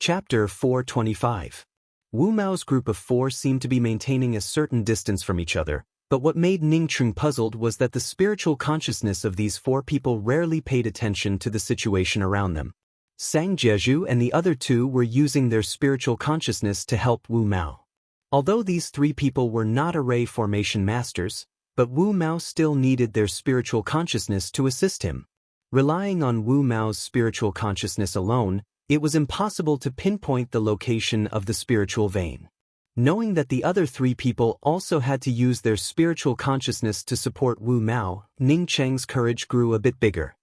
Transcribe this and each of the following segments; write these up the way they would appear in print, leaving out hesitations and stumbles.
Chapter 425. Wu Mao's group of four seemed to be maintaining a certain distance from each other, but what made Ning Cheng puzzled was that the spiritual consciousness of these four people rarely paid attention to the situation around them. Sang Jieju and the other two were using their spiritual consciousness to help Wu Mao. Although these three people were not array formation masters, but Wu Mao still needed their spiritual consciousness to assist him. Relying on Wu Mao's spiritual consciousness alone, it was impossible to pinpoint the location of the spiritual vein. Knowing that the other three people also had to use their spiritual consciousness to support Wu Mao, Ning Cheng's courage grew a bit bigger.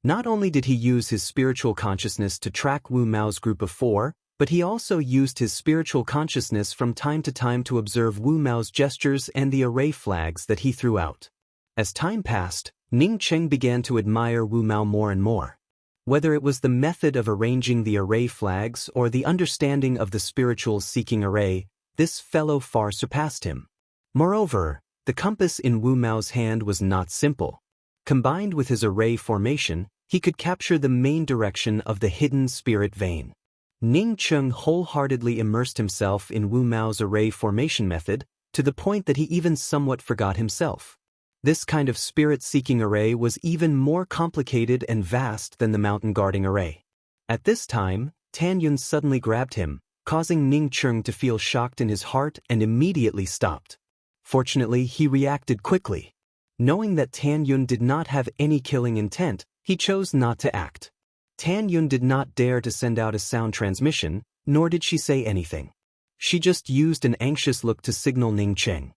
Not only did he use his spiritual consciousness to track Wu Mao's group of four, but he also used his spiritual consciousness from time to time to observe Wu Mao's gestures and the array flags that he threw out. As time passed, Ning Cheng began to admire Wu Mao more and more. Whether it was the method of arranging the array flags or the understanding of the spiritual seeking array, this fellow far surpassed him. Moreover, the compass in Wu Mao's hand was not simple. Combined with his array formation, he could capture the main direction of the hidden spirit vein. Ning Cheng wholeheartedly immersed himself in Wu Mao's array formation method, to the point that he even somewhat forgot himself. This kind of spirit-seeking array was even more complicated and vast than the mountain-guarding array. At this time, Tan Yun suddenly grabbed him, causing Ning Cheng to feel shocked in his heart and immediately stopped. Fortunately, he reacted quickly. Knowing that Tan Yun did not have any killing intent, he chose not to act. Tan Yun did not dare to send out a sound transmission, nor did she say anything. She just used an anxious look to signal Ning Cheng.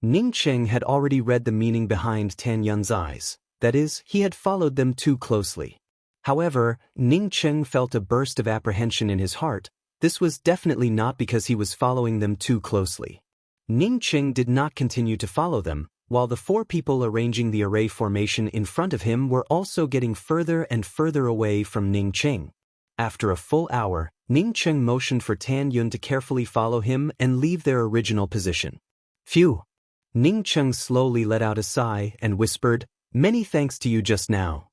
Ning Cheng had already read the meaning behind Tan Yun's eyes, that is, he had followed them too closely. However, Ning Cheng felt a burst of apprehension in his heart. This was definitely not because he was following them too closely. Ning Cheng did not continue to follow them, while the four people arranging the array formation in front of him were also getting further and further away from Ning Cheng. After a full hour, Ning Cheng motioned for Tan Yun to carefully follow him and leave their original position. Phew! Ning Cheng slowly let out a sigh and whispered, "Many thanks to you just now."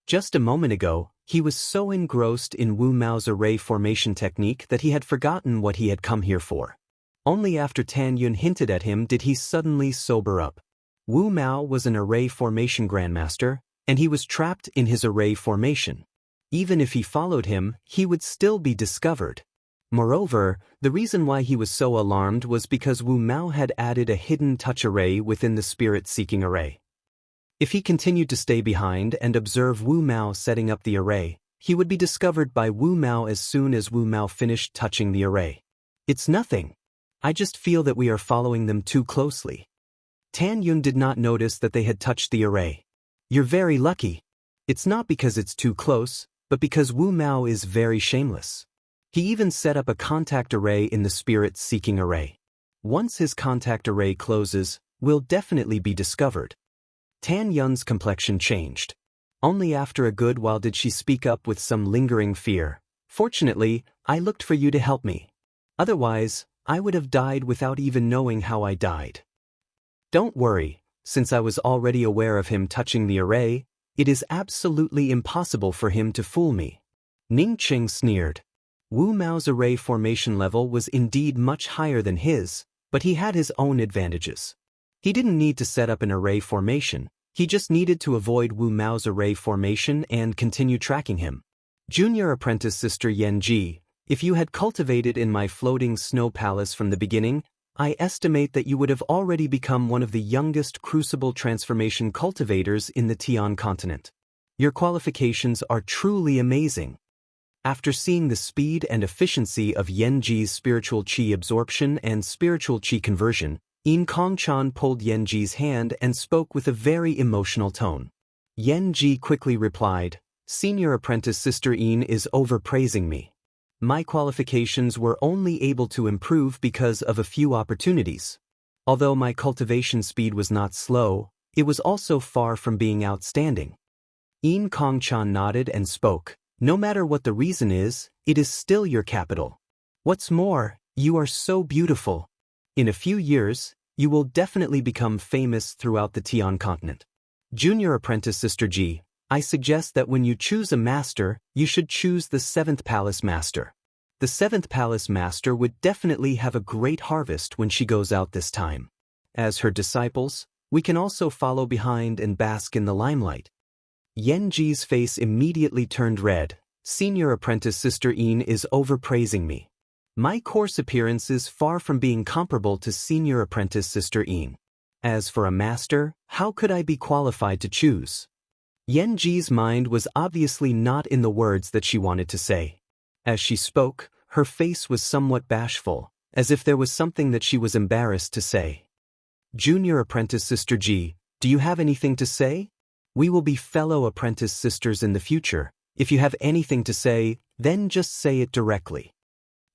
Just a moment ago, he was so engrossed in Wu Mao's array formation technique that he had forgotten what he had come here for. Only after Tan Yun hinted at him did he suddenly sober up. Wu Mao was an array formation grandmaster, and he was trapped in his array formation. Even if he followed him, he would still be discovered. Moreover, the reason why he was so alarmed was because Wu Mao had added a hidden touch array within the spirit-seeking array. If he continued to stay behind and observe Wu Mao setting up the array, he would be discovered by Wu Mao as soon as Wu Mao finished touching the array. "It's nothing. I just feel that we are following them too closely." Tan Yun did not notice that they had touched the array. "You're very lucky. It's not because it's too close, but because Wu Mao is very shameless. He even set up a contact array in the spirit-seeking array. Once his contact array closes, we'll definitely be discovered." Tan Yun's complexion changed. Only after a good while did she speak up with some lingering fear. "Fortunately, I looked for you to help me. Otherwise, I would have died without even knowing how I died." "Don't worry, since I was already aware of him touching the array, it is absolutely impossible for him to fool me." Ning Cheng sneered. Wu Mao's array formation level was indeed much higher than his, but he had his own advantages. He didn't need to set up an array formation, he just needed to avoid Wu Mao's array formation and continue tracking him. "Junior apprentice Sister Yen Ji, if you had cultivated in my floating snow palace from the beginning, I estimate that you would have already become one of the youngest crucible transformation cultivators in the Tian continent. Your qualifications are truly amazing." After seeing the speed and efficiency of Yen Ji's spiritual qi absorption and spiritual qi conversion, Yin Kongchan pulled Yen Ji's hand and spoke with a very emotional tone. Yen Ji quickly replied, "Senior apprentice Sister Yin is overpraising me. My qualifications were only able to improve because of a few opportunities. Although my cultivation speed was not slow, it was also far from being outstanding." Yin Kongchan nodded and spoke, "No matter what the reason is, it is still your capital. What's more, you are so beautiful. In a few years, you will definitely become famous throughout the Tian continent. Junior apprentice Sister Ji, I suggest that when you choose a master, you should choose the 7th Palace Master. The 7th Palace Master would definitely have a great harvest when she goes out this time. As her disciples, we can also follow behind and bask in the limelight. Yenji's face immediately turned red. Senior apprentice Sister Yin is overpraising me. My course appearance is far from being comparable to senior apprentice Sister Yin. As for a master, how could I be qualified to choose? Yenji's mind was obviously not in the words that she wanted to say. As she spoke, her face was somewhat bashful, as if there was something that she was embarrassed to say. Junior apprentice Sister Ji, do you have anything to say? We will be fellow apprentice sisters in the future. If you have anything to say, then just say it directly.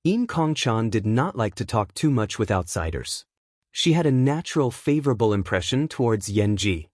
Yin Kongchan did not like to talk too much with outsiders. She had a natural favorable impression towards Yenji.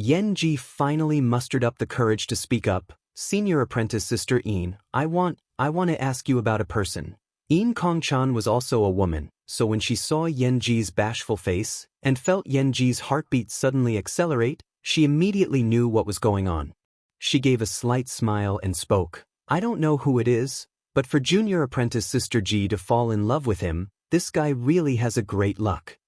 Yenji finally mustered up the courage to speak up. Senior apprentice Sister Yin, I want to ask you about a person. Yin Kongchan was also a woman, so when she saw Yenji's bashful face and felt Yenji's heartbeat suddenly accelerate, she immediately knew what was going on. She gave a slight smile and spoke. I don't know who it is, but for junior apprentice Sister Ji to fall in love with him, this guy really has a great luck.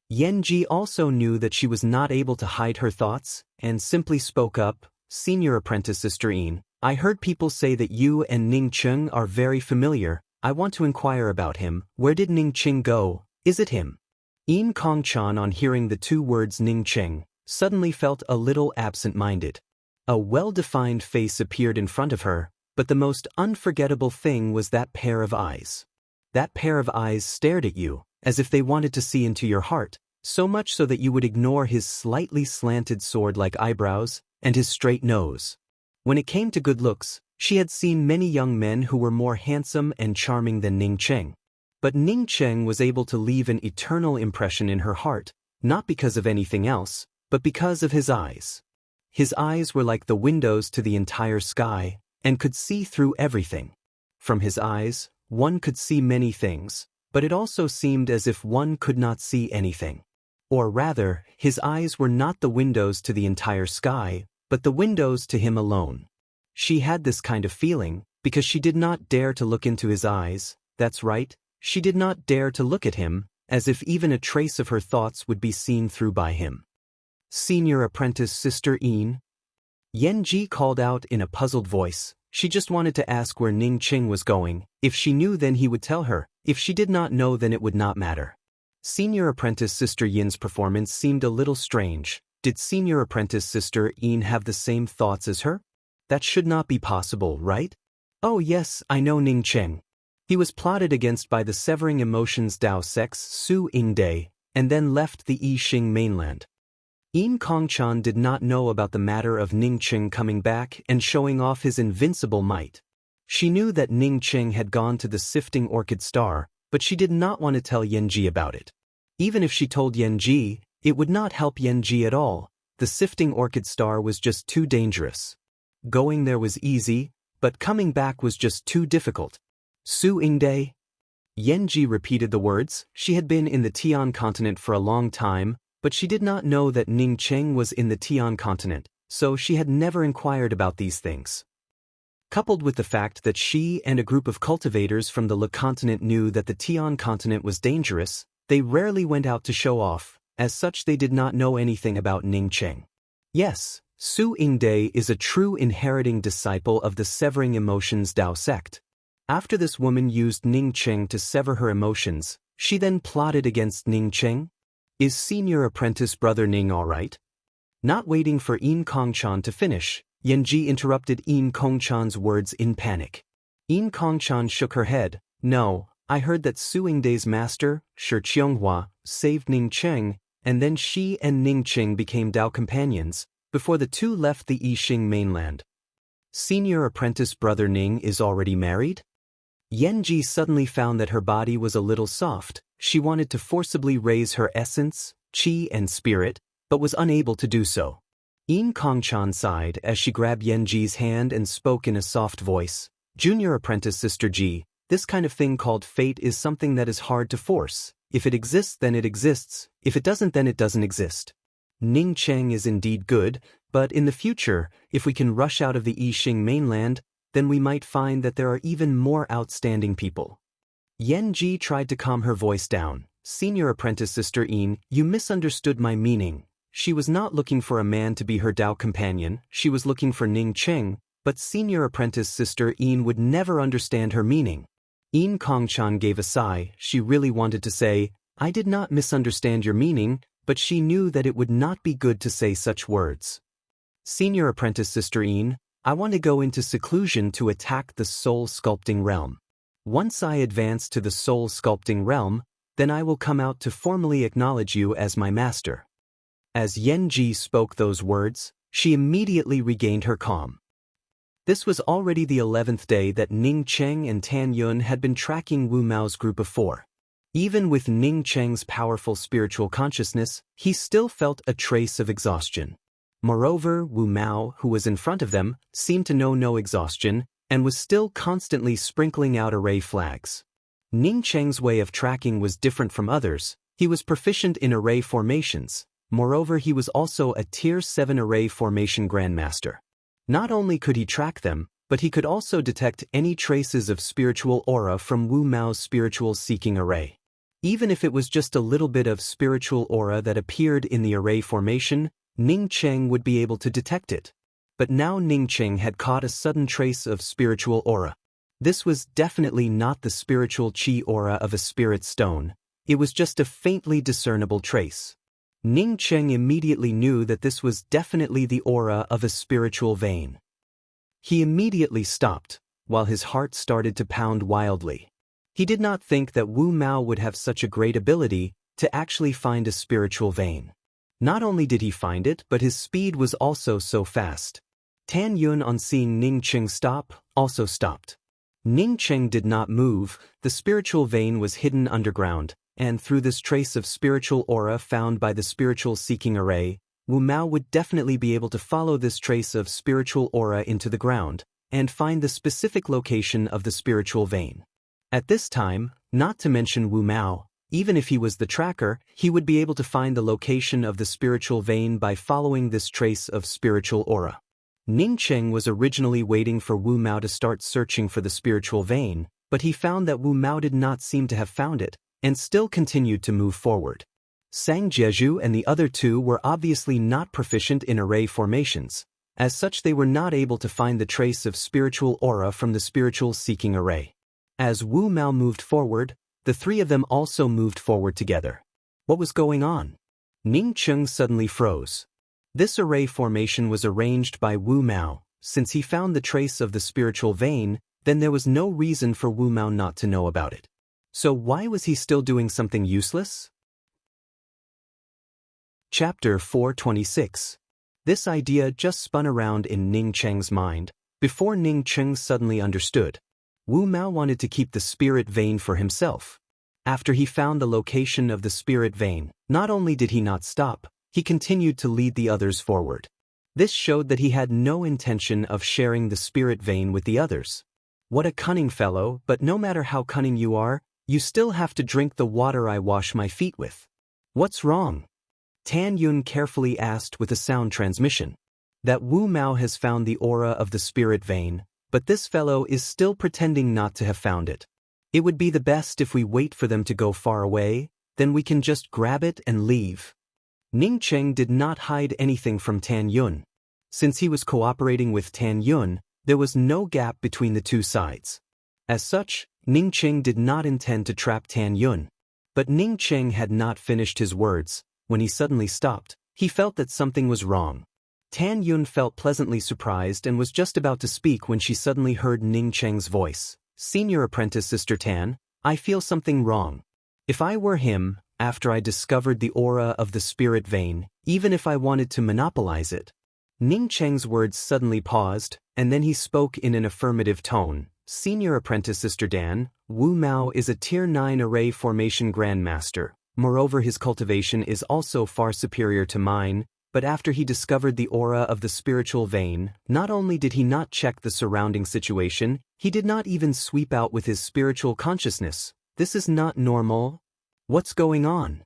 Yenji also knew that she was not able to hide her thoughts, and simply spoke up, Senior apprentice Sister Yin, I heard people say that you and Ning Cheng are very familiar. I want to inquire about him. Where did Ning Cheng go? Is it him? Yin Kongchan, on hearing the two words Ning Cheng, suddenly felt a little absent-minded. A well-defined face appeared in front of her, but the most unforgettable thing was that pair of eyes. That pair of eyes stared at you, as if they wanted to see into your heart, so much so that you would ignore his slightly slanted sword-like eyebrows and his straight nose. When it came to good looks, she had seen many young men who were more handsome and charming than Ning Cheng. But Ning Cheng was able to leave an eternal impression in her heart, not because of anything else, but because of his eyes. His eyes were like the windows to the entire sky, and could see through everything. From his eyes, one could see many things, but it also seemed as if one could not see anything. Or rather, his eyes were not the windows to the entire sky, but the windows to him alone. She had this kind of feeling, because she did not dare to look into his eyes. That's right, she did not dare to look at him, as if even a trace of her thoughts would be seen through by him. Senior apprentice Sister Yin? Yenji called out in a puzzled voice. She just wanted to ask where Ning Cheng was going. If she knew, then he would tell her. If she did not know, then it would not matter. Senior apprentice Sister Yin's performance seemed a little strange. Did senior apprentice Sister Yin have the same thoughts as her? That should not be possible, right? Oh yes, I know Ning Cheng. He was plotted against by the Severing Emotions Dao Sex Su Yingde, and then left the Yixing mainland. Yin Kongchan did not know about the matter of Ning Cheng coming back and showing off his invincible might. She knew that Ning Cheng had gone to the Sifting Orchid Star, but she did not want to tell Yenji about it. Even if she told Yenji, it would not help Yenji at all. The Sifting Orchid Star was just too dangerous. Going there was easy, but coming back was just too difficult. Su Yingde? Yenji repeated the words. She had been in the Tian continent for a long time, but she did not know that Ning Cheng was in the Tian continent, so she had never inquired about these things. Coupled with the fact that she and a group of cultivators from the Le continent knew that the Tian continent was dangerous, they rarely went out to show off. As such, they did not know anything about Ning Cheng. Yes, Su Yingde is a true inheriting disciple of the Severing Emotions Dao sect. After this woman used Ning Cheng to sever her emotions, she then plotted against Ning Cheng. Is senior apprentice brother Ning all right? Not waiting for Yin Kongchan to finish, Yenji interrupted Yin Kongchan's words in panic. Yin Kongchan shook her head. No, I heard that Su Yingde's master, Shi Qianghua, saved Ning Cheng, and then she and Ning Cheng became Dao companions, before the two left the Yixing mainland. Senior apprentice brother Ning is already married? Yenji suddenly found that her body was a little soft. She wanted to forcibly raise her essence, qi and spirit, but was unable to do so. Yin Kongchan sighed as she grabbed Yenji's hand and spoke in a soft voice. Junior apprentice Sister Ji, this kind of thing called fate is something that is hard to force. If it exists, then it exists. If it doesn't, then it doesn't exist. Ning Cheng is indeed good, but in the future, if we can rush out of the Yixing mainland, then we might find that there are even more outstanding people. Yenji tried to calm her voice down. Senior apprentice Sister In, you misunderstood my meaning. She was not looking for a man to be her Dao companion, she was looking for Ning Cheng, but Senior apprentice Sister In would never understand her meaning. In Kongchan gave a sigh. She really wanted to say, I did not misunderstand your meaning, but she knew that it would not be good to say such words. Senior apprentice Sister In, I want to go into seclusion to attack the soul sculpting realm. Once I advance to the soul sculpting realm, then I will come out to formally acknowledge you as my master. As Yenji spoke those words, she immediately regained her calm. This was already the 11th day that Ning Cheng and Tan Yun had been tracking Wu Mao's group of 4. Even with Ning Cheng's powerful spiritual consciousness, he still felt a trace of exhaustion. Moreover, Wu Mao, who was in front of them, seemed to know no exhaustion, and was still constantly sprinkling out array flags. Ning Cheng's way of tracking was different from others. He was proficient in array formations. Moreover, he was also a Tier 7 array formation grandmaster. Not only could he track them, but he could also detect any traces of spiritual aura from Wu Mao's spiritual seeking array. Even if it was just a little bit of spiritual aura that appeared in the array formation, Ning Cheng would be able to detect it. But now Ning Cheng had caught a sudden trace of spiritual aura. This was definitely not the spiritual chi aura of a spirit stone. It was just a faintly discernible trace. Ning Cheng immediately knew that this was definitely the aura of a spiritual vein. He immediately stopped, while his heart started to pound wildly. He did not think that Wu Mao would have such a great ability to actually find a spiritual vein. Not only did he find it, but his speed was also so fast. Tan Yun, on seeing Ning Cheng stop, also stopped. Ning Cheng did not move. The spiritual vein was hidden underground, and through this trace of spiritual aura found by the spiritual seeking array, Wu Mao would definitely be able to follow this trace of spiritual aura into the ground, and find the specific location of the spiritual vein. At this time, not to mention Wu Mao, even if he was the tracker, he would be able to find the location of the spiritual vein by following this trace of spiritual aura. Ning Cheng was originally waiting for Wu Mao to start searching for the spiritual vein, but he found that Wu Mao did not seem to have found it, and still continued to move forward. Sang Jeju and the other two were obviously not proficient in array formations. As such, they were not able to find the trace of spiritual aura from the spiritual seeking array. As Wu Mao moved forward, the three of them also moved forward together. What was going on? Ning Cheng suddenly froze. This array formation was arranged by Wu Mao. Since he found the trace of the spiritual vein, then there was no reason for Wu Mao not to know about it. So why was he still doing something useless? Chapter 426. This idea just spun around in Ning Cheng's mind. Before Ning Cheng suddenly understood, Wu Mao wanted to keep the spirit vein for himself. After he found the location of the spirit vein, not only did he not stop, he continued to lead the others forward. This showed that he had no intention of sharing the spirit vein with the others. What a cunning fellow, but no matter how cunning you are, you still have to drink the water I wash my feet with. What's wrong? Tan Yun carefully asked with a sound transmission. That Wu Mao has found the aura of the spirit vein, but this fellow is still pretending not to have found it. It would be the best if we wait for them to go far away, then we can just grab it and leave. Ning Cheng did not hide anything from Tan Yun. Since he was cooperating with Tan Yun, there was no gap between the two sides. As such, Ning Cheng did not intend to trap Tan Yun. But Ning Cheng had not finished his words. When he suddenly stopped, he felt that something was wrong. Tan Yun felt pleasantly surprised and was just about to speak when she suddenly heard Ning Cheng's voice. Senior apprentice Sister Tan, I feel something wrong. If I were him, after I discovered the aura of the spirit vein, even if I wanted to monopolize it. Ning Cheng's words suddenly paused, and then he spoke in an affirmative tone. Senior apprentice Sister Dan, Wu Mao is a Tier 9 array formation grandmaster. Moreover, his cultivation is also far superior to mine, but after he discovered the aura of the spiritual vein, not only did he not check the surrounding situation, he did not even sweep out with his spiritual consciousness. This is not normal. What's going on?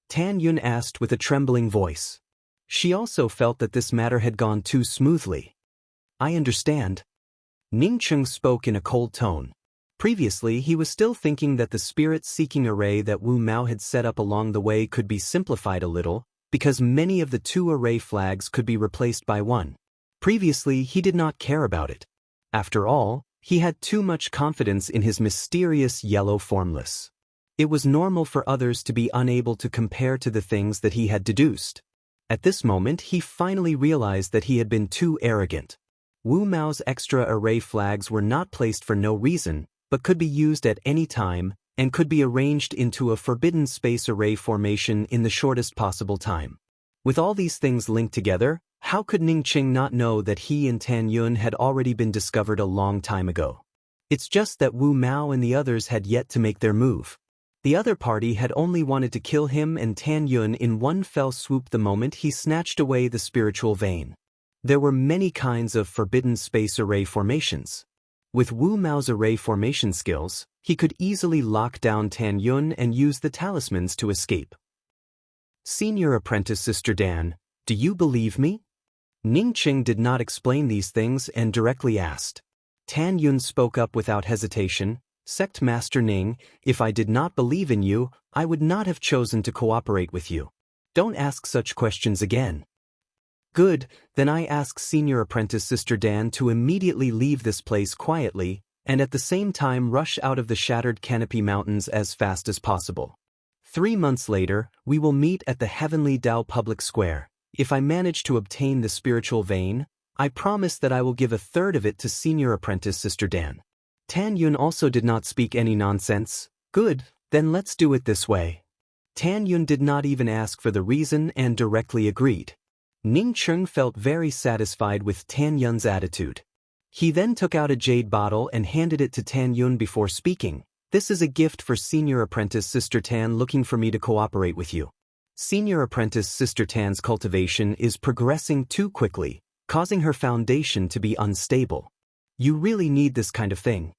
Tan Yun asked with a trembling voice. She also felt that this matter had gone too smoothly. I understand. Ning Chung spoke in a cold tone. Previously, he was still thinking that the spirit-seeking array that Wu Mao had set up along the way could be simplified a little, because many of the 2 array flags could be replaced by 1. Previously, he did not care about it. After all, he had too much confidence in his mysterious yellow formless. It was normal for others to be unable to compare to the things that he had deduced. At this moment, he finally realized that he had been too arrogant. Wu Mao's extra array flags were not placed for no reason, but could be used at any time, and could be arranged into a forbidden space array formation in the shortest possible time. With all these things linked together, how could Ning Qing not know that he and Tan Yun had already been discovered a long time ago? It's just that Wu Mao and the others had yet to make their move. The other party had only wanted to kill him and Tan Yun in one fell swoop the moment he snatched away the spiritual vein. There were many kinds of forbidden space array formations. With Wu Mao's array formation skills, he could easily lock down Tan Yun and use the talismans to escape. Senior Apprentice Sister Dan, do you believe me? Ning Qing did not explain these things and directly asked. Tan Yun spoke up without hesitation. Sect Master Ning, if I did not believe in you, I would not have chosen to cooperate with you. Don't ask such questions again. Good, then I ask Senior Apprentice Sister Dan to immediately leave this place quietly, and at the same time rush out of the shattered Canopy Mountains as fast as possible. 3 months later, we will meet at the Heavenly Dao Public Square. If I manage to obtain the spiritual vein, I promise that I will give 1/3 of it to Senior Apprentice Sister Dan. Tan Yun also did not speak any nonsense. Good, then let's do it this way. Tan Yun did not even ask for the reason and directly agreed. Ning Chung felt very satisfied with Tan Yun's attitude. He then took out a jade bottle and handed it to Tan Yun before speaking. This is a gift for Senior Apprentice Sister Tan looking for me to cooperate with you. Senior Apprentice Sister Tan's cultivation is progressing too quickly, causing her foundation to be unstable. You really need this kind of thing.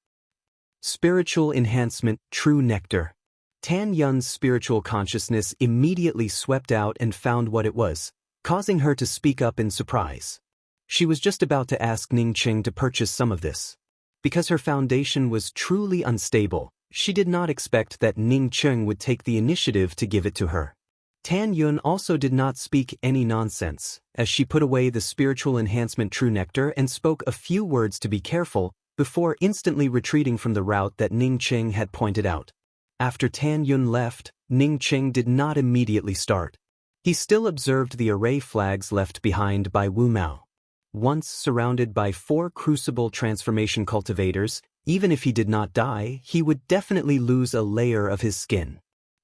Spiritual Enhancement True Nectar. Tan Yun's spiritual consciousness immediately swept out and found what it was, causing her to speak up in surprise. She was just about to ask Ning Qing to purchase some of this. Because her foundation was truly unstable, she did not expect that Ning Qing would take the initiative to give it to her. Tan Yun also did not speak any nonsense, as she put away the spiritual enhancement True Nectar and spoke a few words to be careful, before instantly retreating from the route that Ning Qing had pointed out. After Tan Yun left, Ning Qing did not immediately start. He still observed the array flags left behind by Wu Mao. Once surrounded by 4 crucible transformation cultivators, even if he did not die, he would definitely lose a layer of his skin.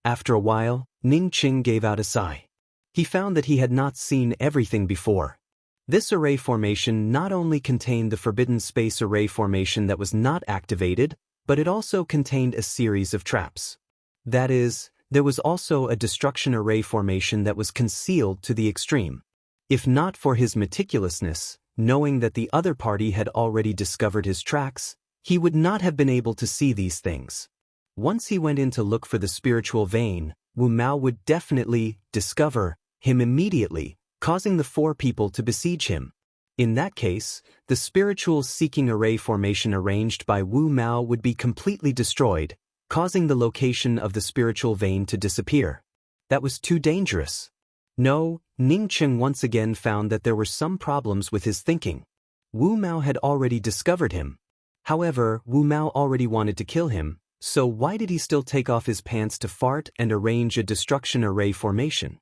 After a while, Ning Qing gave out a sigh. He found that he had not seen everything before. This array formation not only contained the forbidden space array formation that was not activated, but it also contained a series of traps. That is, there was also a destruction array formation that was concealed to the extreme. If not for his meticulousness, knowing that the other party had already discovered his tracks, he would not have been able to see these things. Once he went in to look for the spiritual vein, Wu Mao would definitely discover him immediately, causing the 4 people to besiege him. In that case, the spiritual seeking array formation arranged by Wu Mao would be completely destroyed, causing the location of the spiritual vein to disappear. That was too dangerous. No, Ning Qing once again found that there were some problems with his thinking. Wu Mao had already discovered him. However, Wu Mao already wanted to kill him, so why did he still take off his pants to fart and arrange a destruction array formation?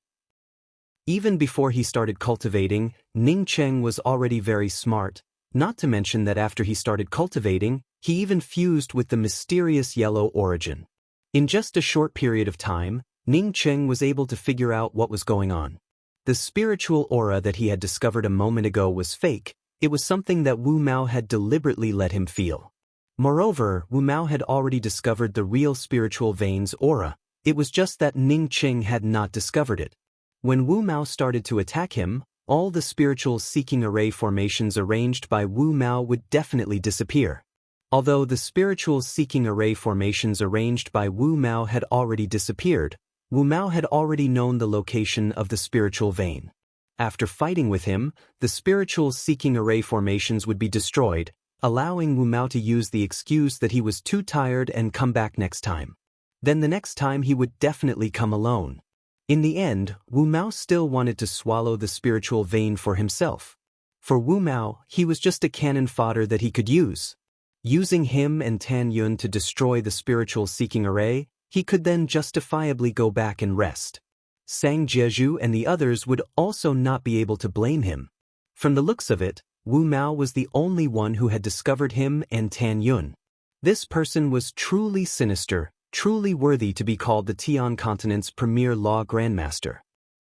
Even before he started cultivating, Ning Qing was already very smart, not to mention that after he started cultivating, he even fused with the mysterious yellow origin. In just a short period of time, Ning Qing was able to figure out what was going on. The spiritual aura that he had discovered a moment ago was fake. It was something that Wu Mao had deliberately let him feel. Moreover, Wu Mao had already discovered the real spiritual vein's aura. It was just that Ning Qing had not discovered it. When Wu Mao started to attack him, all the spiritual seeking array formations arranged by Wu Mao would definitely disappear. Although the spiritual seeking array formations arranged by Wu Mao had already disappeared, Wu Mao had already known the location of the spiritual vein. After fighting with him, the spiritual seeking array formations would be destroyed, allowing Wu Mao to use the excuse that he was too tired and come back next time. Then the next time he would definitely come alone. In the end, Wu Mao still wanted to swallow the spiritual vein for himself. For Wu Mao, he was just a cannon fodder that he could use. Using him and Tan Yun to destroy the spiritual seeking array, he could then justifiably go back and rest. Sang Jieju and the others would also not be able to blame him. From the looks of it, Wu Mao was the only one who had discovered him and Tan Yun. This person was truly sinister, truly worthy to be called the Tian continent's premier law grandmaster.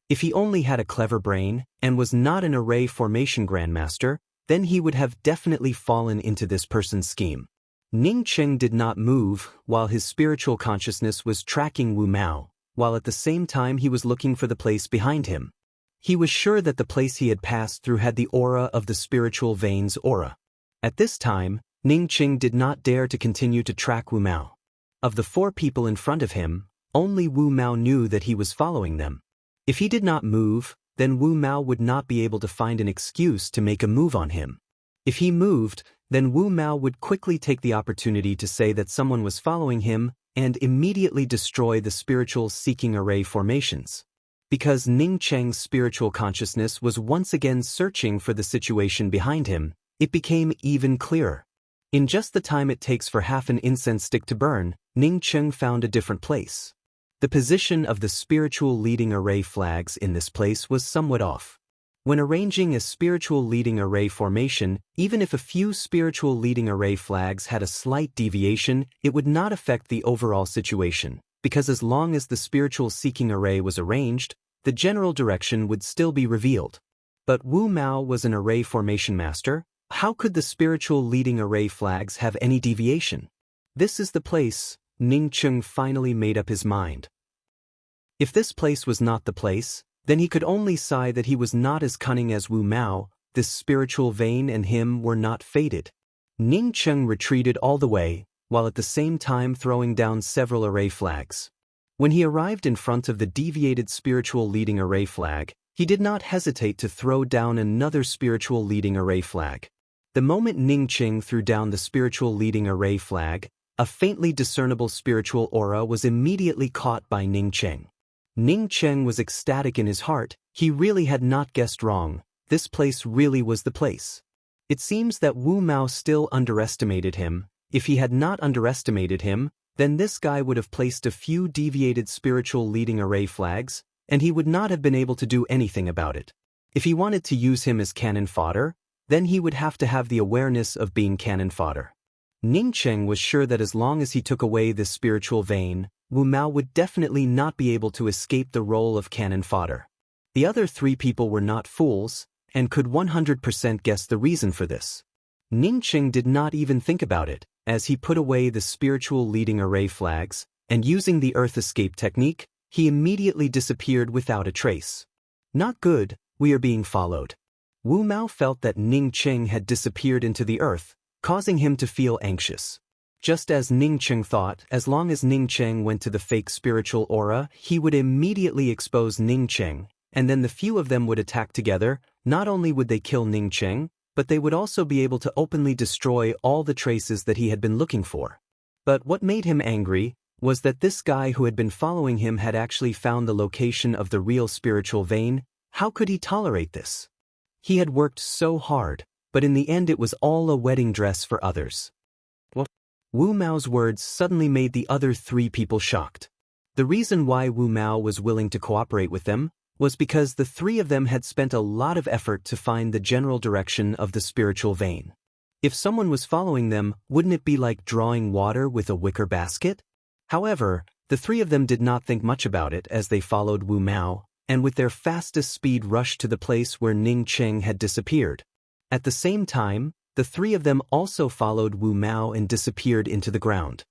If he only had a clever brain, and was not an array formation grandmaster, then he would have definitely fallen into this person's scheme. Ning Cheng did not move while his spiritual consciousness was tracking Wu Mao, while at the same time he was looking for the place behind him. He was sure that the place he had passed through had the aura of the spiritual vein's aura. At this time, Ning Cheng did not dare to continue to track Wu Mao. Of the 4 people in front of him, only Wu Mao knew that he was following them. If he did not move, then Wu Mao would not be able to find an excuse to make a move on him. If he moved, then Wu Mao would quickly take the opportunity to say that someone was following him and immediately destroy the spiritual seeking array formations. Because Ning Cheng's spiritual consciousness was once again searching for the situation behind him, it became even clearer. In just the time it takes for half an incense stick to burn, Ning Cheng found a different place. The position of the spiritual leading array flags in this place was somewhat off. When arranging a spiritual leading array formation, even if a few spiritual leading array flags had a slight deviation, it would not affect the overall situation, because as long as the spiritual seeking array was arranged, the general direction would still be revealed. But Wu Mao was an array formation master. How could the spiritual leading array flags have any deviation? This is the place. Ning Cheng finally made up his mind. If this place was not the place, then he could only sigh that he was not as cunning as Wu Mao. This spiritual vein and him were not fated. Ning Cheng retreated all the way, while at the same time throwing down several array flags. When he arrived in front of the deviated spiritual leading array flag, he did not hesitate to throw down another spiritual leading array flag. The moment Ning Cheng threw down the spiritual leading array flag, a faintly discernible spiritual aura was immediately caught by Ning Cheng. Ning Cheng was ecstatic in his heart. He really had not guessed wrong. This place really was the place. It seems that Wu Mao still underestimated him. If he had not underestimated him, then this guy would have placed a few deviated spiritual leading array flags, and he would not have been able to do anything about it. If he wanted to use him as cannon fodder, then he would have to have the awareness of being cannon fodder. Ning Cheng was sure that as long as he took away this spiritual vein, Wu Mao would definitely not be able to escape the role of cannon fodder. The other 3 people were not fools, and could 100% guess the reason for this. Ning Cheng did not even think about it, as he put away the spiritual leading array flags, and using the earth escape technique, he immediately disappeared without a trace. Not good, we are being followed. Wu Mao felt that Ning Cheng had disappeared into the earth, causing him to feel anxious. Just as Ning Cheng thought, as long as Ning Cheng went to the fake spiritual aura, he would immediately expose Ning Cheng, and then the few of them would attack together. Not only would they kill Ning Cheng, but they would also be able to openly destroy all the traces that he had been looking for. But what made him angry was that this guy who had been following him had actually found the location of the real spiritual vein. How could he tolerate this? He had worked so hard, but in the end it was all a wedding dress for others. Wu Mao's words suddenly made the other 3 people shocked. The reason why Wu Mao was willing to cooperate with them was because the 3 of them had spent a lot of effort to find the general direction of the spiritual vein. If someone was following them, wouldn't it be like drawing water with a wicker basket? However, the 3 of them did not think much about it as they followed Wu Mao, and with their fastest speed rushed to the place where Ning Cheng had disappeared. At the same time, the 3 of them also followed Wu Mao and disappeared into the ground.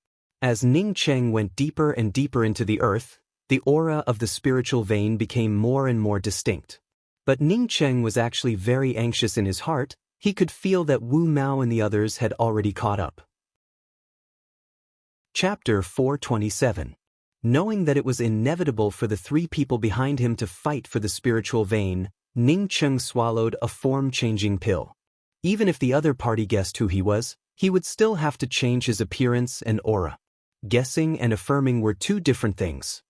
As Ning Cheng went deeper and deeper into the earth, the aura of the spiritual vein became more and more distinct. But Ning Cheng was actually very anxious in his heart. He could feel that Wu Mao and the others had already caught up. Chapter 427. Knowing that it was inevitable for the 3 people behind him to fight for the spiritual vein, Ning Cheng swallowed a form-changing pill. Even if the other party guessed who he was, he would still have to change his appearance and aura. Guessing and affirming were two different things.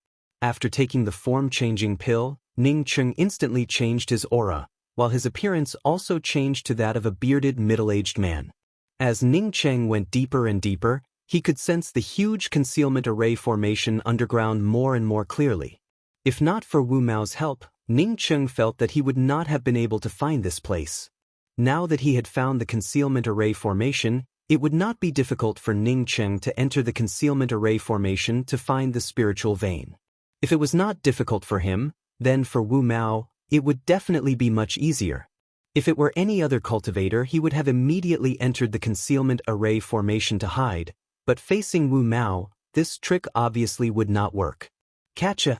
After taking the form-changing pill, Ning Cheng instantly changed his aura, while his appearance also changed to that of a bearded middle-aged man. As Ning Cheng went deeper and deeper, he could sense the huge concealment array formation underground more and more clearly. If not for Wu Mao's help, Ning Cheng felt that he would not have been able to find this place. Now that he had found the concealment array formation, it would not be difficult for Ning Cheng to enter the concealment array formation to find the spiritual vein. If it was not difficult for him, then for Wu Mao, it would definitely be much easier. If it were any other cultivator, he would have immediately entered the concealment array formation to hide, but facing Wu Mao, this trick obviously would not work. Catcha!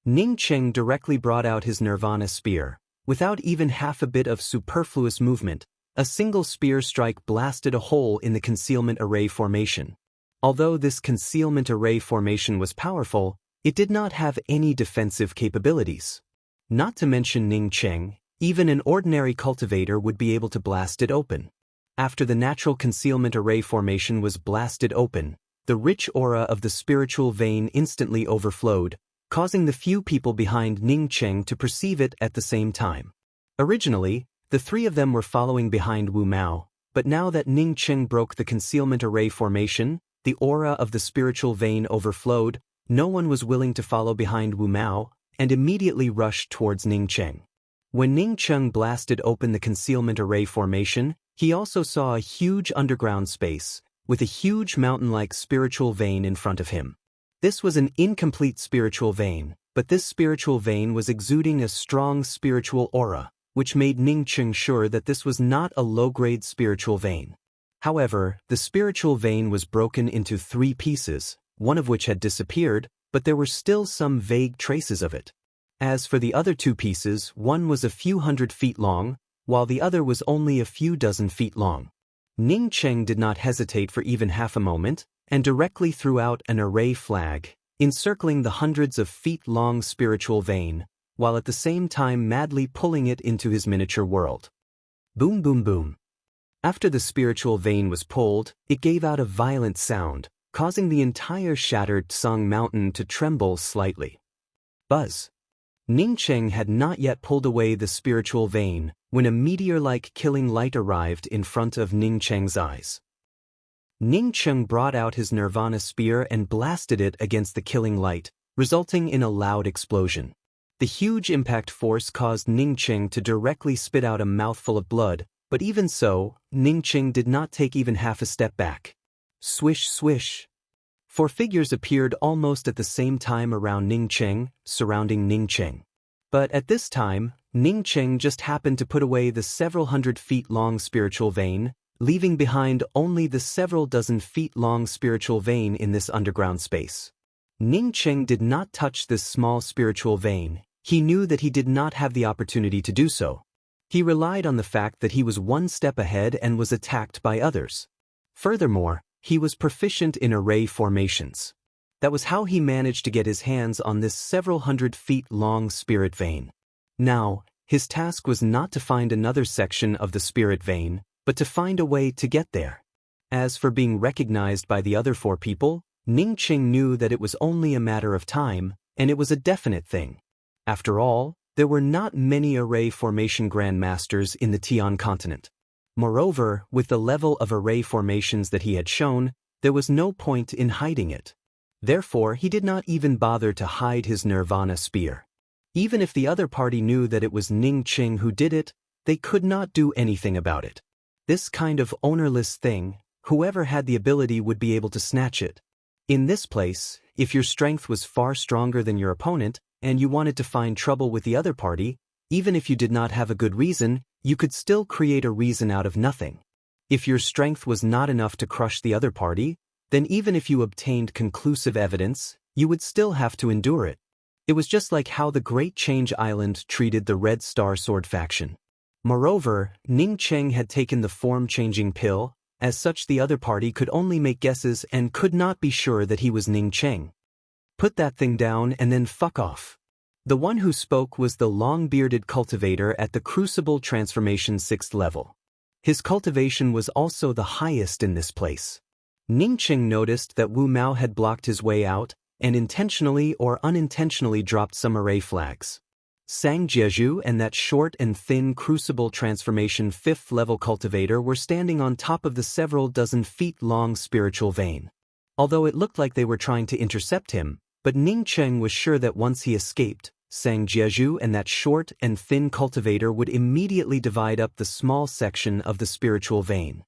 Ning Cheng directly brought out his Nirvana spear. Without even half a bit of superfluous movement, a single spear strike blasted a hole in the concealment array formation. Although this concealment array formation was powerful, it did not have any defensive capabilities. Not to mention Ning Cheng, even an ordinary cultivator would be able to blast it open. After the natural concealment array formation was blasted open, the rich aura of the spiritual vein instantly overflowed, causing the few people behind Ning Cheng to perceive it at the same time. Originally, the three of them were following behind Wu Mao, but now that Ning Cheng broke the concealment array formation, the aura of the spiritual vein overflowed, no one was willing to follow behind Wu Mao, and immediately rushed towards Ning Cheng. When Ning Cheng blasted open the concealment array formation, he also saw a huge underground space, with a huge mountain-like spiritual vein in front of him. This was an incomplete spiritual vein, but this spiritual vein was exuding a strong spiritual aura, which made Ning Cheng sure that this was not a low-grade spiritual vein. However, the spiritual vein was broken into 3 pieces, one of which had disappeared, but there were still some vague traces of it. As for the other 2 pieces, one was a few hundred feet long, while the other was only a few dozen feet long. Ning Cheng did not hesitate for even half a moment, and directly threw out an array flag, encircling the hundreds of feet-long spiritual vein, while at the same time madly pulling it into his miniature world. Boom boom boom. After the spiritual vein was pulled, it gave out a violent sound, causing the entire shattered Tsang mountain to tremble slightly. Buzz. Ning Cheng had not yet pulled away the spiritual vein when a meteor-like killing light arrived in front of Ning Cheng's eyes. Ning Cheng brought out his Nirvana spear and blasted it against the killing light, resulting in a loud explosion. The huge impact force caused Ning Cheng to directly spit out a mouthful of blood, but even so, Ning Cheng did not take even half a step back. Swish swish. 4 figures appeared almost at the same time around Ning Cheng, surrounding Ning Cheng. But at this time, Ning Cheng just happened to put away the several hundred feet long spiritual vein, leaving behind only the several dozen feet long spiritual vein in this underground space. Ning Cheng did not touch this small spiritual vein. He knew that he did not have the opportunity to do so. He relied on the fact that he was one step ahead and was attacked by others. Furthermore, he was proficient in array formations. That was how he managed to get his hands on this several hundred feet long spirit vein. Now, his task was not to find another section of the spirit vein, but to find a way to get there. As for being recognized by the other 4 people, Ning Cheng knew that it was only a matter of time, and it was a definite thing. After all, there were not many array formation grandmasters in the Tian continent. Moreover, with the level of array formations that he had shown, there was no point in hiding it. Therefore, he did not even bother to hide his Nirvana spear. Even if the other party knew that it was Ning Cheng who did it, they could not do anything about it. This kind of ownerless thing, whoever had the ability would be able to snatch it. In this place, if your strength was far stronger than your opponent, and you wanted to find trouble with the other party, even if you did not have a good reason, you could still create a reason out of nothing. If your strength was not enough to crush the other party, then even if you obtained conclusive evidence, you would still have to endure it. It was just like how the Great Change Island treated the Red Star Sword faction. Moreover, Ning Cheng had taken the form-changing pill. As such, the other party could only make guesses and could not be sure that he was Ning Cheng. Put that thing down and then fuck off. The one who spoke was the long-bearded cultivator at the Crucible Transformation 6th level. His cultivation was also the highest in this place. Ningqing noticed that Wu Mao had blocked his way out, and intentionally or unintentionally dropped some array flags. Sang Jieju and that short and thin crucible transformation 5th level cultivator were standing on top of the several dozen feet long spiritual vein. Although it looked like they were trying to intercept him, but Ningqing was sure that once he escaped, Sang Jieju and that short and thin cultivator would immediately divide up the small section of the spiritual vein.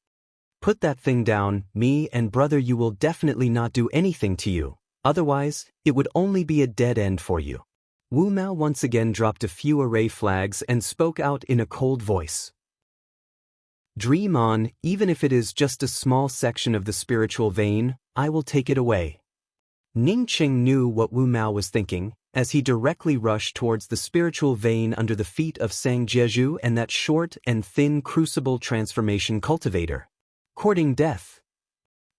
Put that thing down, me and brother, you will definitely not do anything to you, otherwise, it would only be a dead end for you. Wu Mao once again dropped a few array flags and spoke out in a cold voice. Dream on, even if it is just a small section of the spiritual vein, I will take it away. Ningqing knew what Wu Mao was thinking, as he directly rushed towards the spiritual vein under the feet of Sang Jieju and that short and thin crucible transformation cultivator. Courting death.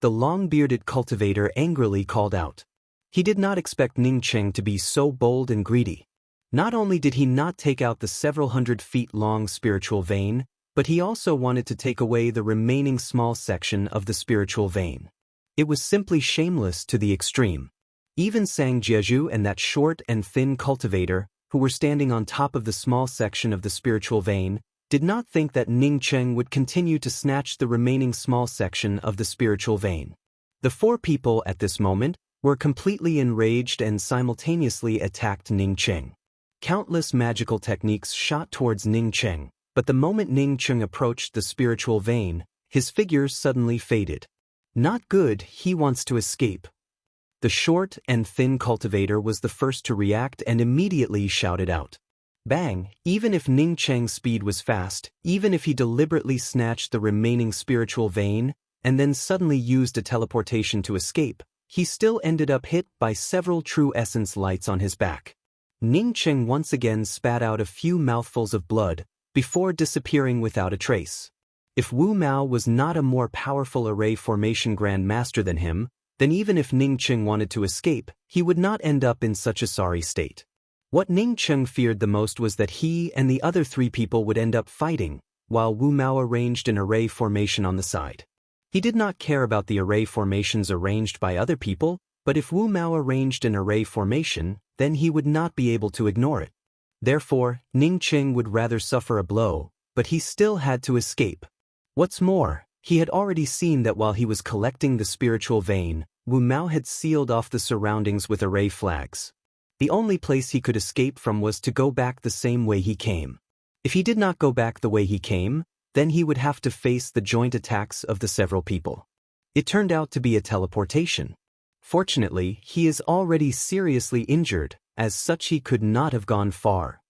The long-bearded cultivator angrily called out. He did not expect Ningqing to be so bold and greedy. Not only did he not take out the several hundred feet long spiritual vein, but he also wanted to take away the remaining small section of the spiritual vein. It was simply shameless to the extreme. Even Sang Jieju and that short and thin cultivator, who were standing on top of the small section of the spiritual vein, did not think that Ningqing would continue to snatch the remaining small section of the spiritual vein. The 4 people at this moment were completely enraged and simultaneously attacked Ningqing. Countless magical techniques shot towards Ningqing, but the moment Ningqing approached the spiritual vein, his figure suddenly faded. Not good, he wants to escape. The short and thin cultivator was the first to react and immediately shouted out. Bang! Even if Ningqing's speed was fast, even if he deliberately snatched the remaining spiritual vein, and then suddenly used a teleportation to escape, he still ended up hit by several true essence lights on his back. Ningqing once again spat out a few mouthfuls of blood, before disappearing without a trace. If Wu Mao was not a more powerful array formation Grand Master than him, then even if Ningqing wanted to escape, he would not end up in such a sorry state. What Ningqing feared the most was that he and the other 3 people would end up fighting, while Wu Mao arranged an array formation on the side. He did not care about the array formations arranged by other people, but if Wu Mao arranged an array formation, then he would not be able to ignore it. Therefore, Ningqing would rather suffer a blow, but he still had to escape. What's more, he had already seen that while he was collecting the spiritual vein, Wu Mao had sealed off the surroundings with array flags. The only place he could escape from was to go back the same way he came. If he did not go back the way he came, then he would have to face the joint attacks of the several people. It turned out to be a teleportation. Fortunately, he is already seriously injured, as such he could not have gone far.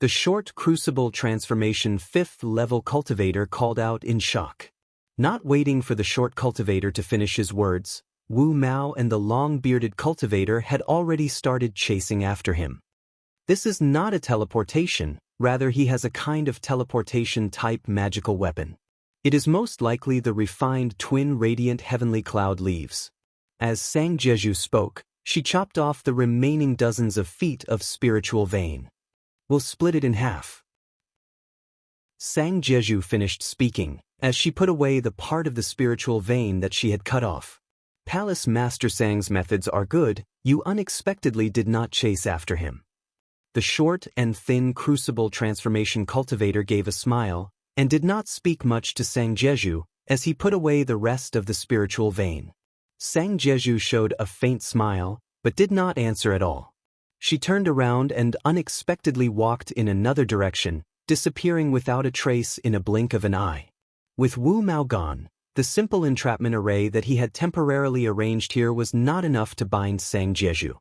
The short crucible transformation 5th level cultivator called out in shock. Not waiting for the short cultivator to finish his words, Wu Mao and the long-bearded cultivator had already started chasing after him. This is not a teleportation, rather he has a kind of teleportation-type magical weapon. It is most likely the refined twin radiant heavenly cloud leaves. As Sang Jieju spoke, she chopped off the remaining dozens of feet of spiritual vein. We'll split it in half. Sang Jieju finished speaking, as she put away the part of the spiritual vein that she had cut off. Palace Master Sang's methods are good, you unexpectedly did not chase after him. The short and thin crucible transformation cultivator gave a smile, and did not speak much to Sang Jieju, as he put away the rest of the spiritual vein. Sang Jieju showed a faint smile, but did not answer at all. She turned around and unexpectedly walked in another direction, disappearing without a trace in a blink of an eye. With Wu Mao gone, the simple entrapment array that he had temporarily arranged here was not enough to bind Sang Jieju.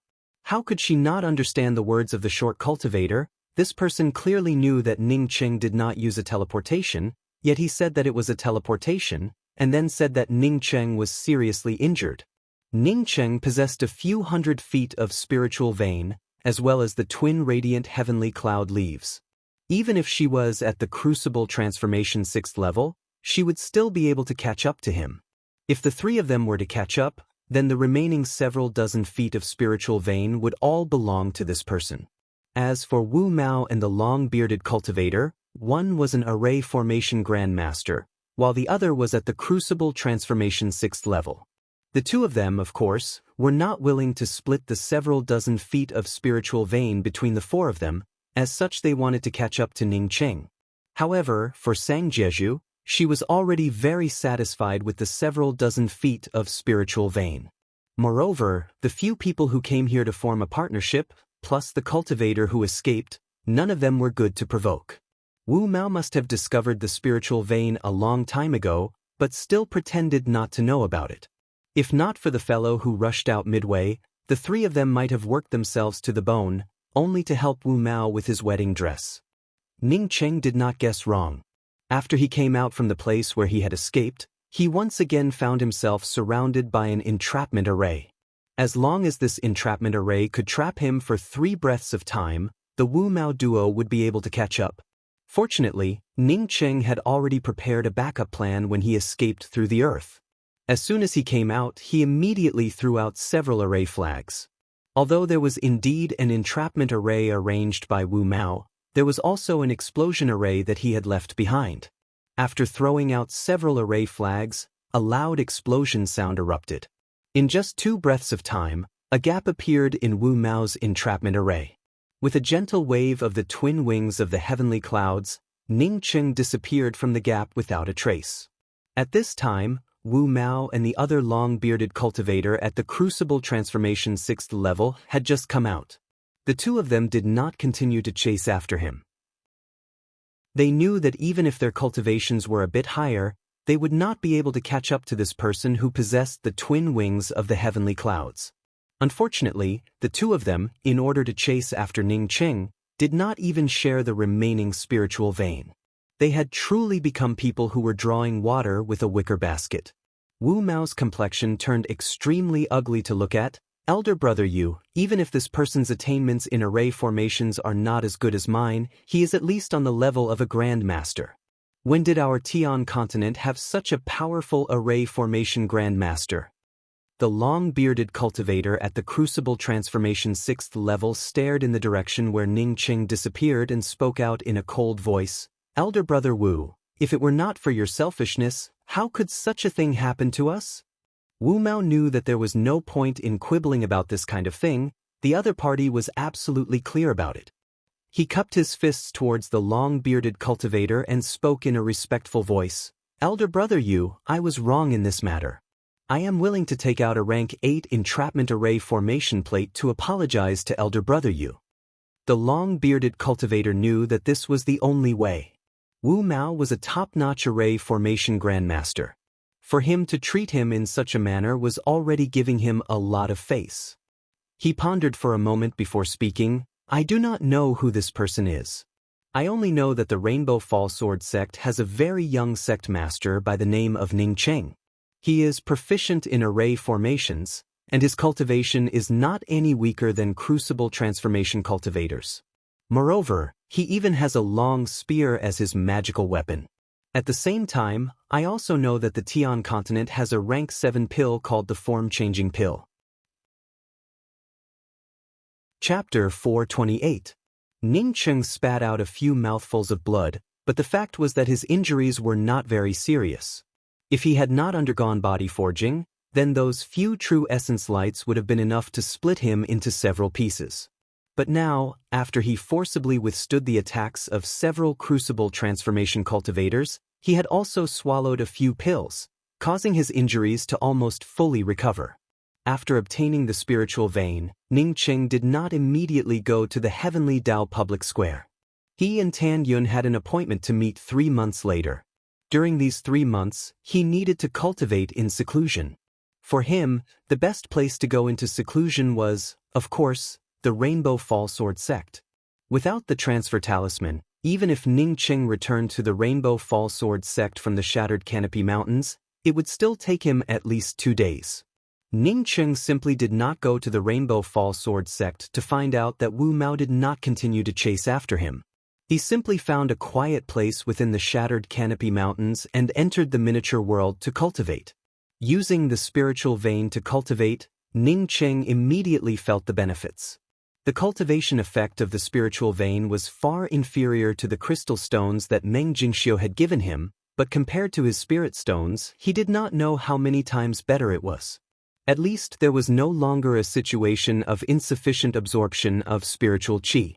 How could she not understand the words of the short cultivator? This person clearly knew that Ningqing did not use a teleportation, yet he said that it was a teleportation, and then said that Ningqing was seriously injured. Ningqing possessed a few hundred feet of spiritual vein, as well as the twin radiant heavenly cloud leaves. Even if she was at the crucible transformation 6th level, she would still be able to catch up to him. If the 3 of them were to catch up, then the remaining several dozen feet of spiritual vein would all belong to this person. As for Wu Mao and the long-bearded cultivator, One was an array formation grandmaster, while the other was at the crucible transformation 6th level. The two of them, of course, were not willing to split the several dozen feet of spiritual vein between the four of them, as such they wanted to catch up to Ning Cheng. However, for Sang Jeju, she was already very satisfied with the several dozen feet of spiritual vein. Moreover, the few people who came here to form a partnership, plus the cultivator who escaped, none of them were good to provoke. Wu Mao must have discovered the spiritual vein a long time ago, but still pretended not to know about it. If not for the fellow who rushed out midway, the three of them might have worked themselves to the bone, only to help Wu Mao with his wedding dress. Ning Cheng did not guess wrong. After he came out from the place where he had escaped, he once again found himself surrounded by an entrapment array. As long as this entrapment array could trap him for 3 breaths of time, the Wu Mao duo would be able to catch up. Fortunately, Ning Cheng had already prepared a backup plan when he escaped through the earth. As soon as he came out, he immediately threw out several array flags. Although there was indeed an entrapment array arranged by Wu Mao, there was also an explosion array that he had left behind. After throwing out several array flags, a loud explosion sound erupted. In just 2 breaths of time, a gap appeared in Wu Mao's entrapment array. With a gentle wave of the twin wings of the heavenly clouds, Ning Cheng disappeared from the gap without a trace. At this time, Wu Mao and the other long-bearded cultivator at the Crucible Transformation 6th level had just come out. The two of them did not continue to chase after him. They knew that even if their cultivations were a bit higher, they would not be able to catch up to this person who possessed the twin wings of the heavenly clouds. Unfortunately, the two of them, in order to chase after Ning Cheng, did not even share the remaining spiritual vein. They had truly become people who were drawing water with a wicker basket. Wu Mao's complexion turned extremely ugly to look at. Elder brother Yu, even if this person's attainments in array formations are not as good as mine, he is at least on the level of a grandmaster. When did our Tian continent have such a powerful array formation grandmaster? The long-bearded cultivator at the Crucible Transformation 6th level stared in the direction where Ning Cheng disappeared and spoke out in a cold voice. Elder brother Wu, if it were not for your selfishness, how could such a thing happen to us? Wu Mao knew that there was no point in quibbling about this kind of thing. The other party was absolutely clear about it. He cupped his fists towards the long-bearded cultivator and spoke in a respectful voice. Elder brother Yu, I was wrong in this matter. I am willing to take out a rank 8 entrapment array formation plate to apologize to Elder brother Yu. The long-bearded cultivator knew that this was the only way. Wu Mao was a top-notch array formation grandmaster. For him to treat him in such a manner was already giving him a lot of face. He pondered for a moment before speaking. I do not know who this person is. I only know that the Rainbow Fall Sword sect has a very young sect master by the name of Ning Cheng. He is proficient in array formations, and his cultivation is not any weaker than Crucible Transformation cultivators. Moreover, he even has a long spear as his magical weapon. At the same time, I also know that the Tian continent has a rank 7 pill called the Form-Changing Pill. Chapter 428. Ning Cheng spat out a few mouthfuls of blood, but the fact was that his injuries were not very serious. If he had not undergone body forging, then those few true essence lights would have been enough to split him into several pieces. But now, after he forcibly withstood the attacks of several Crucible Transformation cultivators, he had also swallowed a few pills, causing his injuries to almost fully recover. After obtaining the spiritual vein, Ning Cheng did not immediately go to the Heavenly Dao public square. He and Tan Yun had an appointment to meet 3 months later. During these 3 months, he needed to cultivate in seclusion. For him, the best place to go into seclusion was, of course, the Rainbow Fall Sword sect. Without the transfer talisman, even if Ning Cheng returned to the Rainbow Fall Sword sect from the Shattered Canopy Mountains, it would still take him at least 2 days. Ning Cheng simply did not go to the Rainbow Fall Sword sect to find out that Wu Mao did not continue to chase after him. He simply found a quiet place within the Shattered Canopy Mountains and entered the miniature world to cultivate. Using the spiritual vein to cultivate, Ning Cheng immediately felt the benefits. The cultivation effect of the spiritual vein was far inferior to the crystal stones that Meng Jingxiu had given him, but compared to his spirit stones, he did not know how many times better it was. At least there was no longer a situation of insufficient absorption of spiritual qi.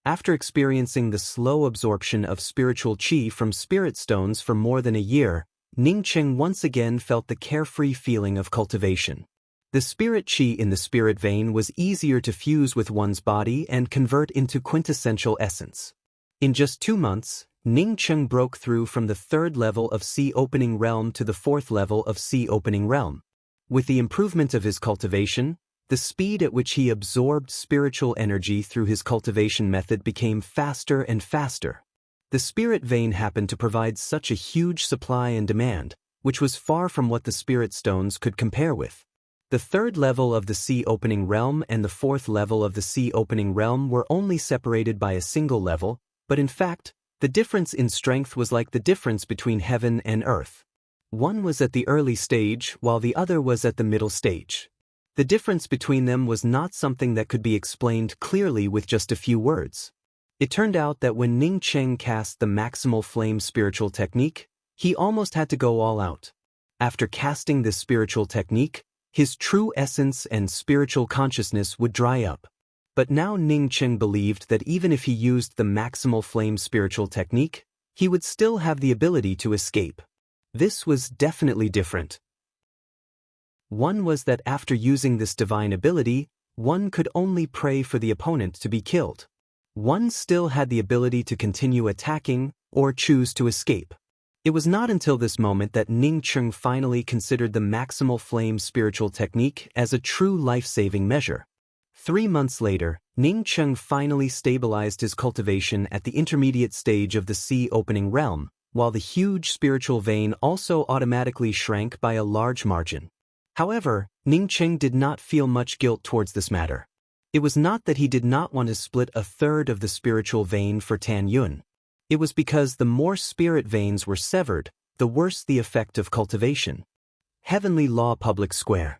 After experiencing the slow absorption of spiritual qi from spirit stones for more than a year, Ning Cheng once again felt the carefree feeling of cultivation. The spirit qi in the spirit vein was easier to fuse with one's body and convert into quintessential essence. In just 2 months, Ning Cheng broke through from the 3rd level of Sea Opening Realm to the 4th level of Sea Opening Realm. With the improvement of his cultivation, the speed at which he absorbed spiritual energy through his cultivation method became faster and faster. The spirit vein happened to provide such a huge supply and demand, which was far from what the spirit stones could compare with. The 3rd level of the Sea Opening Realm and the 4th level of the Sea Opening Realm were only separated by a single level, but in fact, the difference in strength was like the difference between heaven and earth. One was at the early stage, while the other was at the middle stage. The difference between them was not something that could be explained clearly with just a few words. It turned out that when Ning Cheng cast the Maximal Flame spiritual technique, he almost had to go all out. After casting this spiritual technique, his true essence and spiritual consciousness would dry up. But now Ning Cheng believed that even if he used the Maximal Flame spiritual technique, he would still have the ability to escape. This was definitely different. One was that after using this divine ability, one could only pray for the opponent to be killed. One still had the ability to continue attacking or choose to escape. It was not until this moment that Ning Cheng finally considered the Maximal Flame spiritual technique as a true life-saving measure. 3 months later, Ning Cheng finally stabilized his cultivation at the intermediate stage of the Sea Opening Realm, while the huge spiritual vein also automatically shrank by a large margin. However, Ning Cheng did not feel much guilt towards this matter. It was not that he did not want to split a 1/3 of the spiritual vein for Tan Yun. It was because the more spirit veins were severed, the worse the effect of cultivation. Heavenly Law Public Square.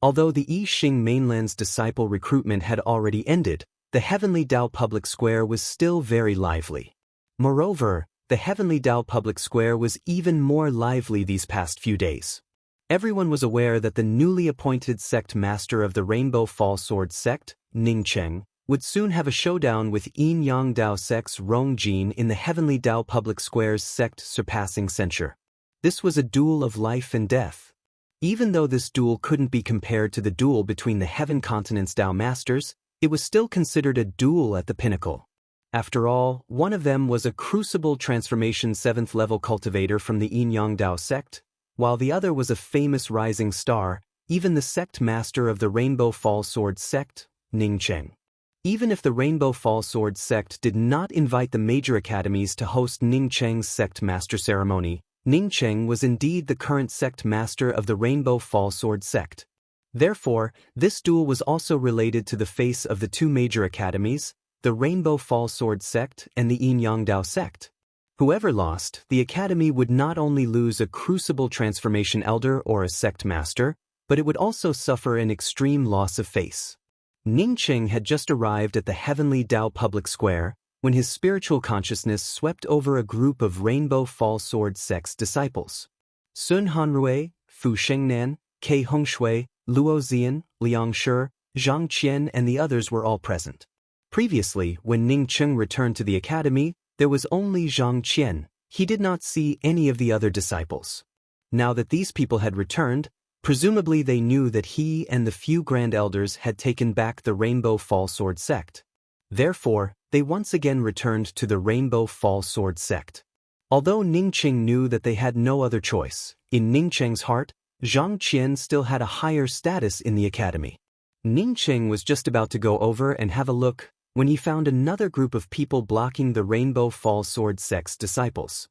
Although the I Ching mainland's disciple recruitment had already ended, the Heavenly Dao Public Square was still very lively. Moreover, the Heavenly Dao Public Square was even more lively these past few days. Everyone was aware that the newly appointed sect master of the Rainbow Fall Sword sect, Ning Cheng, would soon have a showdown with Yin Yang Dao sect's Rong Jin in the Heavenly Dao Public Square's sect surpassing censure. This was a duel of life and death. Even though this duel couldn't be compared to the duel between the Heaven Continent's Dao Masters, it was still considered a duel at the pinnacle. After all, one of them was a Crucible Transformation 7th level cultivator from the Yin Yang Dao sect, while the other was a famous rising star, even the sect master of the Rainbow Fall Sword sect, Ning Cheng. Even if the Rainbow Fall Sword sect did not invite the major academies to host Ning Cheng's sect master ceremony, Ning Cheng was indeed the current sect master of the Rainbow Fall Sword sect. Therefore, this duel was also related to the face of the 2 major academies, the Rainbow Fall Sword sect and the Yin Yang Dao sect. Whoever lost, the academy would not only lose a Crucible Transformation elder or a sect master, but it would also suffer an extreme loss of face. Ning Cheng had just arrived at the Heavenly Dao Public Square when his spiritual consciousness swept over a group of Rainbow Fall Sword sect's disciples. Sun Hanrui, Fu Shengnan, Ke Hongshui, Luo Zian, Liang Shi, Zhang Qian and the others were all present. Previously, when Ning Cheng returned to the academy, there was only Zhang Qian. He did not see any of the other disciples. Now that these people had returned, presumably they knew that he and the few Grand Elders had taken back the Rainbow Fall Sword sect. Therefore, they once again returned to the Rainbow Fall Sword sect. Although Ning Cheng knew that they had no other choice, in Ning Cheng's heart, Zhang Qian still had a higher status in the academy. Ning Cheng was just about to go over and have a look when he found another group of people blocking the Rainbow Fall Sword sect's disciples.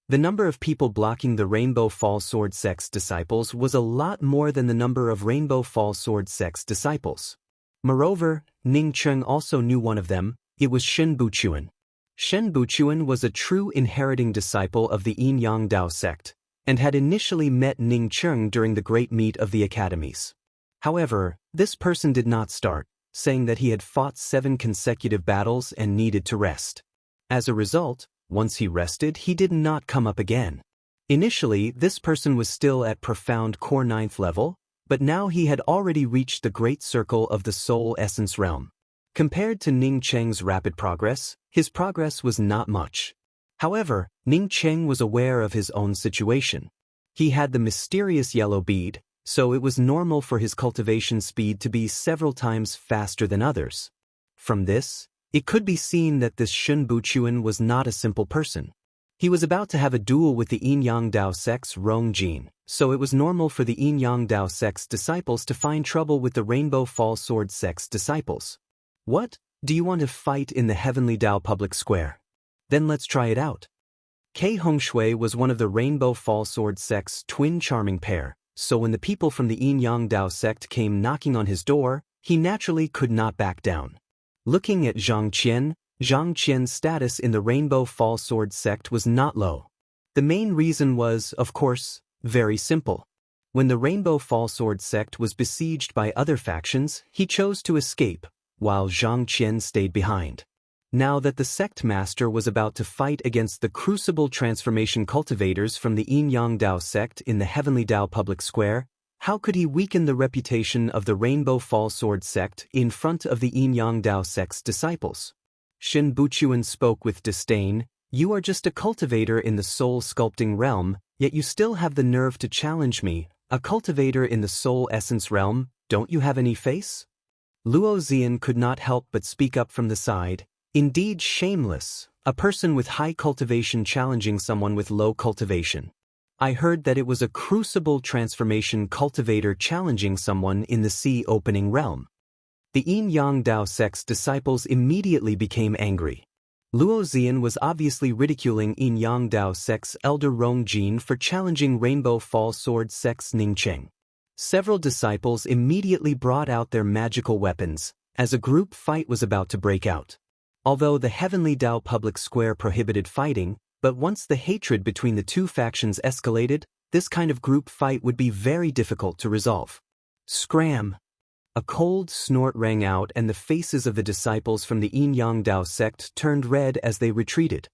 The number of people blocking the Rainbow Fall Sword sect's disciples was a lot more than the number of Rainbow Fall Sword sect's disciples. Moreover, Ning Cheng also knew one of them. It was Shen Buchuan. Shen Buchuan was a true inheriting disciple of the Yin Yang Dao sect, and had initially met Ning Cheng during the great meet of the academies. However, this person did not start, saying that he had fought 7 consecutive battles and needed to rest. As a result, once he rested, he did not come up again. Initially, this person was still at profound core 9th level, but now he had already reached the great circle of the soul essence realm. Compared to Ning Cheng's rapid progress, his progress was not much. However, Ning Cheng was aware of his own situation. He had the mysterious yellow bead, so it was normal for his cultivation speed to be several times faster than others. From this, it could be seen that this Shun Buchuan was not a simple person. He was about to have a duel with the Yin-Yang Dao sect's Rong Jin, so it was normal for the Yin-Yang Dao sect's disciples to find trouble with the Rainbow Fall Sword sect's disciples. What? Do you want to fight in the Heavenly Dao public square? Then let's try it out. Kei Hongshui was one of the Rainbow Fall Sword sect's twin charming pair, so when the people from the Yin-Yang Dao sect came knocking on his door, he naturally could not back down. Looking at Zhang Qian's status in the Rainbow Fall Sword sect was not low. The main reason was, of course, very simple. When the Rainbow Fall Sword sect was besieged by other factions, he chose to escape, while Zhang Qian stayed behind. Now that the sect master was about to fight against the Crucible Transformation cultivators from the Yin-Yang Dao sect in the Heavenly Dao public square, how could he weaken the reputation of the Rainbow Fall Sword sect in front of the Yin-Yang Dao sect's disciples? Shin Buchuan spoke with disdain. You are just a cultivator in the soul sculpting realm, yet you still have the nerve to challenge me, a cultivator in the soul essence realm. Don't you have any face? Luo Zian could not help but speak up from the side. Indeed shameless, a person with high cultivation challenging someone with low cultivation. I heard that it was a Crucible Transformation cultivator challenging someone in the sea opening realm. The Yin-Yang Dao sect's disciples immediately became angry. Luo Zian was obviously ridiculing Yin-Yang Dao sect's elder Rong Jin for challenging Rainbow Fall Sword sect's Ning Cheng. Several disciples immediately brought out their magical weapons, as a group fight was about to break out. Although the Heavenly Dao public square prohibited fighting, but once the hatred between the two factions escalated, this kind of group fight would be very difficult to resolve. Scram! A cold snort rang out and the faces of the disciples from the Yin-Yang Dao sect turned red as they retreated.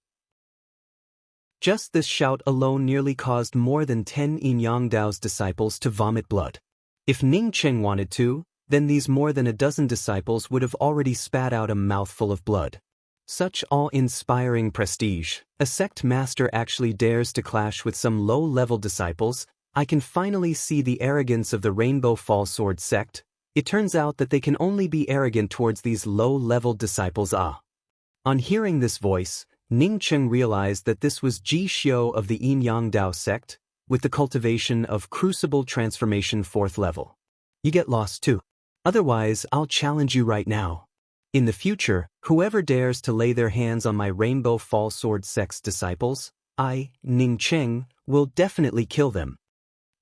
Just this shout alone nearly caused more than 10 Yin-Yang Dao's disciples to vomit blood. If Ning Cheng wanted to, then these more than a dozen disciples would have already spat out a mouthful of blood. Such awe-inspiring prestige, a sect master actually dares to clash with some low-level disciples. I can finally see the arrogance of the Rainbow Fall Sword sect. It turns out that they can only be arrogant towards these low-level disciples. On hearing this voice, Ning Cheng realized that this was Ji Xiu of the Yin-Yang Dao sect, with the cultivation of Crucible Transformation 4th level. You get lost too. Otherwise, I'll challenge you right now. In the future, whoever dares to lay their hands on my Rainbow Fall Sword sect's disciples, I, Ning Cheng, will definitely kill them.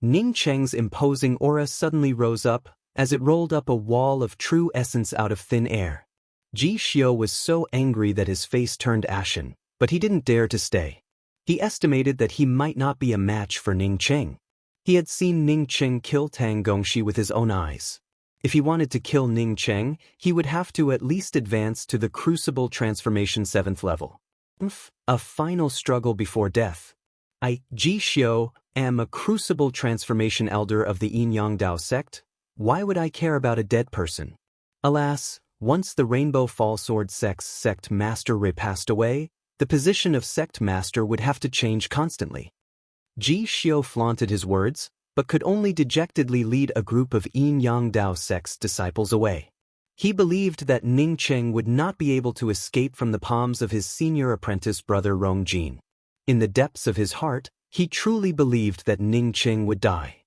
Ning Cheng's imposing aura suddenly rose up, as it rolled up a wall of true essence out of thin air. Ji Xiu was so angry that his face turned ashen, but he didn't dare to stay. He estimated that he might not be a match for Ning Cheng. He had seen Ning Cheng kill Tang Gongxi with his own eyes. If he wanted to kill Ning Cheng, he would have to at least advance to the Crucible Transformation 7th level. A final struggle before death. I, Ji Xiu, am a Crucible Transformation elder of the Yin-Yang Dao sect. Why would I care about a dead person? Alas, once the Rainbow Fall Sword sect's sect master passed away, the position of sect master would have to change constantly. Ji Xiu flaunted his words, but could only dejectedly lead a group of Yin-Yang Dao sect's disciples away. He believed that Ning Cheng would not be able to escape from the palms of his senior apprentice brother Rong Jin. In the depths of his heart, he truly believed that Ning Cheng would die.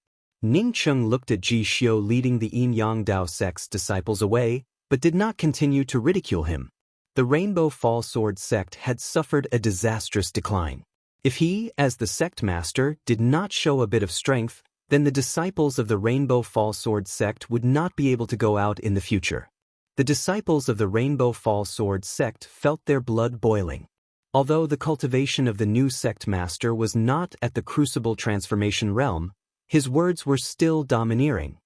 Ning Cheng looked at Ji Xiu leading the Yin-Yang Dao sect's disciples away, but did not continue to ridicule him. The Rainbow Fall Sword sect had suffered a disastrous decline. If he, as the sect master, did not show a bit of strength, then the disciples of the Rainbow Fall Sword sect would not be able to go out in the future. The disciples of the Rainbow Fall Sword sect felt their blood boiling. Although the cultivation of the new sect master was not at the Crucible Transformation realm, his words were still domineering.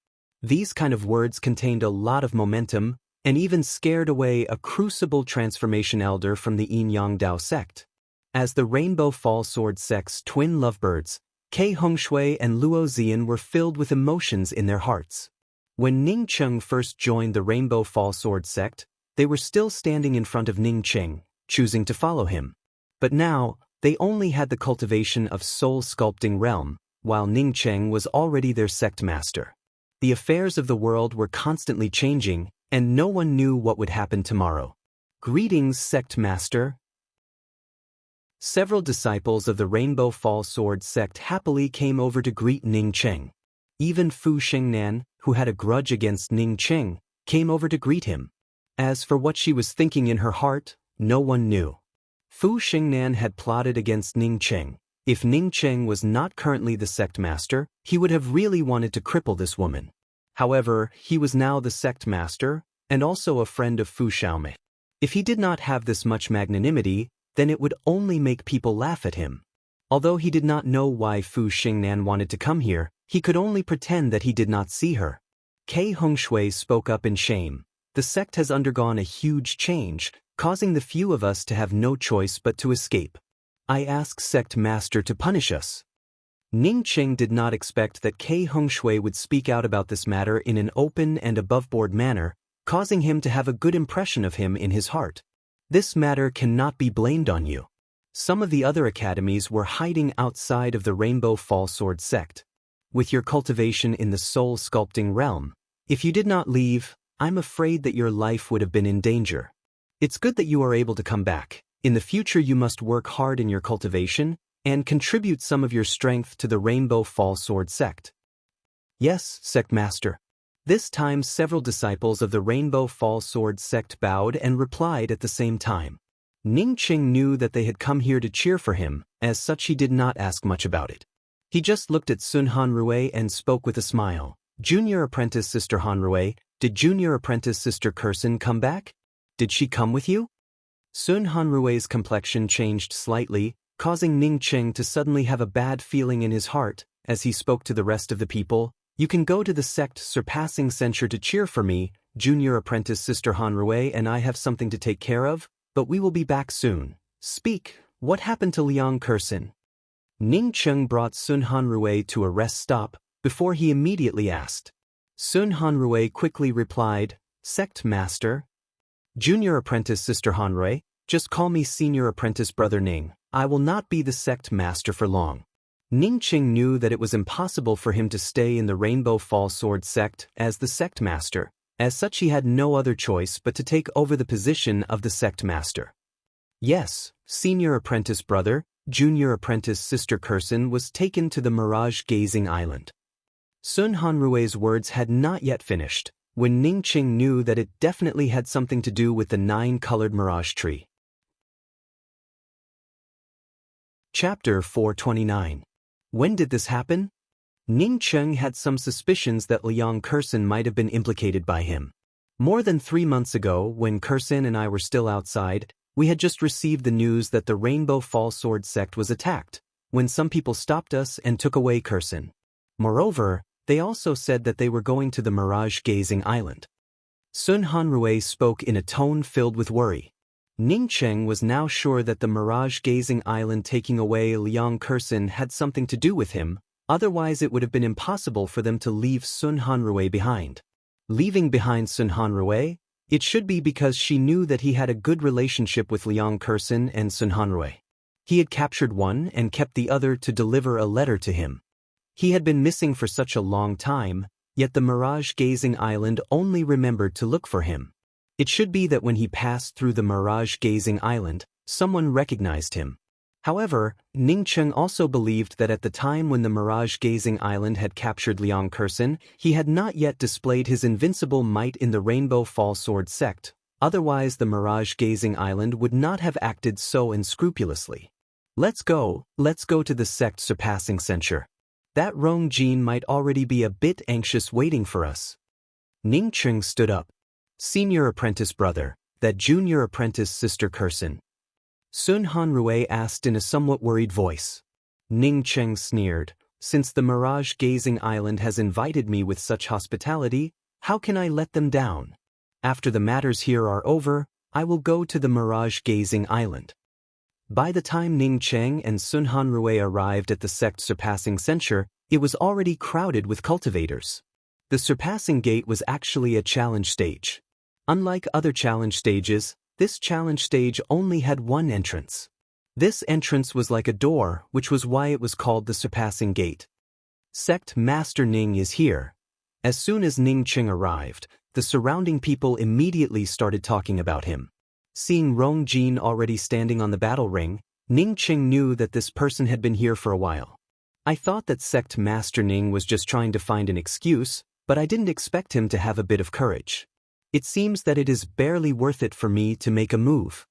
These kind of words contained a lot of momentum, and even scared away a crucible transformation elder from the Yin Yang Dao sect. As the Rainbow Fall Sword sect's twin lovebirds, Kei Hongshui and Luo Zian were filled with emotions in their hearts. When Ning Cheng first joined the Rainbow Fall Sword sect, they were still standing in front of Ning Cheng, choosing to follow him. But now, they only had the cultivation of soul sculpting realm, while Ning Cheng was already their sect master. The affairs of the world were constantly changing, and no one knew what would happen tomorrow. Greetings, sect master. Several disciples of the Rainbow Fall Sword sect happily came over to greet Ning Cheng. Even Fu Xingnan, who had a grudge against Ning Cheng, came over to greet him. As for what she was thinking in her heart, no one knew. Fu Xingnan had plotted against Ning Cheng. If Ning Cheng was not currently the sect master, he would have really wanted to cripple this woman. However, he was now the sect master, and also a friend of Fu Xiaomei. If he did not have this much magnanimity, then it would only make people laugh at him. Although he did not know why Fu Xingnan wanted to come here, he could only pretend that he did not see her. Kei Hongshui spoke up in shame. The sect has undergone a huge change, causing the few of us to have no choice but to escape. I ask sect master to punish us. Ning Cheng did not expect that Kei Hongshui would speak out about this matter in an open and above-board manner, causing him to have a good impression of him in his heart. This matter cannot be blamed on you. Some of the other academies were hiding outside of the Rainbow Fall Sword sect. With your cultivation in the soul sculpting realm, if you did not leave, I'm afraid that your life would have been in danger. It's good that you are able to come back. In the future you must work hard in your cultivation, and contribute some of your strength to the Rainbow Fall Sword sect. Yes, sect master. This time several disciples of the Rainbow Fall Sword sect bowed and replied at the same time. Ning Cheng knew that they had come here to cheer for him, as such he did not ask much about it. He just looked at Sun Hanrui and spoke with a smile. Junior apprentice sister Hanrui, did junior apprentice sister Kursin come back? Did she come with you? Sun Hanrui's complexion changed slightly, causing Ning Cheng to suddenly have a bad feeling in his heart, as he spoke to the rest of the people. You can go to the sect surpassing censure to cheer for me, junior apprentice sister Hanrui and I have something to take care of, but we will be back soon. Speak, what happened to Liang Kursin? Ning Cheng brought Sun Hanrui to a rest stop, before he immediately asked. Sun Hanrui quickly replied, Sect master. Junior apprentice sister Hanrui, just call me senior apprentice brother Ning. I will not be the sect master for long. Ning Cheng knew that it was impossible for him to stay in the Rainbow Fall Sword sect as the sect master. As such he had no other choice but to take over the position of the sect master. Yes, senior apprentice brother, junior apprentice sister Kursin was taken to the mirage-gazing island. Sun Hanrui's words had not yet finished, when Ning Cheng knew that it definitely had something to do with the 9-colored mirage tree. Chapter 429. When did this happen? Ning Cheng had some suspicions that Liang Kursin might have been implicated by him. More than 3 months ago, when Kursin and I were still outside, we had just received the news that the Rainbow Fall Sword sect was attacked, when some people stopped us and took away Kursin. Moreover, they also said that they were going to the mirage-gazing island. Sun Hanrui spoke in a tone filled with worry. Ning Cheng was now sure that the mirage-gazing island taking away Liang Kursin had something to do with him, otherwise it would have been impossible for them to leave Sun Hanrui behind. Leaving behind Sun Hanrui? It should be because she knew that he had a good relationship with Liang Kursin and Sun Hanrui. He had captured one and kept the other to deliver a letter to him. He had been missing for such a long time, yet the mirage-gazing island only remembered to look for him. It should be that when he passed through the mirage-gazing island, someone recognized him. However, Ning Cheng also believed that at the time when the mirage-gazing island had captured Liang Kursin, he had not yet displayed his invincible might in the Rainbow Fall Sword sect, otherwise the mirage-gazing island would not have acted so unscrupulously. Let's go to the sect surpassing censure. That Rong Jin might already be a bit anxious waiting for us. Ning Cheng stood up. Senior apprentice brother, that junior apprentice sister Kursin. Sun Hanrui asked in a somewhat worried voice. Ning Cheng sneered, since the mirage-gazing island has invited me with such hospitality, how can I let them down? After the matters here are over, I will go to the mirage-gazing island. By the time Ning Cheng and Sun Hanrui arrived at the sect surpassing censure, it was already crowded with cultivators. The surpassing gate was actually a challenge stage. Unlike other challenge stages, this challenge stage only had one entrance. This entrance was like a door, which was why it was called the surpassing gate. Sect Master Ning is here. As soon as Ning Cheng arrived, the surrounding people immediately started talking about him. Seeing Rong Jin already standing on the battle ring, Ning Cheng knew that this person had been here for a while. I thought that Sect Master Ning was just trying to find an excuse, but I didn't expect him to have a bit of courage. It seems that it is barely worth it for me to make a move.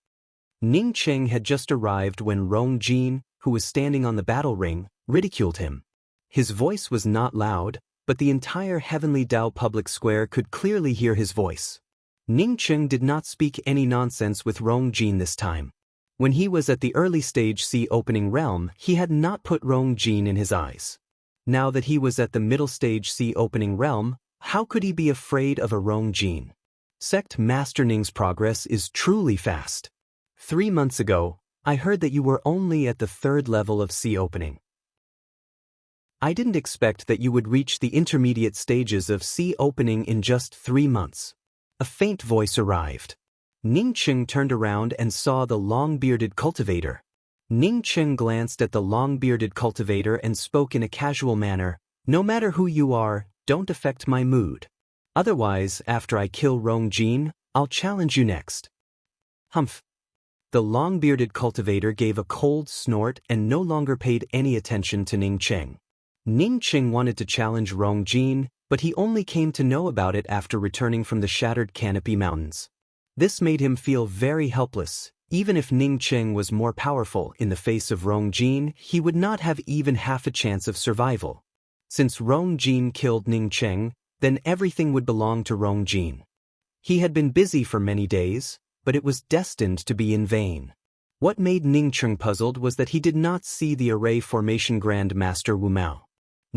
Ning Cheng had just arrived when Rong Jin, who was standing on the battle ring, ridiculed him. His voice was not loud, but the entire Heavenly Dao public square could clearly hear his voice. Ning Cheng did not speak any nonsense with Rong Jin this time. When he was at the early stage Sea Opening Realm, he had not put Rong Jin in his eyes. Now that he was at the middle stage Sea Opening Realm, how could he be afraid of a Rong Jin? Sect Master Ning's progress is truly fast. 3 months ago, I heard that you were only at the 3rd level of Sea Opening. I didn't expect that you would reach the intermediate stages of Sea Opening in just 3 months. A faint voice arrived. Ning Cheng turned around and saw the long-bearded cultivator. Ning Cheng glanced at the long-bearded cultivator and spoke in a casual manner, "No matter who you are, don't affect my mood. Otherwise, after I kill Rong Jin, I'll challenge you next." Humph. The long-bearded cultivator gave a cold snort and no longer paid any attention to Ning Cheng. Ning Cheng wanted to challenge Rong Jin, but he only came to know about it after returning from the Shattered Canopy Mountains. This made him feel very helpless. Even if Ning Cheng was more powerful in the face of Rong Jin, he would not have even half a chance of survival. Since Rong Jin killed Ning Cheng, then everything would belong to Rong Jin. He had been busy for many days, but it was destined to be in vain. What made Ning Cheng puzzled was that he did not see the array formation Grand Master Wu Mao.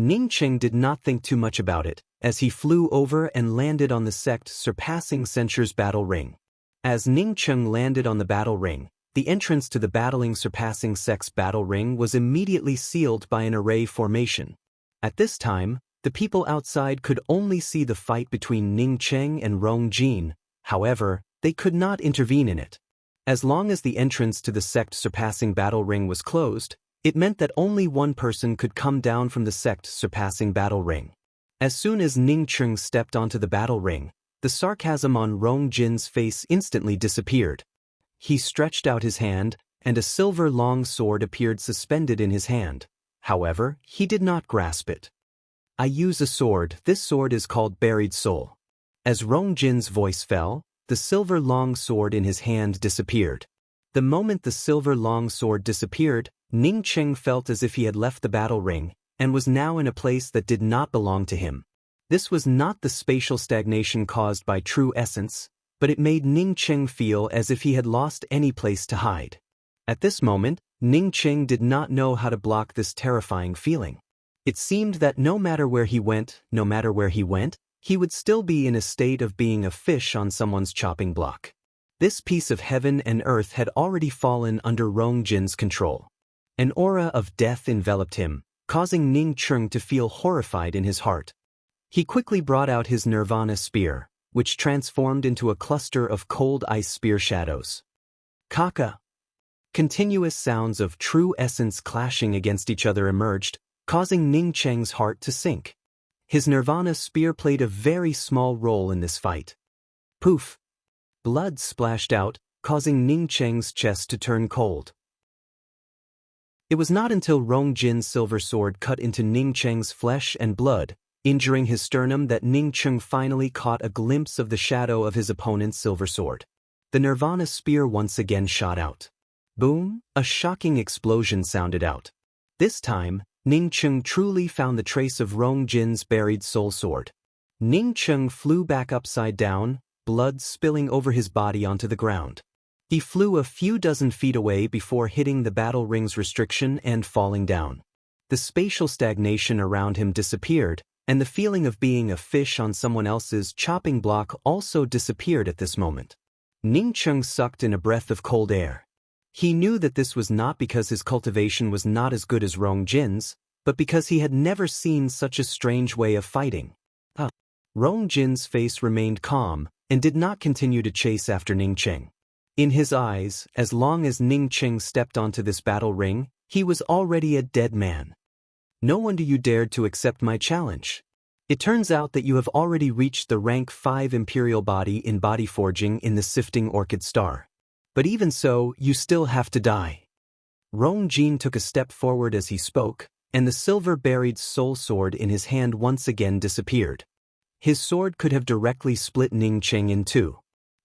Ning Cheng did not think too much about it, as he flew over and landed on the sect surpassing censure's battle ring. As Ning Cheng landed on the battle ring, the entrance to the battling surpassing sect's battle ring was immediately sealed by an array formation. At this time, the people outside could only see the fight between Ning Cheng and Rong Jin. However, they could not intervene in it. As long as the entrance to the sect surpassing battle ring was closed, it meant that only one person could come down from the sect surpassing battle ring. As soon as Ning Cheng stepped onto the battle ring, the sarcasm on Rong Jin's face instantly disappeared. He stretched out his hand, and a silver long sword appeared suspended in his hand. However, he did not grasp it. "I use a sword. This sword is called Buried Soul." As Rong Jin's voice fell, the silver long sword in his hand disappeared. The moment the silver long sword disappeared, Ning Cheng felt as if he had left the battle ring, and was now in a place that did not belong to him. This was not the spatial stagnation caused by true essence, but it made Ning Cheng feel as if he had lost any place to hide. At this moment, Ning Cheng did not know how to block this terrifying feeling. It seemed that no matter where he went, he would still be in a state of being a fish on someone's chopping block. This piece of heaven and earth had already fallen under Rong Jin's control. An aura of death enveloped him, causing Ning Cheng to feel horrified in his heart. He quickly brought out his Nirvana spear, which transformed into a cluster of cold ice spear shadows. Kaka. Continuous sounds of true essence clashing against each other emerged, causing Ning Cheng's heart to sink. His Nirvana spear played a very small role in this fight. Poof! Blood splashed out, causing Ning Cheng's chest to turn cold. It was not until Rong Jin's silver sword cut into Ning Cheng's flesh and blood, injuring his sternum, that Ning Cheng finally caught a glimpse of the shadow of his opponent's silver sword. The Nirvana spear once again shot out. Boom! A shocking explosion sounded out. This time, Ning Cheng truly found the trace of Rong Jin's buried soul sword. Ning Cheng flew back upside down, blood spilling over his body onto the ground. He flew a few dozen feet away before hitting the battle ring's restriction and falling down. The spatial stagnation around him disappeared, and the feeling of being a fish on someone else's chopping block also disappeared at this moment. Ning Cheng sucked in a breath of cold air. He knew that this was not because his cultivation was not as good as Rong Jin's, but because he had never seen such a strange way of fighting. Rong Jin's face remained calm and did not continue to chase after Ning Cheng. In his eyes, as long as Ning Cheng stepped onto this battle ring, he was already a dead man. No wonder you dared to accept my challenge. It turns out that you have already reached the rank 5 imperial body in body forging in the sifting orchid star. But even so, you still have to die. Rong Jin took a step forward as he spoke, and the silver-buried soul sword in his hand once again disappeared. His sword could have directly split Ning Cheng in two.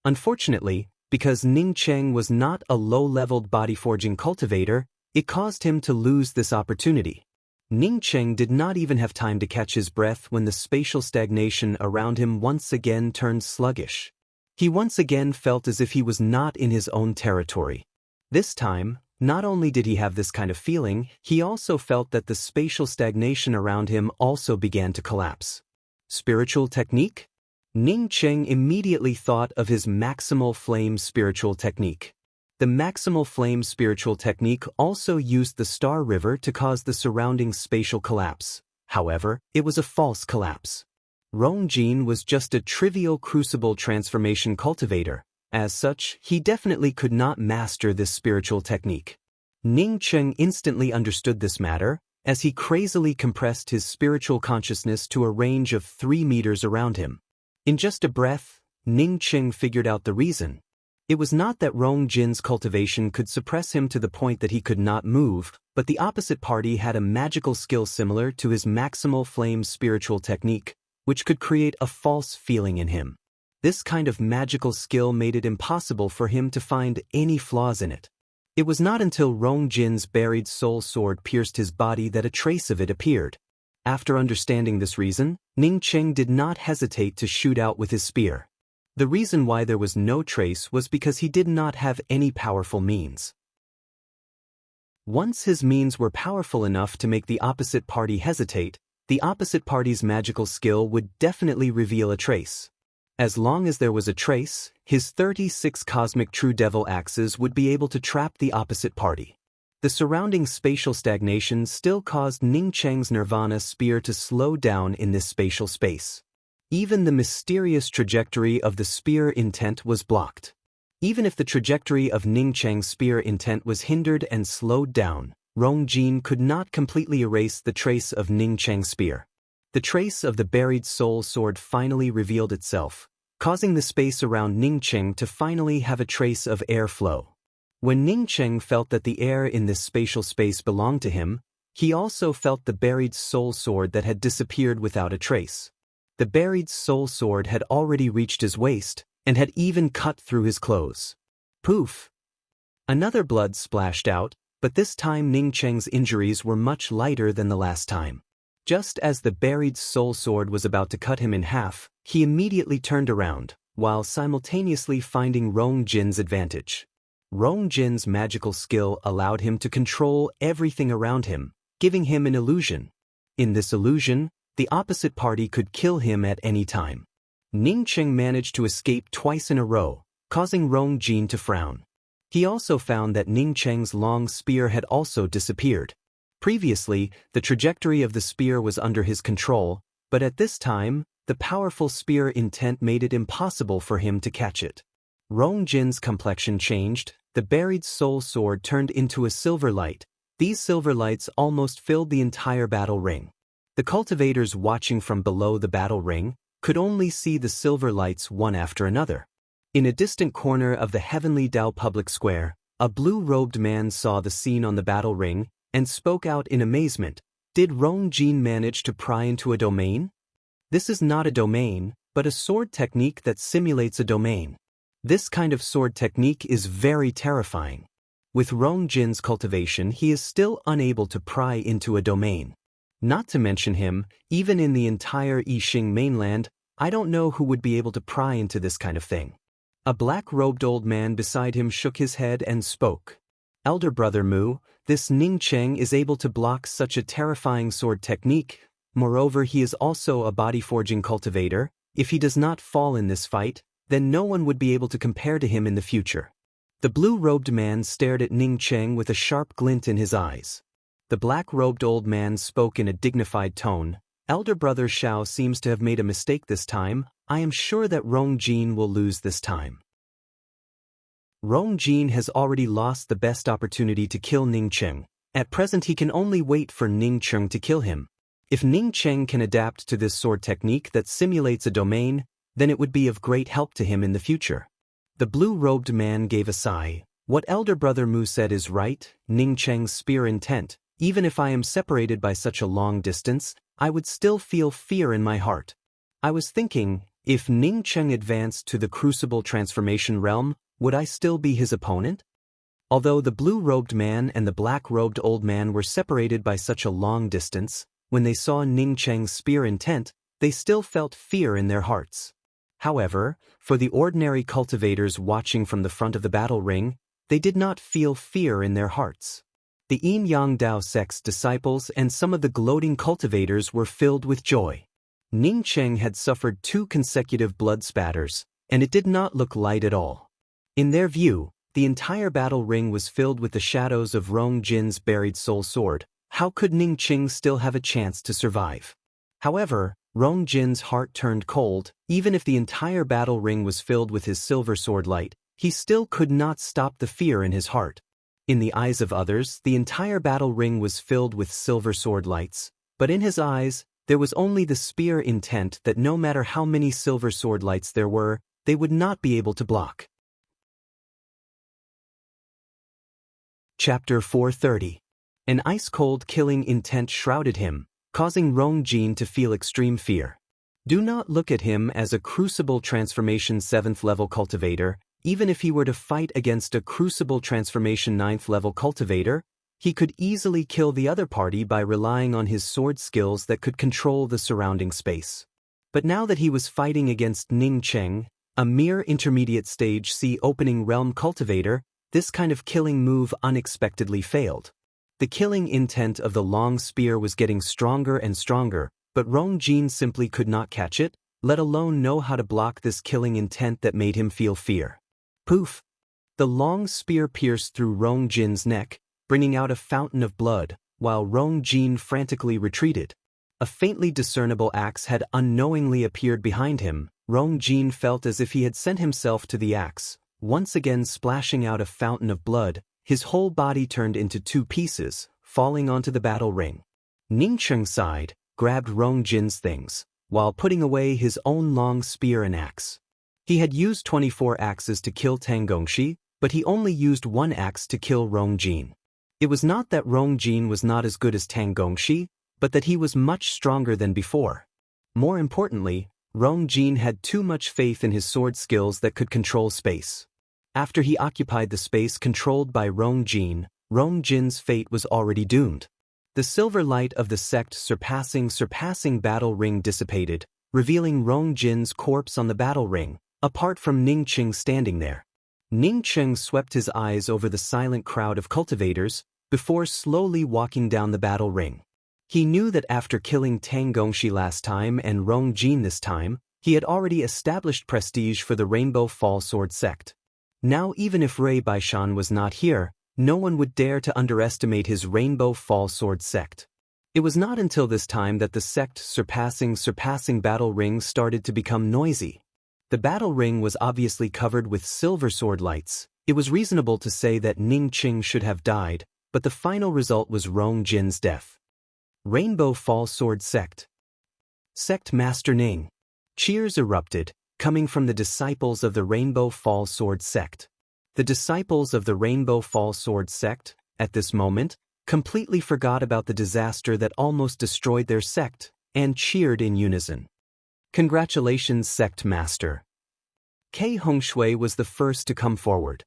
Unfortunately, because Ning Cheng was not a low-leveled body forging cultivator, it caused him to lose this opportunity. Ning Cheng did not even have time to catch his breath when the spatial stagnation around him once again turned sluggish. He once again felt as if he was not in his own territory. This time, not only did he have this kind of feeling, he also felt that the spatial stagnation around him also began to collapse. Spiritual technique? Ning Cheng immediately thought of his maximal flame spiritual technique. The maximal flame spiritual technique also used the star river to cause the surrounding spatial collapse. However, it was a false collapse. Rong Jin was just a trivial crucible transformation cultivator. As such, he definitely could not master this spiritual technique. Ning Cheng instantly understood this matter, as he crazily compressed his spiritual consciousness to a range of 3 meters around him. In just a breath, Ning Cheng figured out the reason. It was not that Rong Jin's cultivation could suppress him to the point that he could not move, but the opposite party had a magical skill similar to his maximal flame spiritual technique, which could create a false feeling in him. This kind of magical skill made it impossible for him to find any flaws in it. It was not until Rong Jin's buried soul sword pierced his body that a trace of it appeared. After understanding this reason, Ning Cheng did not hesitate to shoot out with his spear. The reason why there was no trace was because he did not have any powerful means. Once his means were powerful enough to make the opposite party hesitate, the opposite party's magical skill would definitely reveal a trace. As long as there was a trace, his 36 cosmic true devil axes would be able to trap the opposite party. The surrounding spatial stagnation still caused Ning Cheng's nirvana spear to slow down in this spatial space. Even the mysterious trajectory of the spear intent was blocked. Even if the trajectory of Ning Cheng's spear intent was hindered and slowed down, Rong Jin could not completely erase the trace of Ning Cheng's spear. The trace of the buried soul sword finally revealed itself, causing the space around Ning Cheng to finally have a trace of air flow. When Ning Cheng felt that the air in this spatial space belonged to him, he also felt the buried soul sword that had disappeared without a trace. The buried soul sword had already reached his waist, and had even cut through his clothes. Poof! Another blood splashed out, but this time Ning Cheng's injuries were much lighter than the last time. Just as the buried soul sword was about to cut him in half, he immediately turned around, while simultaneously finding Rong Jin's advantage. Rong Jin's magical skill allowed him to control everything around him, giving him an illusion. In this illusion, the opposite party could kill him at any time. Ning Cheng managed to escape twice in a row, causing Rong Jin to frown. He also found that Ning Cheng's long spear had also disappeared. Previously, the trajectory of the spear was under his control, but at this time, the powerful spear intent made it impossible for him to catch it. Rong Jin's complexion changed, the buried soul sword turned into a silver light. These silver lights almost filled the entire battle ring. The cultivators watching from below the battle ring could only see the silver lights one after another. In a distant corner of the Heavenly Dao public square, a blue-robed man saw the scene on the battle ring and spoke out in amazement. Did Rong Jin manage to pry into a domain? This is not a domain, but a sword technique that simulates a domain. This kind of sword technique is very terrifying. With Rong Jin's cultivation, he is still unable to pry into a domain. Not to mention him, even in the entire Yixing mainland, I don't know who would be able to pry into this kind of thing. A black-robed old man beside him shook his head and spoke. Elder Brother Mu, this Ning Cheng is able to block such a terrifying sword technique. Moreover, he is also a body-forging cultivator. If he does not fall in this fight, then no one would be able to compare to him in the future. The blue-robed man stared at Ning Cheng with a sharp glint in his eyes. The black-robed old man spoke in a dignified tone. Elder brother Xiao seems to have made a mistake this time. I am sure that Rong Jin will lose this time. Rong Jin has already lost the best opportunity to kill Ning Cheng. At present he can only wait for Ning Cheng to kill him. If Ning Cheng can adapt to this sword technique that simulates a domain, then it would be of great help to him in the future. The blue-robed man gave a sigh. What elder brother Mu said is right. Ning Cheng's spear intent. Even if I am separated by such a long distance, I would still feel fear in my heart. I was thinking, if Ning Cheng advanced to the crucible transformation realm, would I still be his opponent? Although the blue-robed man and the black-robed old man were separated by such a long distance, when they saw Ning Cheng's spear intent, they still felt fear in their hearts. However, for the ordinary cultivators watching from the front of the battle ring, they did not feel fear in their hearts. The Yin Yang Dao sect's disciples and some of the gloating cultivators were filled with joy. Ning Cheng had suffered 2 consecutive blood spatters, and it did not look light at all. In their view, the entire battle ring was filled with the shadows of Rong Jin's buried soul sword. How could Ning Cheng still have a chance to survive? However, Rong Jin's heart turned cold. Even if the entire battle ring was filled with his silver sword light, he still could not stop the fear in his heart. In the eyes of others, the entire battle ring was filled with silver sword lights, but in his eyes, there was only the spear intent that no matter how many silver sword lights there were, they would not be able to block. Chapter 430. An ice-cold killing intent shrouded him, causing Rong Jin to feel extreme fear. Do not look at him as a crucible transformation 7th level cultivator. Even if he were to fight against a crucible transformation 9th level cultivator, he could easily kill the other party by relying on his sword skills that could control the surrounding space. But now that he was fighting against Ning Cheng, a mere intermediate stage C opening realm cultivator, this kind of killing move unexpectedly failed. The killing intent of the long spear was getting stronger and stronger, but Rong Jin simply could not catch it, let alone know how to block this killing intent that made him feel fear. Poof! The long spear pierced through Rong Jin's neck, bringing out a fountain of blood, while Rong Jin frantically retreated. A faintly discernible axe had unknowingly appeared behind him. Rong Jin felt as if he had sent himself to the axe, once again splashing out a fountain of blood. His whole body turned into 2 pieces, falling onto the battle ring. Ning Cheng sighed, grabbed Rong Jin's things, while putting away his own long spear and axe. He had used 24 axes to kill Tang Gongxi, but he only used 1 axe to kill Rong Jin. It was not that Rong Jin was not as good as Tang Gongxi, but that he was much stronger than before. More importantly, Rong Jin had too much faith in his sword skills that could control space. After he occupied the space controlled by Rong Jin's fate was already doomed. The silver light of the sect surpassing battle ring dissipated, revealing Rong Jin's corpse on the battle ring, apart from Ning Cheng standing there. Ning Cheng swept his eyes over the silent crowd of cultivators, before slowly walking down the battle ring. He knew that after killing Tang Gongxi last time and Rong Jin this time, he had already established prestige for the Rainbow Fall Sword sect. Now even if Ray Baishan was not here, no one would dare to underestimate his Rainbow Fall Sword sect. It was not until this time that the sect surpassing battle ring started to become noisy. The battle ring was obviously covered with silver sword lights. It was reasonable to say that Ning Cheng should have died, but the final result was Rong Jin's death. Rainbow Fall Sword Sect. Sect Master Ning. Cheers erupted, coming from the disciples of the Rainbow Fall Sword Sect. The disciples of the Rainbow Fall Sword Sect, at this moment, completely forgot about the disaster that almost destroyed their sect, and cheered in unison. Congratulations, Sect Master. Kei Hongshui was the first to come forward.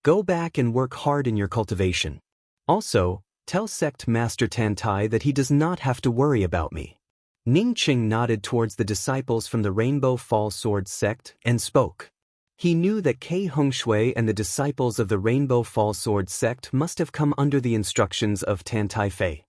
Go back and work hard in your cultivation. Also, tell Sect Master Tantai that he does not have to worry about me. Ning Cheng nodded towards the disciples from the Rainbow Fall Sword Sect and spoke. He knew that Kei Hongshui and the disciples of the Rainbow Fall Sword Sect must have come under the instructions of Tantai Fei.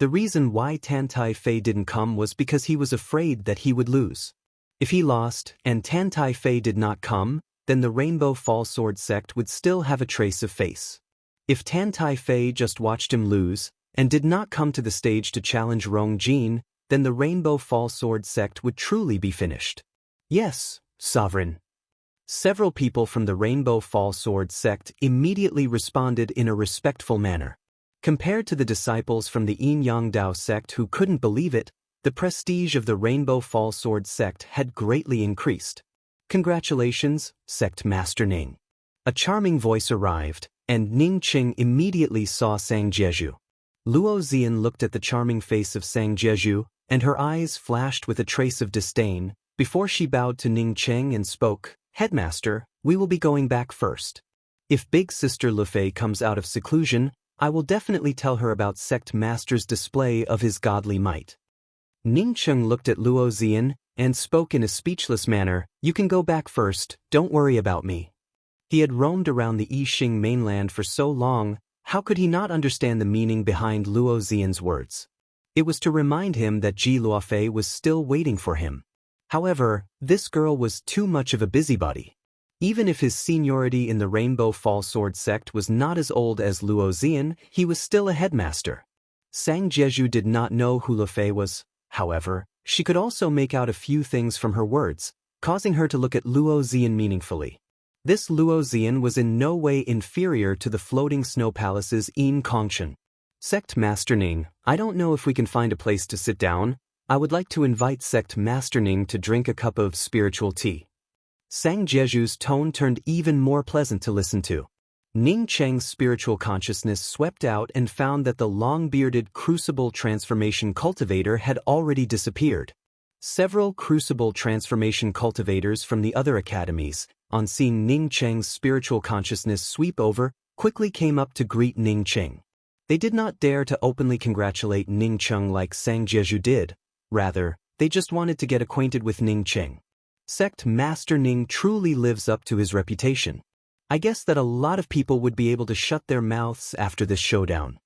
The reason why Tan Tai Fei didn't come was because he was afraid that he would lose. If he lost, and Tan Tai Fei did not come, then the Rainbow Fall Sword sect would still have a trace of face. If Tan Tai Fei just watched him lose, and did not come to the stage to challenge Rong Jin, then the Rainbow Fall Sword sect would truly be finished. Yes, Sovereign. Several people from the Rainbow Fall Sword sect immediately responded in a respectful manner. Compared to the disciples from the Yin Yang Dao sect who couldn't believe it, the prestige of the Rainbow Fall Sword sect had greatly increased. Congratulations, Sect Master Ning. A charming voice arrived, and Ning Qing immediately saw Sang Jeju. Luo Zian looked at the charming face of Sang Jeju, and her eyes flashed with a trace of disdain, before she bowed to Ning Cheng and spoke, "Headmaster, we will be going back first. If Big Sister Lufei comes out of seclusion, I will definitely tell her about Sect Master's display of his godly might." Ning Cheng looked at Luo Zian, and spoke in a speechless manner, "You can go back first, don't worry about me." He had roamed around the Yixing mainland for so long, how could he not understand the meaning behind Luo Zian's words? It was to remind him that Ji Luofei was still waiting for him. However, this girl was too much of a busybody. Even if his seniority in the Rainbow Fall Sword sect was not as old as Luo Zian, he was still a headmaster. Sang Jeju did not know who Lufei was, however, she could also make out a few things from her words, causing her to look at Luo Zian meaningfully. This Luo Zian was in no way inferior to the floating snow palace's Yin Kongchen. "Sect Master Ning, I don't know if we can find a place to sit down. I would like to invite Sect Master Ning to drink a cup of spiritual tea." Sang Jeju's tone turned even more pleasant to listen to. Ning Cheng's spiritual consciousness swept out and found that the long-bearded Crucible Transformation Cultivator had already disappeared. Several Crucible Transformation Cultivators from the other academies, on seeing Ning Cheng's spiritual consciousness sweep over, quickly came up to greet Ning Cheng. They did not dare to openly congratulate Ning Cheng like Sang Jeju did. Rather, they just wanted to get acquainted with Ning Cheng. Sect Master Ning truly lives up to his reputation. I guess that a lot of people would be able to shut their mouths after this showdown.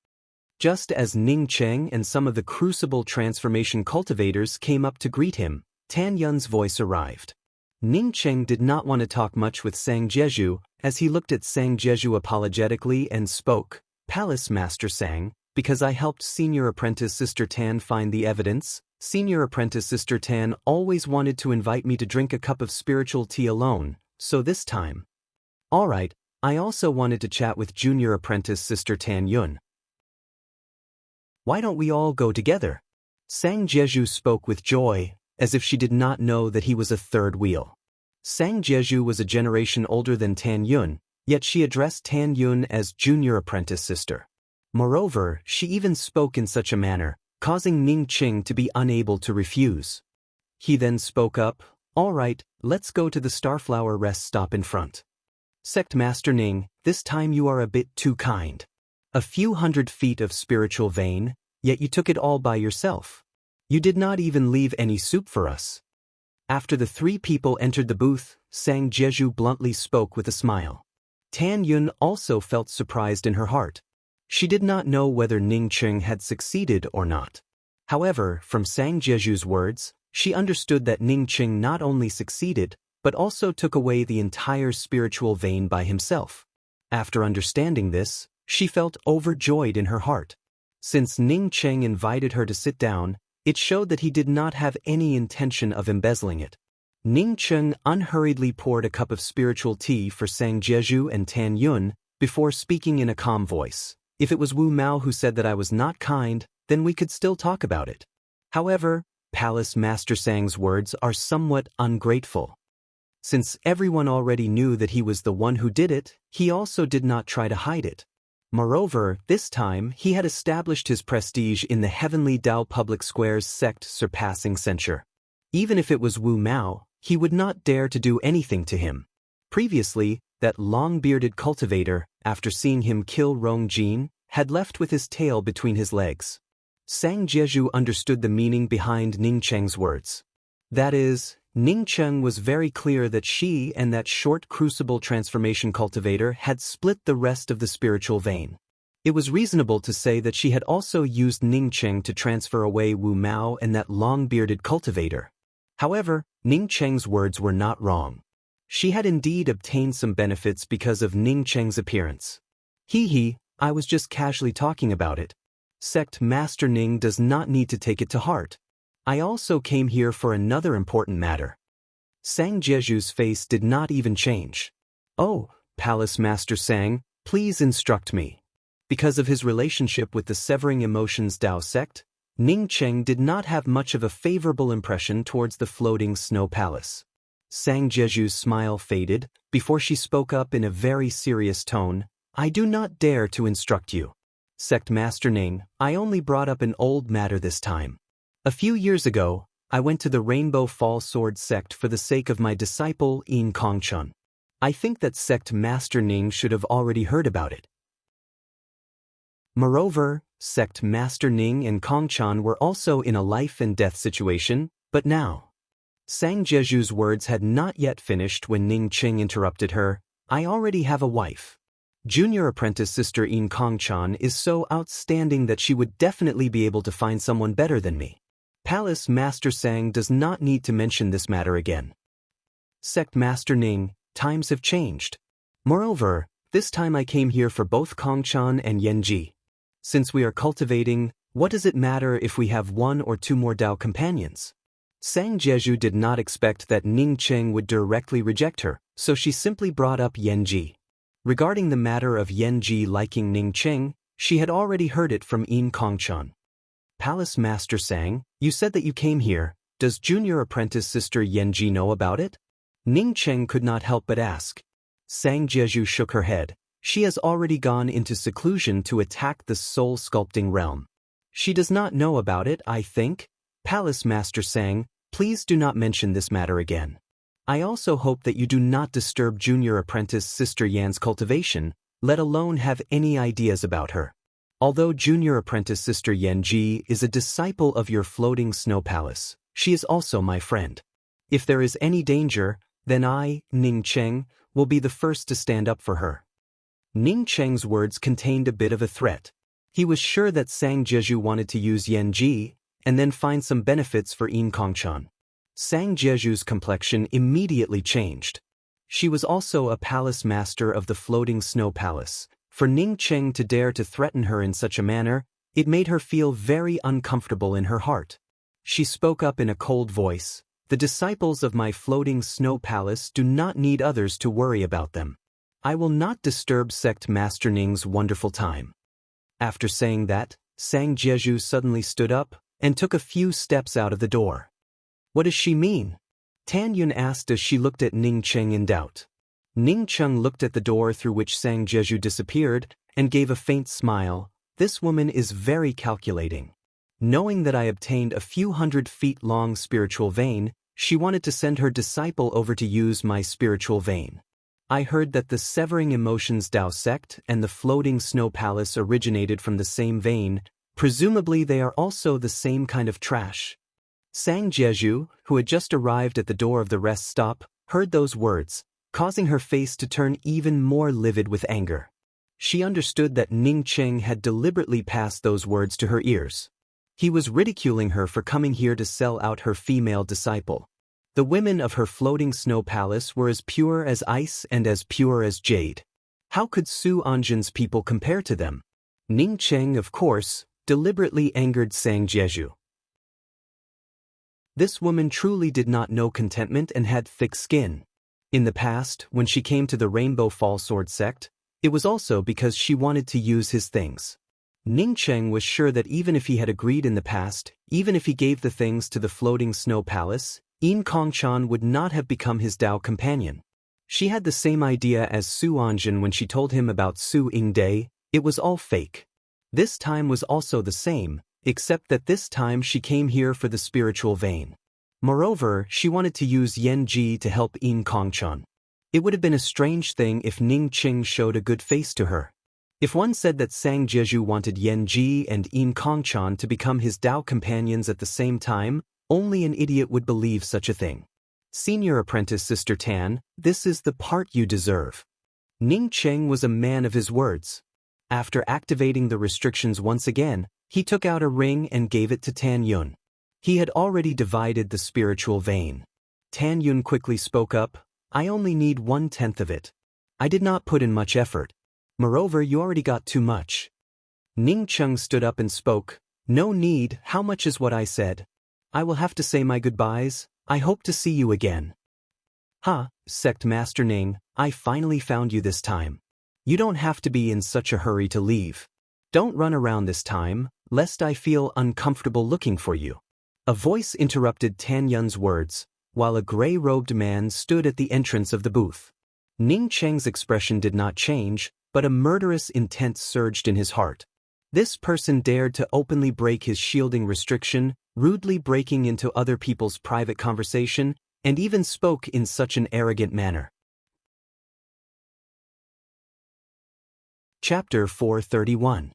Just as Ning Cheng and some of the Crucible Transformation Cultivators came up to greet him, Tan Yun's voice arrived. Ning Cheng did not want to talk much with Sang Jeju, as he looked at Sang Jeju apologetically and spoke, "Palace Master Sang, because I helped Senior Apprentice Sister Tan find the evidence, Senior Apprentice Sister Tan always wanted to invite me to drink a cup of spiritual tea alone, so this time. Alright, I also wanted to chat with Junior Apprentice Sister Tan Yun. Why don't we all go together?" Sang Jeju spoke with joy, as if she did not know that he was a third wheel. Sang Jeju was a generation older than Tan Yun, yet she addressed Tan Yun as Junior Apprentice Sister. Moreover, she even spoke in such a manner, causing Ning Cheng to be unable to refuse. He then spoke up, "Alright, let's go to the Starflower rest stop in front." "Sect Master Ning, this time you are a bit too kind. A few 100 feet of spiritual vein, yet you took it all by yourself. You did not even leave any soup for us." After the three people entered the booth, Sang Jeju bluntly spoke with a smile. Tan Yun also felt surprised in her heart. She did not know whether Ning Cheng had succeeded or not. However, from Sang Jeju's words, she understood that Ning Cheng not only succeeded, but also took away the entire spiritual vein by himself. After understanding this, she felt overjoyed in her heart. Since Ning Cheng invited her to sit down, it showed that he did not have any intention of embezzling it. Ning Cheng unhurriedly poured a cup of spiritual tea for Sang Jeju and Tan Yun, before speaking in a calm voice. "If it was Wu Mao who said that I was not kind, then we could still talk about it. However, Palace Master Sang's words are somewhat ungrateful. Since everyone already knew that he was the one who did it, he also did not try to hide it. Moreover, this time he had established his prestige in the Heavenly Dao Public Square's sect surpassing censure. Even if it was Wu Mao, he would not dare to do anything to him. Previously, that long-bearded cultivator, after seeing him kill Rong Jin, had left with his tail between his legs. Sang Jeju understood the meaning behind Ning Cheng's words. That is, Ning Cheng was very clear that she and that short Crucible Transformation Cultivator had split the rest of the spiritual vein. It was reasonable to say that she had also used Ning Cheng to transfer away Wu Mao and that long-bearded cultivator. However, Ning Cheng's words were not wrong. She had indeed obtained some benefits because of Ning Cheng's appearance. I was just casually talking about it. Sect Master Ning does not need to take it to heart. I also came here for another important matter. Sang Jeju's face did not even change. Oh, Palace Master Sang, please instruct me. Because of his relationship with the Severing Emotions Dao sect, Ning Cheng did not have much of a favorable impression towards the floating snow palace. Sang Jeju's smile faded before she spoke up in a very serious tone. I do not dare to instruct you. Sect Master Ning, I only brought up an old matter this time. A few years ago, I went to the Rainbow Fall Sword sect for the sake of my disciple Yin Kongchun. I think that Sect Master Ning should have already heard about it. Moreover, Sect Master Ning and Kongchan were also in a life-and-death situation, but now. Sang Jeju's words had not yet finished when Ning Cheng interrupted her. I already have a wife. Junior apprentice sister Yin Kongchan is so outstanding that she would definitely be able to find someone better than me. Palace Master Sang does not need to mention this matter again. Sect Master Ning, times have changed. Moreover, this time I came here for both Kongchan and Yenji. Since we are cultivating, what does it matter if we have one or two more Dao companions? Sang Jeju did not expect that Ning Cheng would directly reject her, so she simply brought up Yenji. Regarding the matter of Yenji liking Ning Cheng, she had already heard it from Yin Kongchan. Palace Master Sang, you said that you came here. Does junior apprentice sister Yenji know about it? Ning Cheng could not help but ask. Sang Jeju shook her head. She has already gone into seclusion to attack the soul sculpting realm. She does not know about it, I think. Palace Master Sang, please do not mention this matter again. I also hope that you do not disturb junior apprentice Sister Yan's cultivation, let alone have any ideas about her. Although junior apprentice Sister Yenji is a disciple of your floating snow palace, she is also my friend. If there is any danger, then I, Ning Cheng, will be the first to stand up for her. Ning Cheng's words contained a bit of a threat. He was sure that Sang Jeju wanted to use Yenji and then find some benefits for Yin Kongchan. Sang Jeju's complexion immediately changed. She was also a palace master of the floating snow palace. For Ning Cheng to dare to threaten her in such a manner, it made her feel very uncomfortable in her heart. She spoke up in a cold voice. The disciples of my floating snow palace do not need others to worry about them. I will not disturb Sect Master Ning's wonderful time. After saying that, Sang Jeju suddenly stood up and took a few steps out of the door. What does she mean? Tan Yun asked as she looked at Ning Cheng in doubt. Ning Cheng looked at the door through which Sang Jeju disappeared and gave a faint smile. This woman is very calculating. Knowing that I obtained a few 100 feet long spiritual vein, she wanted to send her disciple over to use my spiritual vein. I heard that the Severing Emotions Dao sect and the Floating Snow Palace originated from the same vein. Presumably they are also the same kind of trash. Sang Jeju, who had just arrived at the door of the rest stop, heard those words, causing her face to turn even more livid with anger. She understood that Ning Cheng had deliberately passed those words to her ears. He was ridiculing her for coming here to sell out her female disciple. The women of her floating snow palace were as pure as ice and as pure as jade. How could Su Anjin's people compare to them? Ning Cheng, of course, deliberately angered Sang Jeju. This woman truly did not know contentment and had thick skin. In the past, when she came to the Rainbow Fall Sword sect, it was also because she wanted to use his things. Ning Cheng was sure that even if he had agreed in the past, even if he gave the things to the floating snow palace, Yin Kongchan would not have become his Dao companion. She had the same idea as Su Anjin when she told him about Su Yingde. It was all fake. This time was also the same, except that this time she came here for the spiritual vein. Moreover, she wanted to use Yenji to help Yin Kongchan. It would have been a strange thing if Ning Cheng showed a good face to her. If one said that Sang Jeju wanted Yenji and Yin Kongchan to become his Dao companions at the same time, only an idiot would believe such a thing. Senior apprentice Sister Tan, this is the part you deserve. Ning Cheng was a man of his words. After activating the restrictions once again, he took out a ring and gave it to Tan Yun. He had already divided the spiritual vein. Tan Yun quickly spoke up, "I only need 1/10 of it. I did not put in much effort. Moreover, you already got too much." Ning Cheng stood up and spoke, "No need, how much is what I said? I will have to say my goodbyes, I hope to see you again." "Ha, Sect Master Ning, I finally found you this time. You don't have to be in such a hurry to leave. Don't run around this time, lest I feel uncomfortable looking for you." A voice interrupted Tan Yun's words, while a gray-robed man stood at the entrance of the booth. Ning Cheng's expression did not change, but a murderous intent surged in his heart. This person dared to openly break his shielding restriction, rudely breaking into other people's private conversation, and even spoke in such an arrogant manner. Chapter 431.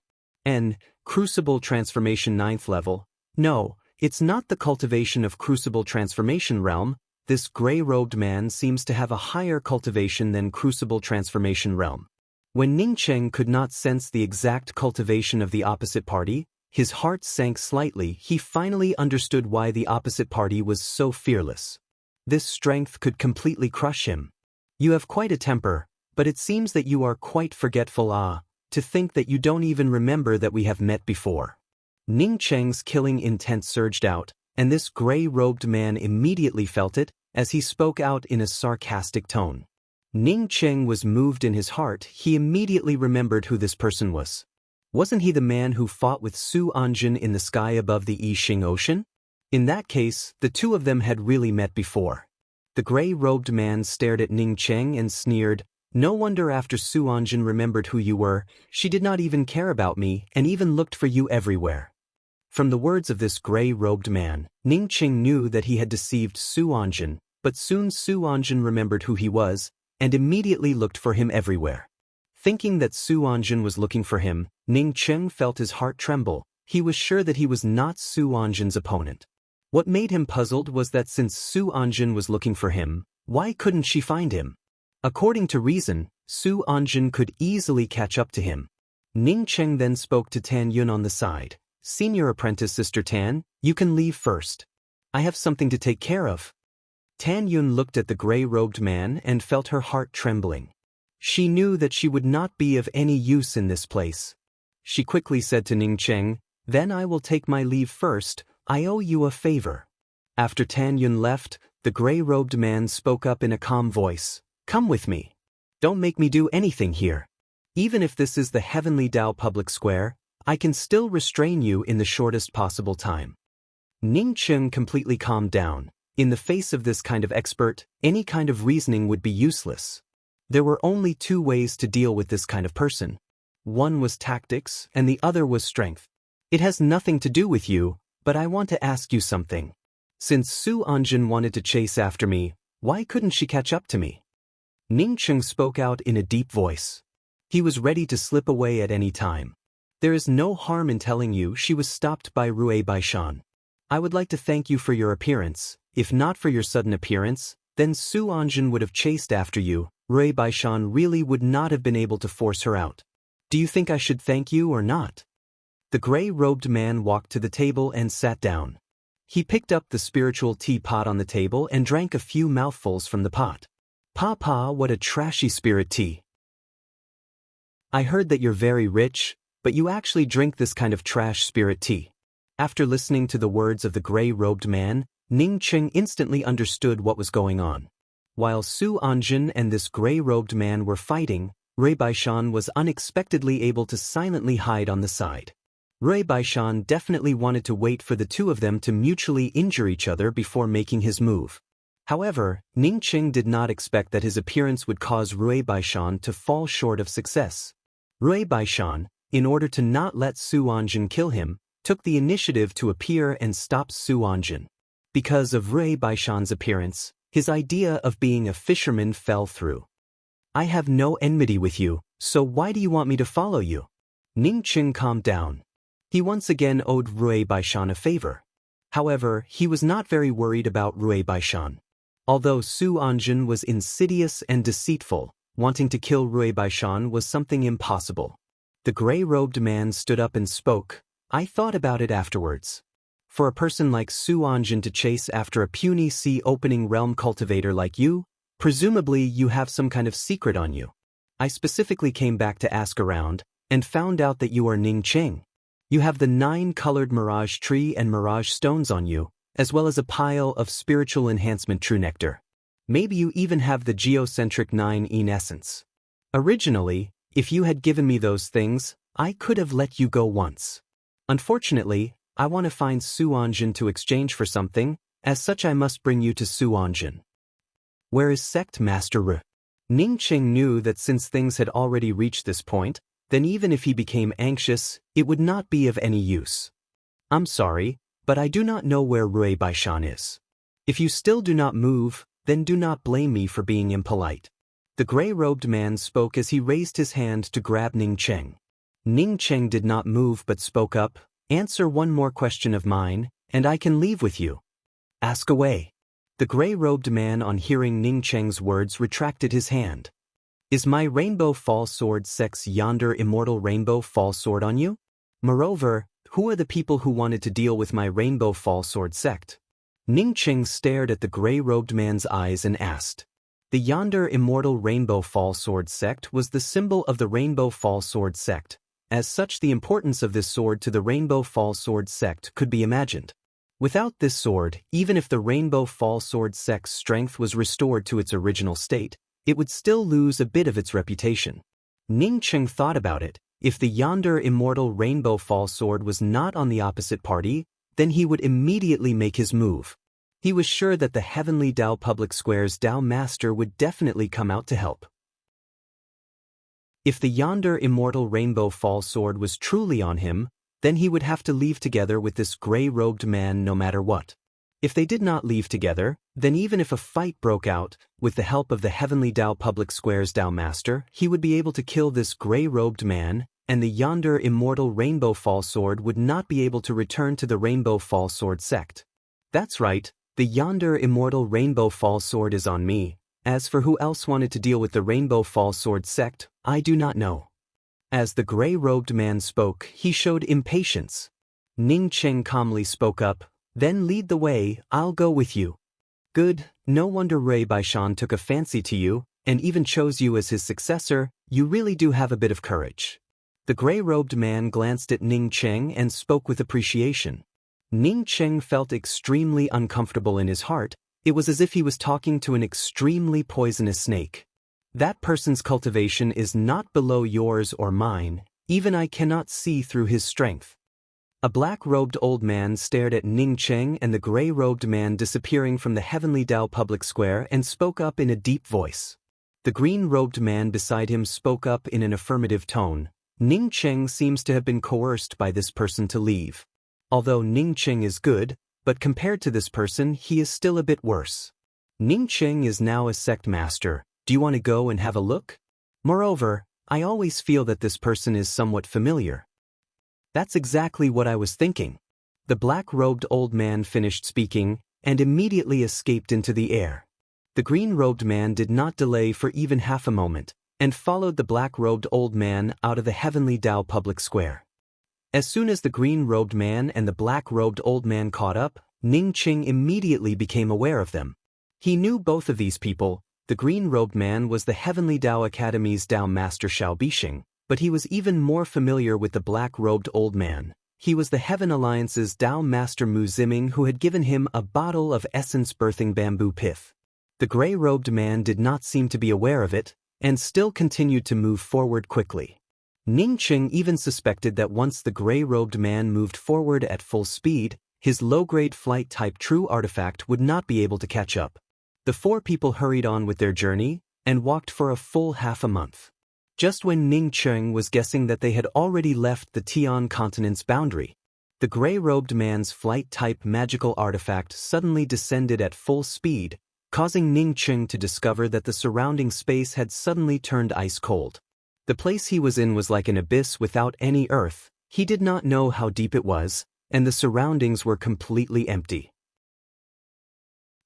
Crucible Transformation 9th Level. No, it's not the cultivation of Crucible Transformation Realm. This gray-robed man seems to have a higher cultivation than Crucible Transformation Realm. When Ning Cheng could not sense the exact cultivation of the opposite party, his heart sank slightly. He finally understood why the opposite party was so fearless. This strength could completely crush him. "You have quite a temper, but it seems that you are quite forgetful. To think that you don't even remember that we have met before." Ning Cheng's killing intent surged out, and this gray-robed man immediately felt it, as he spoke out in a sarcastic tone. Ning Cheng was moved in his heart. He immediately remembered who this person was. Wasn't he the man who fought with Su Anjin in the sky above the Yixing Ocean? In that case, the two of them had really met before. The gray-robed man stared at Ning Cheng and sneered, "No wonder after Su Anjin remembered who you were, she did not even care about me and even looked for you everywhere." From the words of this gray-robed man, Ning Cheng knew that he had deceived Su Anjin, but soon Su Anjin remembered who he was, and immediately looked for him everywhere. Thinking that Su Anjin was looking for him, Ning Cheng felt his heart tremble. He was sure that he was not Su Anjin's opponent. What made him puzzled was that since Su Anjin was looking for him, why couldn't she find him? According to reason, Su Anjin could easily catch up to him. Ning Cheng then spoke to Tan Yun on the side. "Senior apprentice Sister Tan, you can leave first. I have something to take care of." Tan Yun looked at the gray-robed man and felt her heart trembling. She knew that she would not be of any use in this place. She quickly said to Ning Cheng, "Then I will take my leave first. I owe you a favor." After Tan Yun left, the gray-robed man spoke up in a calm voice. "Come with me. Don't make me do anything here. Even if this is the Heavenly Dao public square, I can still restrain you in the shortest possible time." Ning Cheng completely calmed down. In the face of this kind of expert, any kind of reasoning would be useless. There were only two ways to deal with this kind of person. One was tactics, and the other was strength. "It has nothing to do with you, but I want to ask you something. Since Su Anjin wanted to chase after me, why couldn't she catch up to me?" Ning Cheng spoke out in a deep voice. He was ready to slip away at any time. "There is no harm in telling you she was stopped by Rui Baishan. I would like to thank you for your appearance. If not for your sudden appearance, then Su Anjin would have chased after you. Rui Baishan really would not have been able to force her out. Do you think I should thank you or not?" The gray-robed man walked to the table and sat down. He picked up the spiritual teapot on the table and drank a few mouthfuls from the pot. "Papa, what a trashy spirit tea. I heard that you're very rich, but you actually drink this kind of trash spirit tea." After listening to the words of the gray-robed man, Ning Cheng instantly understood what was going on. While Su Anjin and this gray-robed man were fighting, Rui Baishan was unexpectedly able to silently hide on the side. Rui Baishan definitely wanted to wait for the two of them to mutually injure each other before making his move. However, Ning Cheng did not expect that his appearance would cause Rui Baishan to fall short of success. Rui Baishan, in order to not let Su Anjin kill him, took the initiative to appear and stop Su Anjin. Because of Rui Baishan's appearance, his idea of being a fisherman fell through. "I have no enmity with you, so why do you want me to follow you?" Ning Cheng calmed down. He once again owed Rui Baishan a favor. However, he was not very worried about Rui Baishan. Although Su Anjin was insidious and deceitful, wanting to kill Rui Baishan was something impossible. The gray-robed man stood up and spoke. I thought about it afterwards. For a person like Su Anjin to chase after a puny sea-opening realm cultivator like you, presumably you have some kind of secret on you. I specifically came back to ask around, and found out that you are Ning Cheng. You have the 9-colored mirage tree and mirage stones on you, as well as a pile of spiritual enhancement true nectar. Maybe you even have the geocentric 9 essence. Originally, if you had given me those things, I could have let you go once. Unfortunately, I want to find Su Anjin to exchange for something, as such I must bring you to Su Anjin. Where is Sect Master R? Ning Cheng knew that since things had already reached this point, then even if he became anxious, it would not be of any use. I'm sorry, but I do not know where Rui Baishan is. If you still do not move, then do not blame me for being impolite. The gray-robed man spoke as he raised his hand to grab Ning Cheng. Ning Cheng did not move but spoke up. Answer one more question of mine, and I can leave with you. Ask away. The gray-robed man on hearing Ning Cheng's words retracted his hand. Is my rainbow fall sword sex yonder immortal rainbow fall sword on you? Moreover, who are the people who wanted to deal with my rainbow fall sword sect? Ning Cheng stared at the gray-robed man's eyes and asked. The yonder immortal rainbow fall sword sect was the symbol of the rainbow fall sword sect. As such, the importance of this sword to the Rainbow Fall Sword sect could be imagined. Without this sword, even if the Rainbow Fall Sword sect's strength was restored to its original state, it would still lose a bit of its reputation. Ning Cheng thought about it. If the yonder immortal Rainbow Fall Sword was not on the opposite party, then he would immediately make his move. He was sure that the Heavenly Dao Public Square's Dao Master would definitely come out to help. If the yonder immortal rainbow fall sword was truly on him, then he would have to leave together with this gray-robed man no matter what. If they did not leave together, then even if a fight broke out, with the help of the Heavenly Dao Public Square's Dao Master, he would be able to kill this gray-robed man, and the yonder immortal rainbow fall sword would not be able to return to the Rainbow Fall Sword sect. That's right, the yonder immortal rainbow fall sword is on me. As for who else wanted to deal with the Rainbow Fall Sword sect, I do not know. As the gray-robed man spoke, he showed impatience. Ning Cheng calmly spoke up, then lead the way, I'll go with you. Good, no wonder Rui Baishan took a fancy to you, and even chose you as his successor, you really do have a bit of courage. The gray-robed man glanced at Ning Cheng and spoke with appreciation. Ning Cheng felt extremely uncomfortable in his heart. It was as if he was talking to an extremely poisonous snake. That person's cultivation is not below yours or mine, even I cannot see through his strength. A black-robed old man stared at Ning Cheng and the gray-robed man disappearing from the Heavenly Dao Public Square and spoke up in a deep voice. The green-robed man beside him spoke up in an affirmative tone. Ning Cheng seems to have been coerced by this person to leave. Although Ning Cheng is good, but compared to this person, he is still a bit worse. Ning Cheng is now a sect master. Do you want to go and have a look? Moreover, I always feel that this person is somewhat familiar. That's exactly what I was thinking. The black-robed old man finished speaking, and immediately escaped into the air. The green-robed man did not delay for even half a moment, and followed the black-robed old man out of the Heavenly Dao Public Square. As soon as the green-robed man and the black-robed old man caught up, Ning Cheng immediately became aware of them. He knew both of these people. The green-robed man was the Heavenly Dao Academy's Dao Master Xiao Bixing, but he was even more familiar with the black-robed old man. He was the Heaven Alliance's Dao Master Mu Ziming, who had given him a bottle of essence-birthing bamboo pith. The gray-robed man did not seem to be aware of it, and still continued to move forward quickly. Ning Cheng even suspected that once the gray-robed man moved forward at full speed, his low-grade flight-type true artifact would not be able to catch up. The four people hurried on with their journey, and walked for a full half a month. Just when Ning Cheng was guessing that they had already left the Tian continent's boundary, the gray-robed man's flight-type magical artifact suddenly descended at full speed, causing Ning Cheng to discover that the surrounding space had suddenly turned ice-cold. The place he was in was like an abyss without any earth. He did not know how deep it was, and the surroundings were completely empty.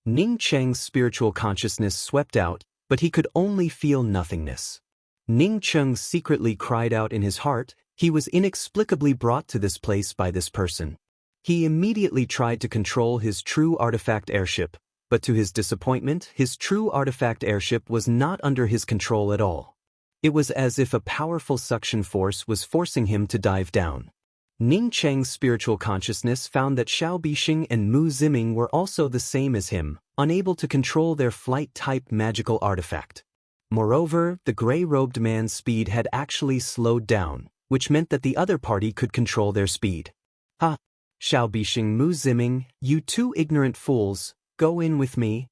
Ning Cheng's spiritual consciousness swept out, but he could only feel nothingness. Ning Cheng secretly cried out in his heart. He was inexplicably brought to this place by this person. He immediately tried to control his true artifact airship, but to his disappointment, his true artifact airship was not under his control at all. It was as if a powerful suction force was forcing him to dive down. Ning Cheng's spiritual consciousness found that Xiao Bixing and Mu Ziming were also the same as him, unable to control their flight-type magical artifact. Moreover, the gray-robed man's speed had actually slowed down, which meant that the other party could control their speed. Ha! Xiao Bixing, Mu Ziming, you two ignorant fools, go in with me.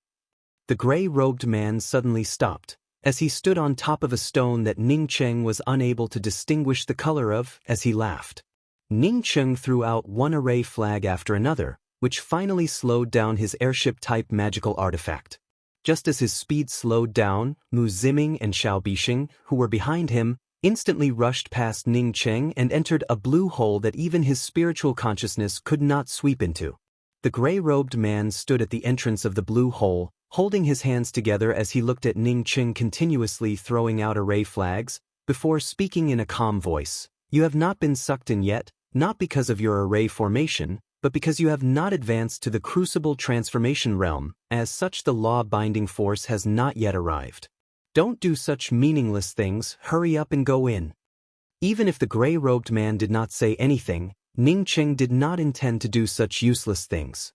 The gray-robed man suddenly stopped, as he stood on top of a stone that Ning Cheng was unable to distinguish the color of, as he laughed. Ning Cheng threw out one array flag after another, which finally slowed down his airship-type magical artifact. Just as his speed slowed down, Mu Ziming and Xiao Bixing, who were behind him, instantly rushed past Ning Cheng and entered a blue hole that even his spiritual consciousness could not sweep into. The gray-robed man stood at the entrance of the blue hole, holding his hands together as he looked at Ning Cheng continuously throwing out array flags, before speaking in a calm voice. You have not been sucked in yet, not because of your array formation, but because you have not advanced to the crucible transformation realm. As such, the law-binding force has not yet arrived. Don't do such meaningless things, hurry up and go in. Even if the gray-robed man did not say anything, Ning Cheng did not intend to do such useless things.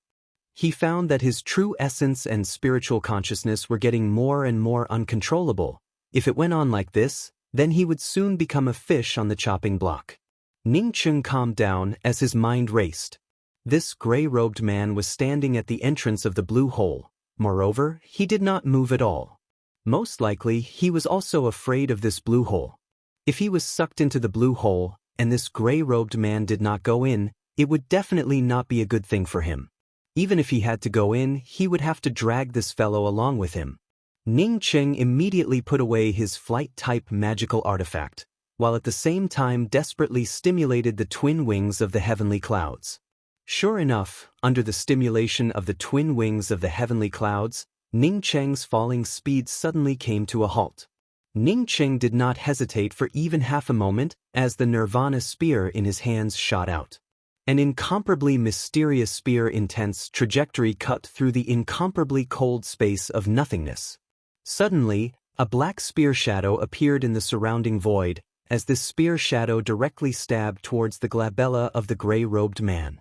He found that his true essence and spiritual consciousness were getting more and more uncontrollable. If it went on like this, then he would soon become a fish on the chopping block. Ning Cheng calmed down as his mind raced. This gray-robed man was standing at the entrance of the blue hole. Moreover, he did not move at all. Most likely, he was also afraid of this blue hole. If he was sucked into the blue hole, and this gray-robed man did not go in, it would definitely not be a good thing for him. Even if he had to go in, he would have to drag this fellow along with him. Ning Cheng immediately put away his flight-type magical artifact, while at the same time desperately stimulated the twin wings of the heavenly clouds. Sure enough, under the stimulation of the twin wings of the heavenly clouds, Ning Cheng's falling speed suddenly came to a halt. Ning Cheng did not hesitate for even half a moment as the Nirvana spear in his hands shot out. An incomparably mysterious spear intense trajectory cut through the incomparably cold space of nothingness. Suddenly, a black spear shadow appeared in the surrounding void, as this spear shadow directly stabbed towards the glabella of the gray-robed man.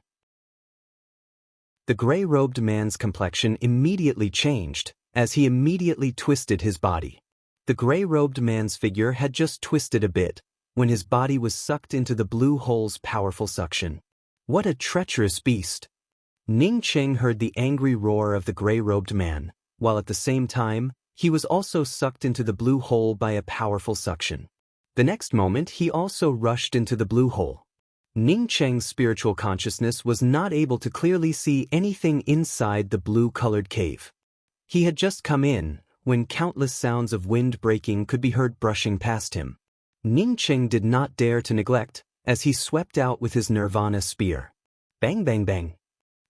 The gray-robed man's complexion immediately changed, as he immediately twisted his body. The gray-robed man's figure had just twisted a bit, when his body was sucked into the blue hole's powerful suction. What a treacherous beast! Ning Cheng heard the angry roar of the gray-robed man, while at the same time, he was also sucked into the blue hole by a powerful suction. The next moment he also rushed into the blue hole. Ning Cheng's spiritual consciousness was not able to clearly see anything inside the blue-colored cave. He had just come in, when countless sounds of wind breaking could be heard brushing past him. Ning Cheng did not dare to neglect, as he swept out with his Nirvana spear. Bang bang bang.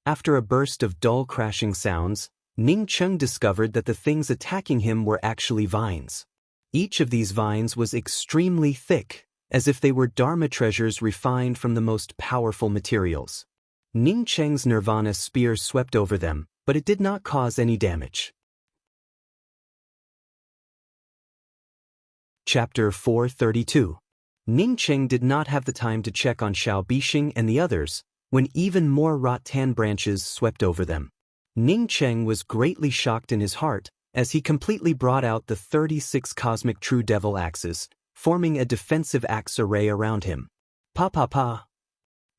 After a burst of dull crashing sounds, Ning Cheng discovered that the things attacking him were actually vines. Each of these vines was extremely thick, as if they were Dharma treasures refined from the most powerful materials. Ning Cheng's Nirvana spear swept over them, but it did not cause any damage. Chapter 432. Ning Cheng did not have the time to check on Xiao Bixing and the others, when even more rattan branches swept over them. Ning Cheng was greatly shocked in his heart, as he completely brought out the 36 cosmic true devil axes, forming a defensive axe array around him. Pa pa pa.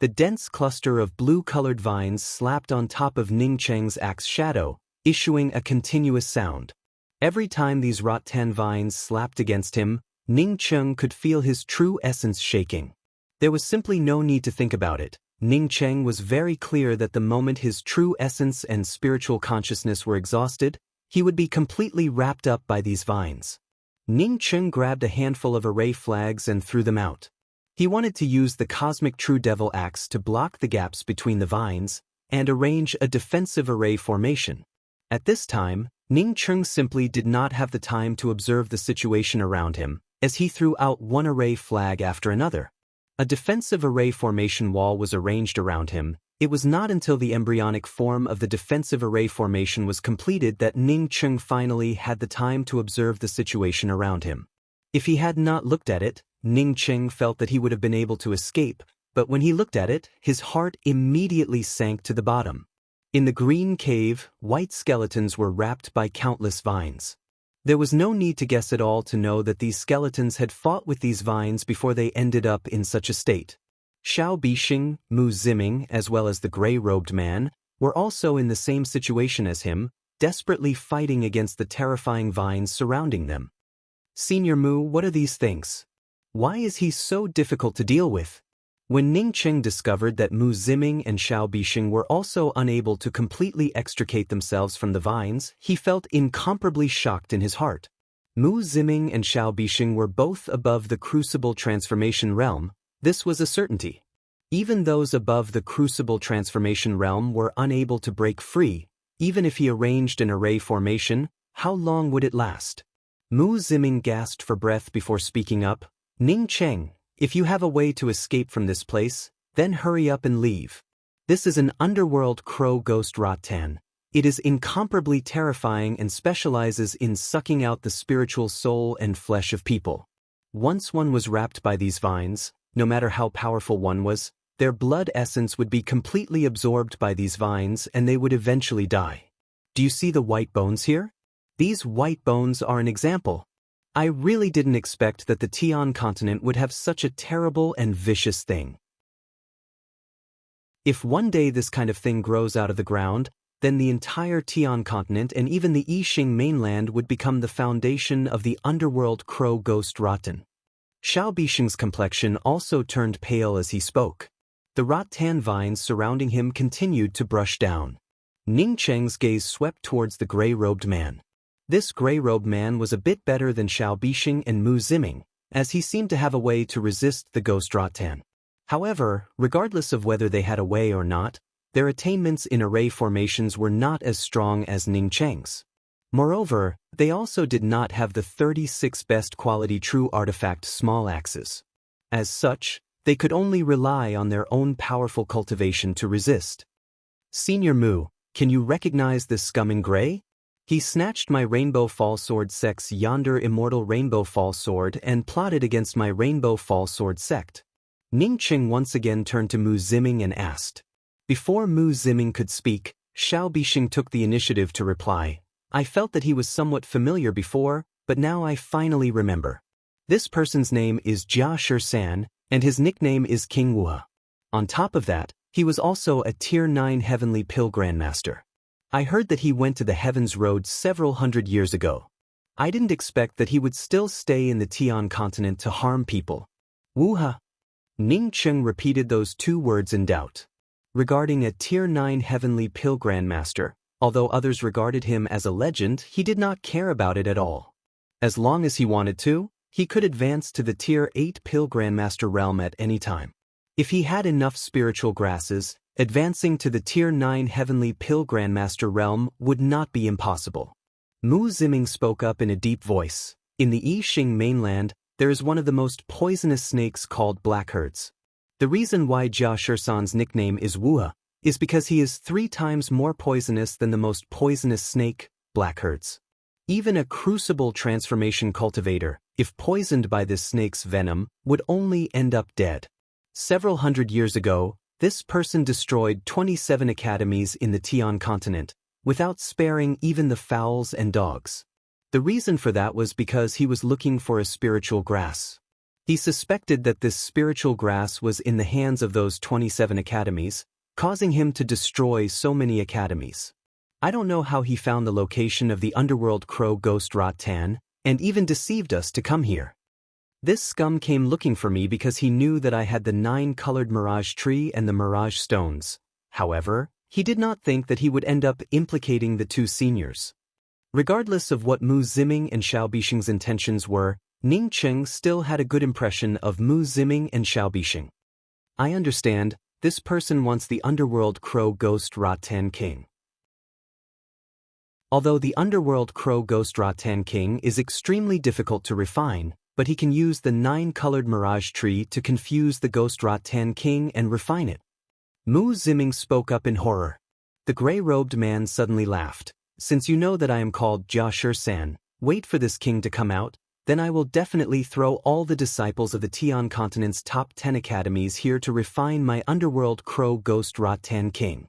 The dense cluster of blue-colored vines slapped on top of Ning Cheng's axe shadow, issuing a continuous sound. Every time these rattan vines slapped against him, Ning Cheng could feel his true essence shaking. There was simply no need to think about it. Ning Cheng was very clear that the moment his true essence and spiritual consciousness were exhausted, he would be completely wrapped up by these vines. Ning Cheng grabbed a handful of array flags and threw them out. He wanted to use the cosmic true devil axe to block the gaps between the vines and arrange a defensive array formation. At this time, Ning Cheng simply did not have the time to observe the situation around him, as he threw out one array flag after another. A defensive array formation wall was arranged around him. It was not until the embryonic form of the defensive array formation was completed that Ning Cheng finally had the time to observe the situation around him. If he had not looked at it, Ning Cheng felt that he would have been able to escape, but when he looked at it, his heart immediately sank to the bottom. In the green cave, white skeletons were wrapped by countless vines. There was no need to guess at all to know that these skeletons had fought with these vines before they ended up in such a state. Xiao Bixing, Mu Ziming, as well as the gray-robed man, were also in the same situation as him, desperately fighting against the terrifying vines surrounding them. Senior Mu, what are these things? Why is he so difficult to deal with? When Ning Cheng discovered that Mu Ziming and Xiao Bixing were also unable to completely extricate themselves from the vines, he felt incomparably shocked in his heart. Mu Ziming and Xiao Bixing were both above the crucible transformation realm. This was a certainty. Even those above the crucible transformation realm were unable to break free. Even if he arranged an array formation, how long would it last? Mu Ziming gasped for breath before speaking up. Ning Cheng, if you have a way to escape from this place, then hurry up and leave. This is an underworld crow ghost rattan. It is incomparably terrifying and specializes in sucking out the spiritual soul and flesh of people. Once one was wrapped by these vines, no matter how powerful one was, their blood essence would be completely absorbed by these vines and they would eventually die. Do you see the white bones here? These white bones are an example. I really didn't expect that the Tian continent would have such a terrible and vicious thing. If one day this kind of thing grows out of the ground, then the entire Tian continent and even the Yixing mainland would become the foundation of the underworld crow ghost rattan. Xiao Bixing's complexion also turned pale as he spoke. The rattan vines surrounding him continued to brush down. Ning Cheng's gaze swept towards the gray-robed man. This gray-robed man was a bit better than Xiao Bixing and Mu Ziming, as he seemed to have a way to resist the ghost rattan. However, regardless of whether they had a way or not, their attainments in array formations were not as strong as Ning Cheng's. Moreover, they also did not have the 36 best quality true artifact small axes. As such, they could only rely on their own powerful cultivation to resist. Senior Mu, can you recognize this scum in gray? He snatched my rainbow fall sword sect's yonder immortal rainbow fall sword and plotted against my rainbow fall sword sect. Ning Cheng once again turned to Mu Ziming and asked. Before Mu Ziming could speak, Xiao Bixing took the initiative to reply. I felt that he was somewhat familiar before, but now I finally remember. This person's name is Jia Shi-san, and his nickname is King Wu. On top of that, he was also a Tier 9 Heavenly Pill Grandmaster. I heard that he went to the Heavens Road several hundred years ago. I didn't expect that he would still stay in the Tian continent to harm people. Wu-ha. Ning Cheng repeated those two words in doubt. Regarding a Tier 9 Heavenly Pill Grandmaster, although others regarded him as a legend, he did not care about it at all. As long as he wanted to, he could advance to the Tier 8 Pill Grandmaster realm at any time. If he had enough spiritual grasses, advancing to the Tier 9 Heavenly Pill Grandmaster realm would not be impossible. Mu Ziming spoke up in a deep voice. In the Yixing mainland, there is one of the most poisonous snakes called blackherds. The reason why Jia Shi-san's nickname is Wu is because he is 3 times more poisonous than the most poisonous snake, blackherds. Even a crucible transformation cultivator, if poisoned by this snake's venom, would only end up dead. Several hundred years ago, this person destroyed 27 academies in the Tian continent, without sparing even the fowls and dogs. The reason for that was because he was looking for a spiritual grass. He suspected that this spiritual grass was in the hands of those 27 academies, causing him to destroy so many academies. I don't know how he found the location of the underworld crow ghost rattan, and even deceived us to come here. This scum came looking for me because he knew that I had the 9-colored mirage tree and the mirage stones. However, he did not think that he would end up implicating the 2 seniors. Regardless of what Mu Ziming and Xiao Bixing's intentions were, Ning Cheng still had a good impression of Mu Ziming and Xiao Bixing. I understand, this person wants the underworld crow ghost rattan king. Although the underworld crow ghost rattan king is extremely difficult to refine, but he can use the 9-colored mirage tree to confuse the ghost Rattan king and refine it. Mu Ziming spoke up in horror. The gray-robed man suddenly laughed. Since you know that I am called Jia Shi-san, wait for this king to come out, then I will definitely throw all the disciples of the Tian continent's top 10 academies here to refine my underworld crow ghost Rattan king.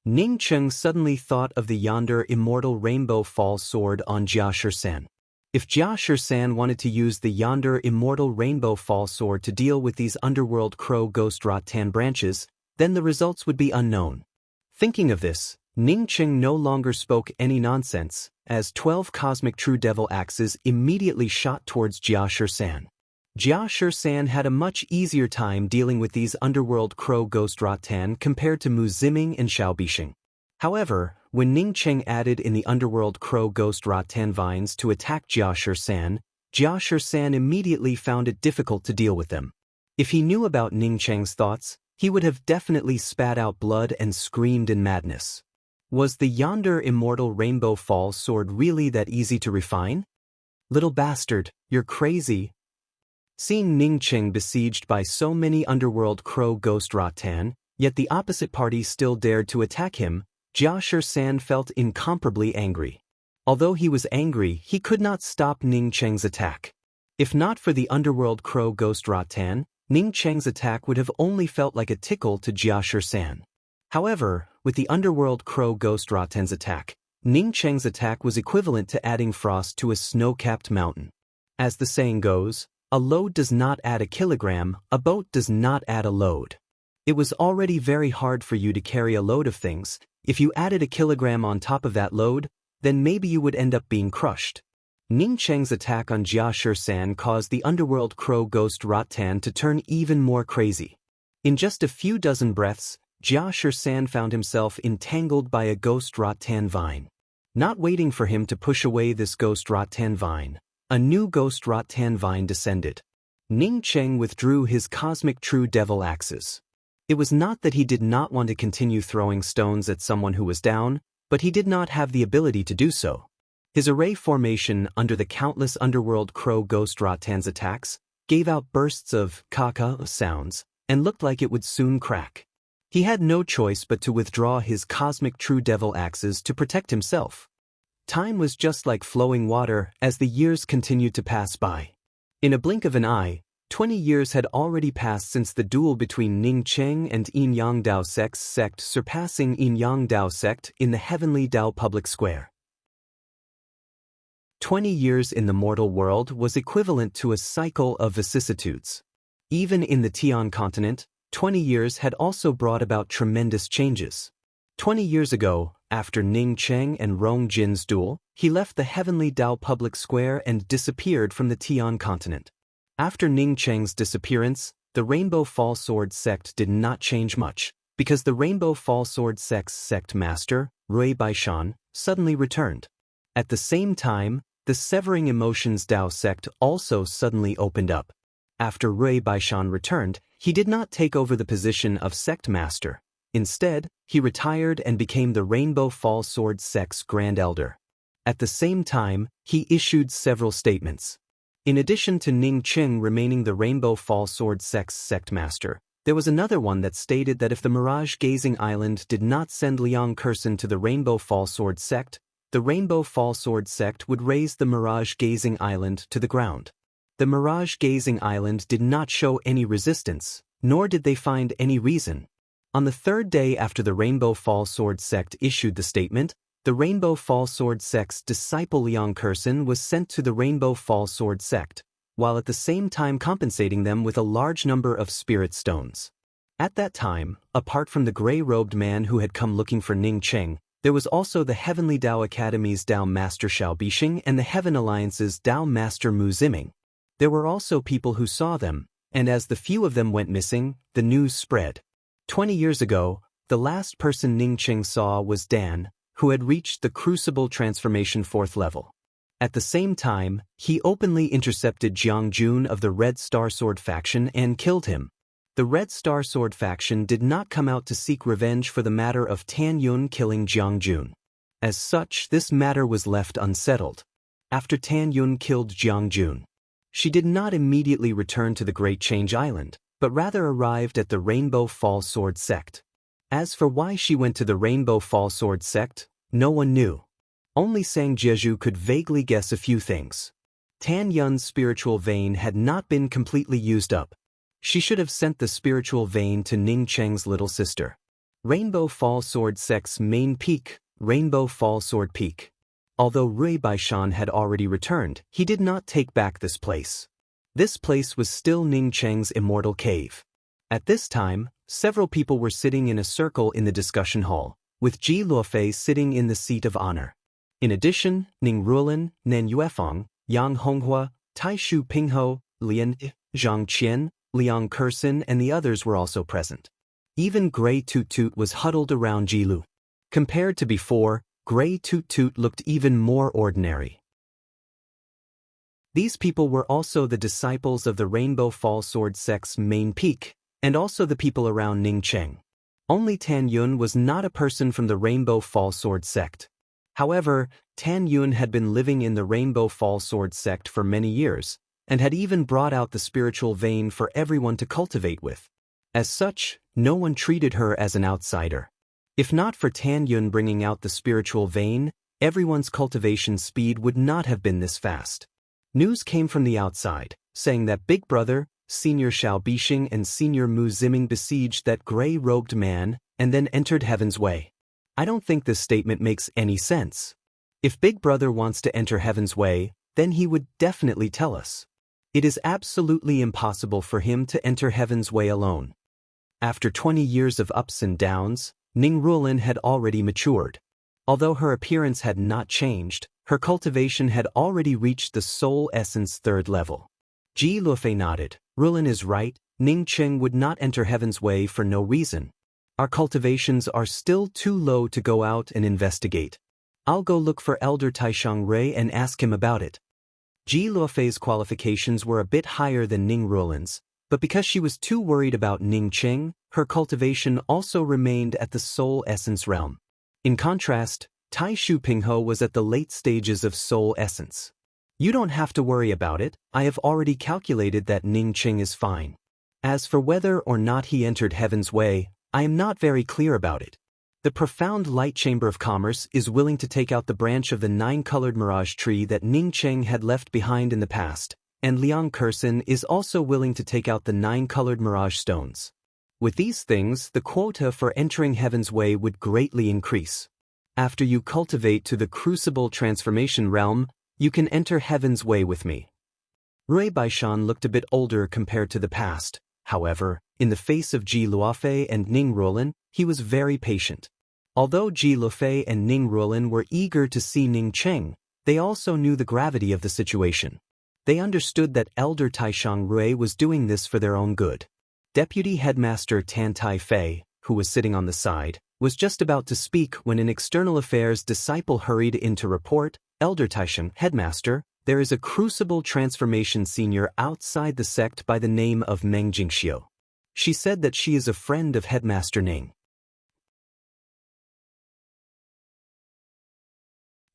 Ning Cheng suddenly thought of the yonder immortal rainbow fall sword on Jia Shi-san. If Jia Shi-san wanted to use the yonder immortal rainbow fall sword to deal with these underworld crow ghost Rattan branches, then the results would be unknown. Thinking of this, Ning Cheng no longer spoke any nonsense, as 12 cosmic true devil axes immediately shot towards Jia Shi-san. Jia Shi-san had a much easier time dealing with these underworld crow ghost Rattan compared to Mu Ziming and Xiao Bixing. However, when Ning Cheng added in the underworld crow ghost Rattan vines to attack Jia Shi-san immediately found it difficult to deal with them. If he knew about Ning Cheng's thoughts, he would have definitely spat out blood and screamed in madness. Was the yonder immortal rainbow fall sword really that easy to refine? Little bastard, you're crazy. Seeing Ning Cheng besieged by so many underworld crow ghost Rattan, yet the opposite party still dared to attack him, Jia Shi-san felt incomparably angry. Although he was angry, he could not stop Ning Cheng's attack. If not for the underworld crow ghost Rattan, Ning Cheng's attack would have only felt like a tickle to Jia Shi-san. However, with the underworld crow ghost Rattan's attack, Ning Cheng's attack was equivalent to adding frost to a snow-capped mountain. As the saying goes, a load does not add a kilogram, a boat does not add a load. It was already very hard for you to carry a load of things. If you added a kilogram on top of that load, then maybe you would end up being crushed. Ning Cheng's attack on Jia Shi-san caused the underworld crow ghost Rattan to turn even more crazy. In just a few dozen breaths, Jia Shi-san found himself entangled by a ghost Rattan vine. Not waiting for him to push away this ghost Rattan vine, a new ghost Rattan vine descended. Ning Cheng withdrew his cosmic true devil axes. It was not that he did not want to continue throwing stones at someone who was down, but he did not have the ability to do so. His array formation under the countless underworld crow ghost Rattan's attacks gave out bursts of caca sounds and looked like it would soon crack. He had no choice but to withdraw his cosmic true devil axes to protect himself. Time was just like flowing water as the years continued to pass by. In a blink of an eye, 20 years had already passed since the duel between Ning Cheng and Yin Yang Dao sect surpassing Yin Yang Dao sect in the Heavenly Dao Public Square. 20 years in the mortal world was equivalent to a cycle of vicissitudes. Even in the Tian continent, 20 years had also brought about tremendous changes. 20 years ago, after Ning Cheng and Rong Jin's duel, he left the Heavenly Dao Public Square and disappeared from the Tian continent. After Ning Cheng's disappearance, the Rainbow Fall Sword sect did not change much, because the Rainbow Fall Sword sect's sect master, Rui Baishan, suddenly returned. At the same time, the Severing Emotions Dao sect also suddenly opened up. After Rui Baishan returned, he did not take over the position of sect master. Instead, he retired and became the Rainbow Fall Sword sect's Grand Elder. At the same time, he issued several statements. In addition to Ning Cheng remaining the Rainbow Fall Sword sect's sect master, there was another one that stated that if the Mirage Gazing Island did not send Liang Kursen to the Rainbow Fall Sword sect, the Rainbow Fall Sword sect would raze the Mirage Gazing Island to the ground. The Mirage Gazing Island did not show any resistance, nor did they find any reason. On the third day after the Rainbow Fall Sword sect issued the statement, the Rainbow Fall Sword sect's disciple Liang Kursen was sent to the Rainbow Fall Sword sect, while at the same time compensating them with a large number of spirit stones. At that time, apart from the gray-robed man who had come looking for Ning Cheng, there was also the Heavenly Dao Academy's Dao Master Xiao Bixing and the Heaven Alliance's Dao Master Mu Ziming. There were also people who saw them, and as the few of them went missing, the news spread. 20 years ago, the last person Ning Cheng saw was Dan, who had reached the Crucible Transformation 4th level. At the same time, he openly intercepted Jiang Jun of the Red Star Sword faction and killed him. The Red Star Sword faction did not come out to seek revenge for the matter of Tan Yun killing Jiang Jun. As such, this matter was left unsettled. After Tan Yun killed Jiang Jun, She did not immediately return to the Great Change Island, but rather arrived at the Rainbow Fall Sword Sect. As for why she went to the Rainbow Fall Sword Sect, no one knew. Only Sang Jeju could vaguely guess a few things. Tan Yun's spiritual vein had not been completely used up. She should have sent the spiritual vein to Ning Cheng's little sister. Rainbow Fall Sword Sect's main peak, Rainbow Fall Sword Peak. Although Rui Baishan had already returned, he did not take back this place. This place was still Ning Cheng's immortal cave. At this time, several people were sitting in a circle in the discussion hall, with Ji Luofei sitting in the seat of honor. In addition, Ning Ruolin, Nen Yuefeng, Yang Honghua, Tai Shu Pingho, Lian Zhang Qian, Liang Kursin and the others were also present. Even Gray Toot Toot was huddled around Ji Lu. Compared to before, Gray Toot Toot looked even more ordinary. These people were also the disciples of the Rainbow Fall Sword Sect's main peak, and also the people around Ning Cheng. Only Tan Yun was not a person from the Rainbow Fall Sword Sect. However, Tan Yun had been living in the Rainbow Fall Sword Sect for many years, and had even brought out the spiritual vein for everyone to cultivate with. As such, no one treated her as an outsider. If not for Tan Yun bringing out the spiritual vein, everyone's cultivation speed would not have been this fast. News came from the outside, saying that Big Brother, Senior Xiao Bixing and Senior Mu Ziming besieged that gray-robed man, and then entered Heaven's Way. I don't think this statement makes any sense. If Big Brother wants to enter Heaven's Way, then he would definitely tell us. It is absolutely impossible for him to enter Heaven's Way alone. After 20 years of ups and downs, Ning Ruolin had already matured. Although her appearance had not changed, her cultivation had already reached the soul essence 3rd level. Ji Luofei nodded. Ruolin is right, Ning Cheng would not enter Heaven's Way for no reason. Our cultivations are still too low to go out and investigate. I'll go look for Elder Taishang Rui and ask him about it. Ji Luofei's qualifications were a bit higher than Ning Ruolin's, but because she was too worried about Ning Cheng, her cultivation also remained at the soul essence realm. In contrast, Tai Shu Pingho was at the late stages of soul essence. You don't have to worry about it, I have already calculated that Ning Cheng is fine. As for whether or not he entered Heaven's Way, I am not very clear about it. The profound light chamber of commerce is willing to take out the branch of the 9-colored mirage tree that Ning Cheng had left behind in the past, and Liang Kursin is also willing to take out the 9-colored mirage stones. With these things, the quota for entering Heaven's Way would greatly increase. After you cultivate to the Crucible Transformation realm, you can enter Heaven's Way with me. Rui Baishan looked a bit older compared to the past. However, in the face of Ji Luofei and Ning Ruolin, he was very patient. Although Ji Luofei and Ning Ruolin were eager to see Ning Cheng, they also knew the gravity of the situation. They understood that Elder Taishang Rui was doing this for their own good. Deputy Headmaster Tan Tai Fei, who was sitting on the side, was just about to speak when an external affairs disciple hurried in to report, Elder Taishang, Headmaster, there is a Crucible Transformation senior outside the sect by the name of Meng Jingxiu. She said that she is a friend of Headmaster Ning.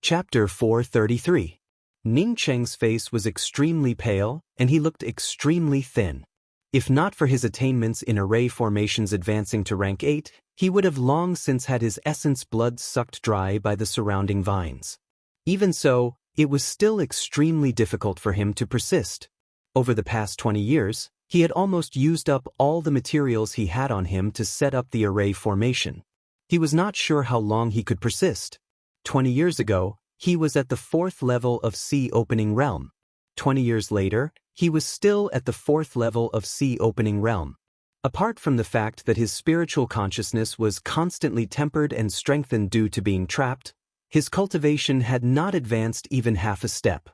Chapter 433. Ning Cheng's face was extremely pale, and he looked extremely thin. If not for his attainments in array formations advancing to rank 8, he would have long since had his essence blood sucked dry by the surrounding vines. Even so, it was still extremely difficult for him to persist. Over the past 20 years, he had almost used up all the materials he had on him to set up the array formation. He was not sure how long he could persist. 20 years ago, he was at the 4th level of Sea Opening Realm. 20 years later, he was still at the 4th level of Sea Opening Realm. Apart from the fact that his spiritual consciousness was constantly tempered and strengthened due to being trapped, his cultivation had not advanced even half a step.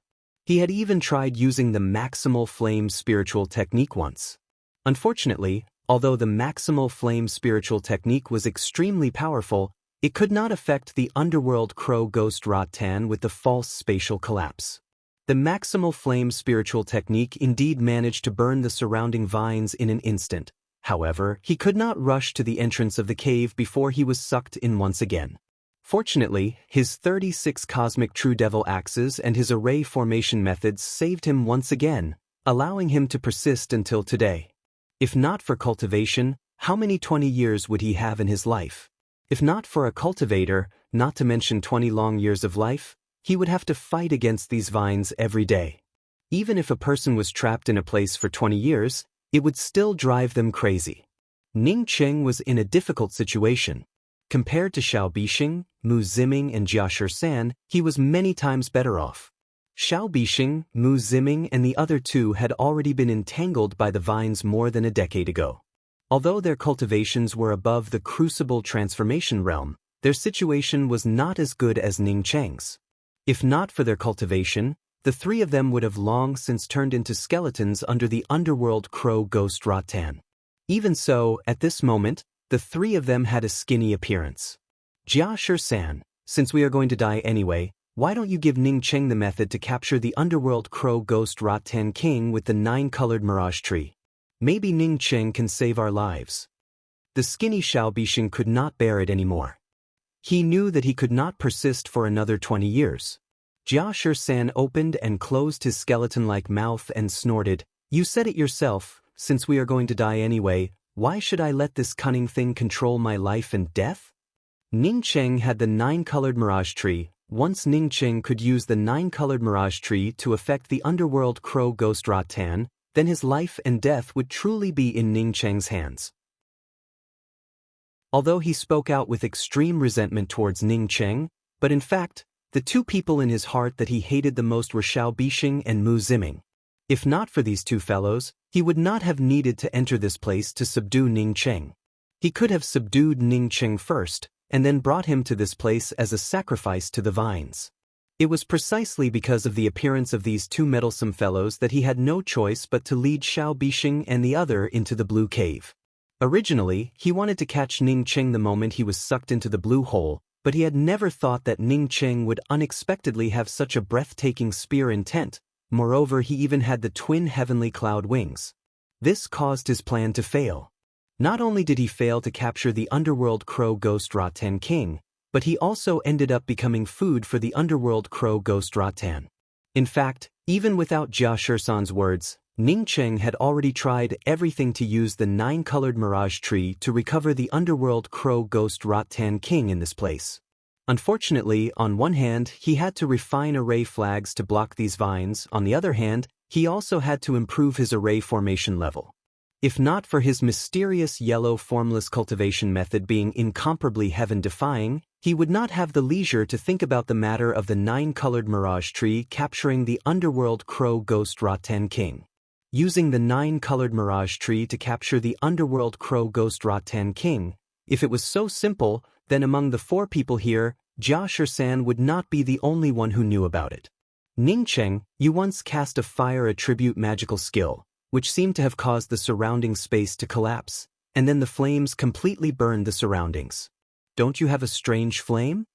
He had even tried using the Maximal Flame spiritual technique once. Unfortunately, although the Maximal Flame spiritual technique was extremely powerful, it could not affect the underworld crow ghost Ratan with the false spatial collapse. The Maximal Flame spiritual technique indeed managed to burn the surrounding vines in an instant. However, he could not rush to the entrance of the cave before he was sucked in once again. Fortunately, his 36 cosmic True Devil axes and his array formation methods saved him once again, allowing him to persist until today. If not for cultivation, how many 20 years would he have in his life? If not for a cultivator, not to mention 20 long years of life, he would have to fight against these vines every day. Even if a person was trapped in a place for 20 years, it would still drive them crazy. Ning Cheng was in a difficult situation. Compared to Xiao Bixing, Mu Ziming and Jia Shisan, he was many times better off. Xiao Bixing, Mu Ziming and the other two had already been entangled by the vines more than a decade ago. Although their cultivations were above the crucible transformation realm, their situation was not as good as Ning Cheng's. If not for their cultivation, the three of them would have long since turned into skeletons under the underworld crow ghost Rattan. Even so, at this moment, the three of them had a skinny appearance. Jia Shisan, since we are going to die anyway, why don't you give Ning Cheng the method to capture the underworld crow ghost Rattan King with the 9-colored mirage tree? Maybe Ning Cheng can save our lives. The skinny Xiao Bixing could not bear it anymore. He knew that he could not persist for another 20 years. Jia Shisan opened and closed his skeleton-like mouth and snorted, "You said it yourself, since we are going to die anyway, why should I let this cunning thing control my life and death?" Ning Cheng had the 9-colored mirage tree. Once Ning Cheng could use the 9-colored mirage tree to affect the underworld crow ghost Rattan, then his life and death would truly be in Ning Cheng's hands. Although he spoke out with extreme resentment towards Ning Cheng, but in fact, the two people in his heart that he hated the most were Xiao Bixing and Mu Ziming. If not for these two fellows, he would not have needed to enter this place to subdue Ning Cheng. He could have subdued Ning Cheng first, and then brought him to this place as a sacrifice to the vines. It was precisely because of the appearance of these two meddlesome fellows that he had no choice but to lead Xiao Bixing and the other into the blue cave. Originally, he wanted to catch Ning Cheng the moment he was sucked into the blue hole, but he had never thought that Ning Cheng would unexpectedly have such a breathtaking spear intent. Moreover, he even had the twin heavenly cloud wings. This caused his plan to fail. Not only did he fail to capture the underworld crow ghost Rattan King, but he also ended up becoming food for the underworld crow ghost Rattan. In fact, even without Jia Shisan's words, Ning Cheng had already tried everything to use the 9-colored mirage tree to recover the underworld crow ghost Rattan King in this place. Unfortunately, on one hand, he had to refine array flags to block these vines, on the other hand, he also had to improve his array formation level. If not for his mysterious yellow formless cultivation method being incomparably heaven-defying, he would not have the leisure to think about the matter of the 9-colored mirage tree capturing the underworld crow ghost Rattan King. Using the 9-colored mirage tree to capture the underworld crow ghost Rattan King, if it was so simple, then among the four people here, Jia Shisan would not be the only one who knew about it. Ning Cheng, you once cast a fire attribute magical skill, which seemed to have caused the surrounding space to collapse, and then the flames completely burned the surroundings. Don't you have a strange flame?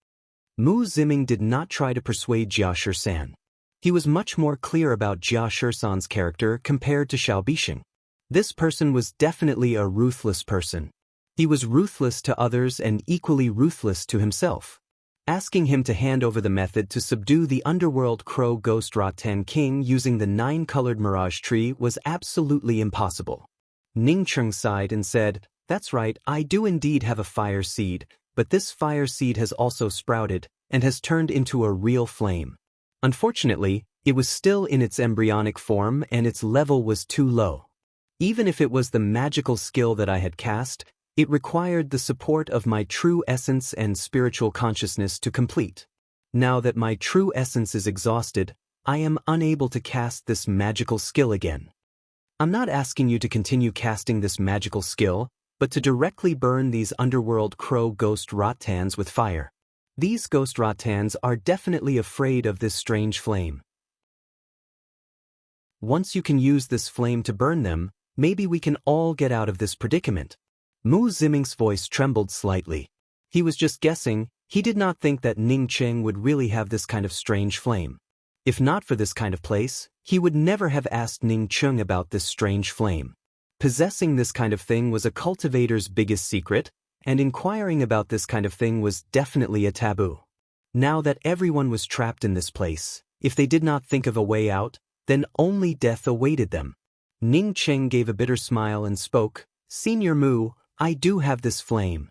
Mu Ziming did not try to persuade Jia Shisan. He was much more clear about Jia Shisan's character compared to Xiao Bixing. This person was definitely a ruthless person. He was ruthless to others and equally ruthless to himself. Asking him to hand over the method to subdue the underworld crow ghost Rattan King using the 9-colored mirage tree was absolutely impossible. Ning Cheng sighed and said, "That's right, I do indeed have a fire seed, but this fire seed has also sprouted and has turned into a real flame. Unfortunately, it was still in its embryonic form and its level was too low. Even if it was the magical skill that I had cast, it required the support of my true essence and spiritual consciousness to complete. Now that my true essence is exhausted, I am unable to cast this magical skill again. I'm not asking you to continue casting this magical skill, but to directly burn these underworld crow ghost Rattans with fire. These ghost Rattans are definitely afraid of this strange flame. Once you can use this flame to burn them, maybe we can all get out of this predicament." Mu Ziming's voice trembled slightly. He was just guessing. He did not think that Ning Cheng would really have this kind of strange flame. If not for this kind of place, he would never have asked Ning Cheng about this strange flame. Possessing this kind of thing was a cultivator's biggest secret, and inquiring about this kind of thing was definitely a taboo. Now that everyone was trapped in this place, if they did not think of a way out, then only death awaited them. Ning Cheng gave a bitter smile and spoke, "Senior Mu, I do have this flame.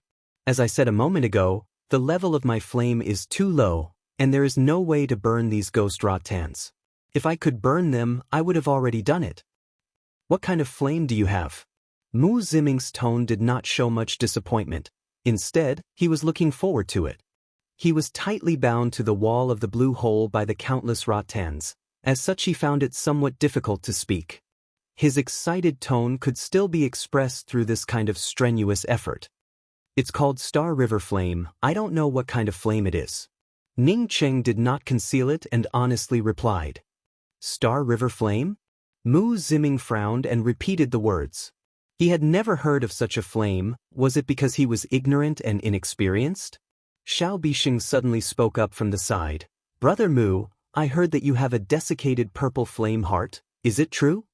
As I said a moment ago, the level of my flame is too low, and there is no way to burn these ghost rattans. If I could burn them, I would have already done it." "What kind of flame do you have?" Mu Ziming's tone did not show much disappointment. Instead, he was looking forward to it. He was tightly bound to the wall of the blue hole by the countless rattans. As such, he found it somewhat difficult to speak. His excited tone could still be expressed through this kind of strenuous effort. "It's called Star River Flame. I don't know what kind of flame it is." Ning Cheng did not conceal it and honestly replied. "Star River Flame?" Mu Ziming frowned and repeated the words. He had never heard of such a flame. Was it because he was ignorant and inexperienced? Xiao Bixing suddenly spoke up from the side. "Brother Mu, I heard that you have a desiccated purple flame heart. Is it true?"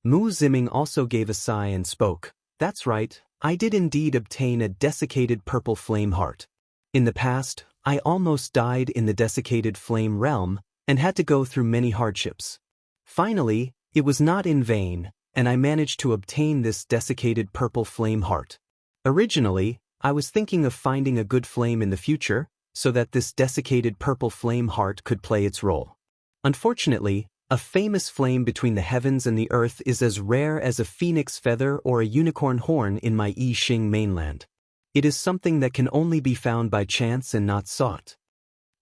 Mu Ziming also gave a sigh and spoke. "That's right, I did indeed obtain a desiccated purple flame heart. In the past, I almost died in the desiccated flame realm and had to go through many hardships. Finally, it was not in vain, and I managed to obtain this desiccated purple flame heart. Originally, I was thinking of finding a good flame in the future, so that this desiccated purple flame heart could play its role. Unfortunately, a famous flame between the heavens and the earth is as rare as a phoenix feather or a unicorn horn in my I Xing mainland. It is something that can only be found by chance and not sought."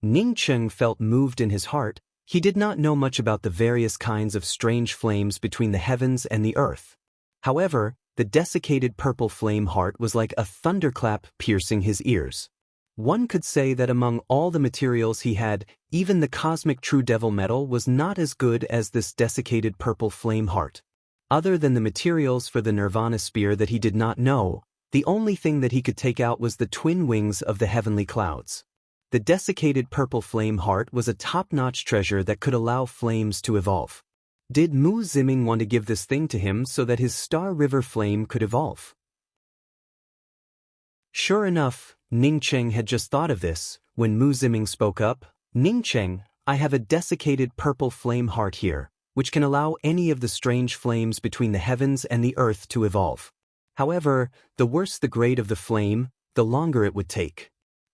Ning Cheng felt moved in his heart. He did not know much about the various kinds of strange flames between the heavens and the earth. However, the desiccated purple flame heart was like a thunderclap piercing his ears. One could say that among all the materials he had, even the cosmic true devil metal was not as good as this desiccated purple flame heart. Other than the materials for the nirvana spear that he did not know, the only thing that he could take out was the twin wings of the heavenly clouds. The desiccated purple flame heart was a top-notch treasure that could allow flames to evolve. Did Mu Ziming want to give this thing to him so that his Star River flame could evolve? Sure enough, Ning Cheng had just thought of this. When Mu Ziming spoke up, "Ning Cheng, I have a desiccated purple flame heart here, which can allow any of the strange flames between the heavens and the earth to evolve. However, the worse the grade of the flame, the longer it would take.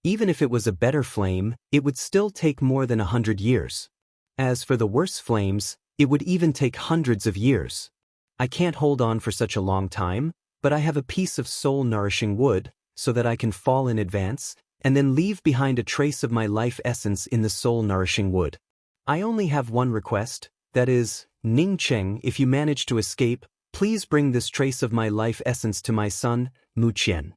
Even if it was a better flame, it would still take more than 100 years. As for the worse flames, it would even take hundreds of years. I can't hold on for such a long time, but I have a piece of soul-nourishing wood, so that I can fall in advance, and then leave behind a trace of my life essence in the soul-nourishing wood. I only have one request, that is, Ning Cheng, if you manage to escape, please bring this trace of my life essence to my son, Mu Qian."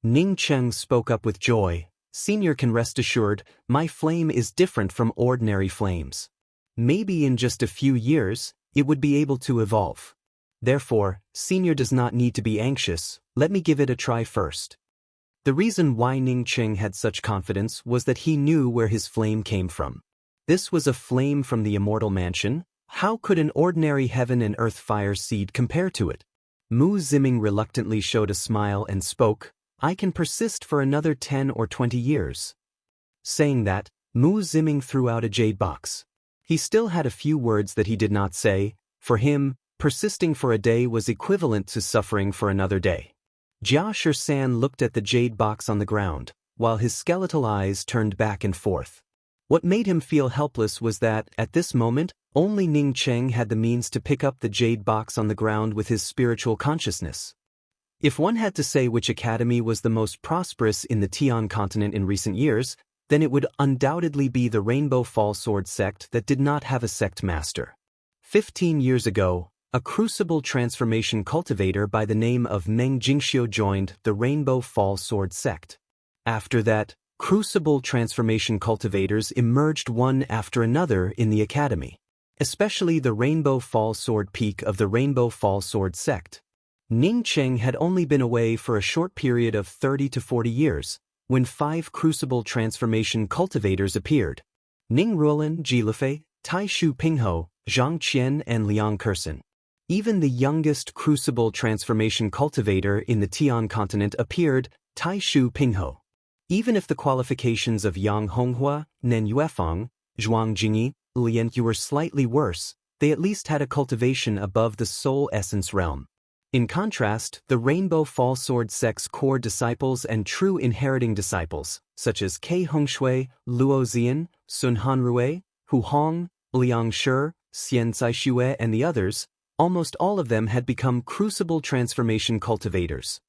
Ning Cheng spoke up with joy. "Senior can rest assured, my flame is different from ordinary flames. Maybe in just a few years, it would be able to evolve. Therefore, Senior does not need to be anxious. Let me give it a try first." The reason why Ning Cheng had such confidence was that he knew where his flame came from. This was a flame from the immortal mansion. How could an ordinary heaven and earth fire seed compare to it? Mu Ziming reluctantly showed a smile and spoke, "I can persist for another 10 or 20 years. Saying that, Mu Ziming threw out a jade box. He still had a few words that he did not say. For him, persisting for a day was equivalent to suffering for another day. Jia San looked at the jade box on the ground, while his skeletal eyes turned back and forth. What made him feel helpless was that, at this moment, only Ning Cheng had the means to pick up the jade box on the ground with his spiritual consciousness. If one had to say which academy was the most prosperous in the Tian continent in recent years, then it would undoubtedly be the Rainbow Fall Sword sect that did not have a sect master. 15 years ago, a crucible transformation cultivator by the name of Meng Jingxiu joined the Rainbow Fall Sword sect. After that, crucible transformation cultivators emerged one after another in the academy, especially the Rainbow Fall Sword peak of the Rainbow Fall Sword sect. Ning Cheng had only been away for a short period of 30 to 40 years, when 5 crucible transformation cultivators appeared. Ning Ruolin, Ji Lefei, Tai Shu Pingho, Zhang Qian and Liang Kersen. Even the youngest crucible transformation cultivator in the Tian continent appeared, Tai Shu Pingho. Even if the qualifications of Yang Honghua, Nen Yuefeng, Zhuang Jingyi, Lian Yu were slightly worse, they at least had a cultivation above the soul essence realm. In contrast, the Rainbow Fall Sword sect's core disciples and true inheriting disciples, such as Ke Hongshui, Luo Zian, Sun Hanrui, Hu Hong, Liang Shi, Xian Caixue and the others, almost all of them had become crucible transformation cultivators.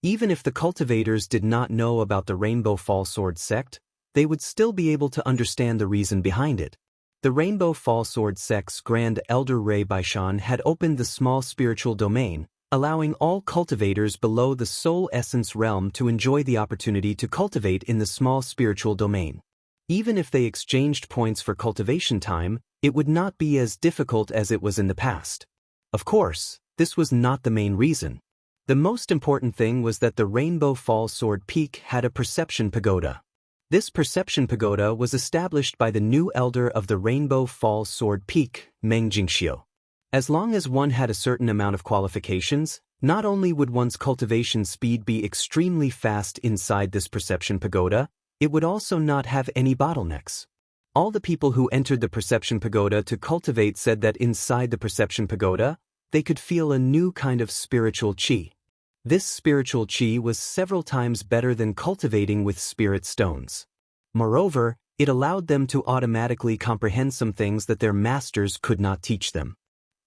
Even if the cultivators did not know about the Rainbow Fall Sword sect, they would still be able to understand the reason behind it. The Rainbow Fall Sword sect's Grand Elder Ray Baishan had opened the small spiritual domain, allowing all cultivators below the soul essence realm to enjoy the opportunity to cultivate in the small spiritual domain. Even if they exchanged points for cultivation time, it would not be as difficult as it was in the past. Of course, this was not the main reason. The most important thing was that the Rainbow Fall Sword Peak had a perception pagoda. This perception pagoda was established by the new elder of the Rainbow Fall Sword Peak, Meng Jingxiu. As long as one had a certain amount of qualifications, not only would one's cultivation speed be extremely fast inside this perception pagoda, it would also not have any bottlenecks. All the people who entered the perception pagoda to cultivate said that inside the perception pagoda, they could feel a new kind of spiritual qi. This spiritual qi was several times better than cultivating with spirit stones. Moreover, it allowed them to automatically comprehend some things that their masters could not teach them.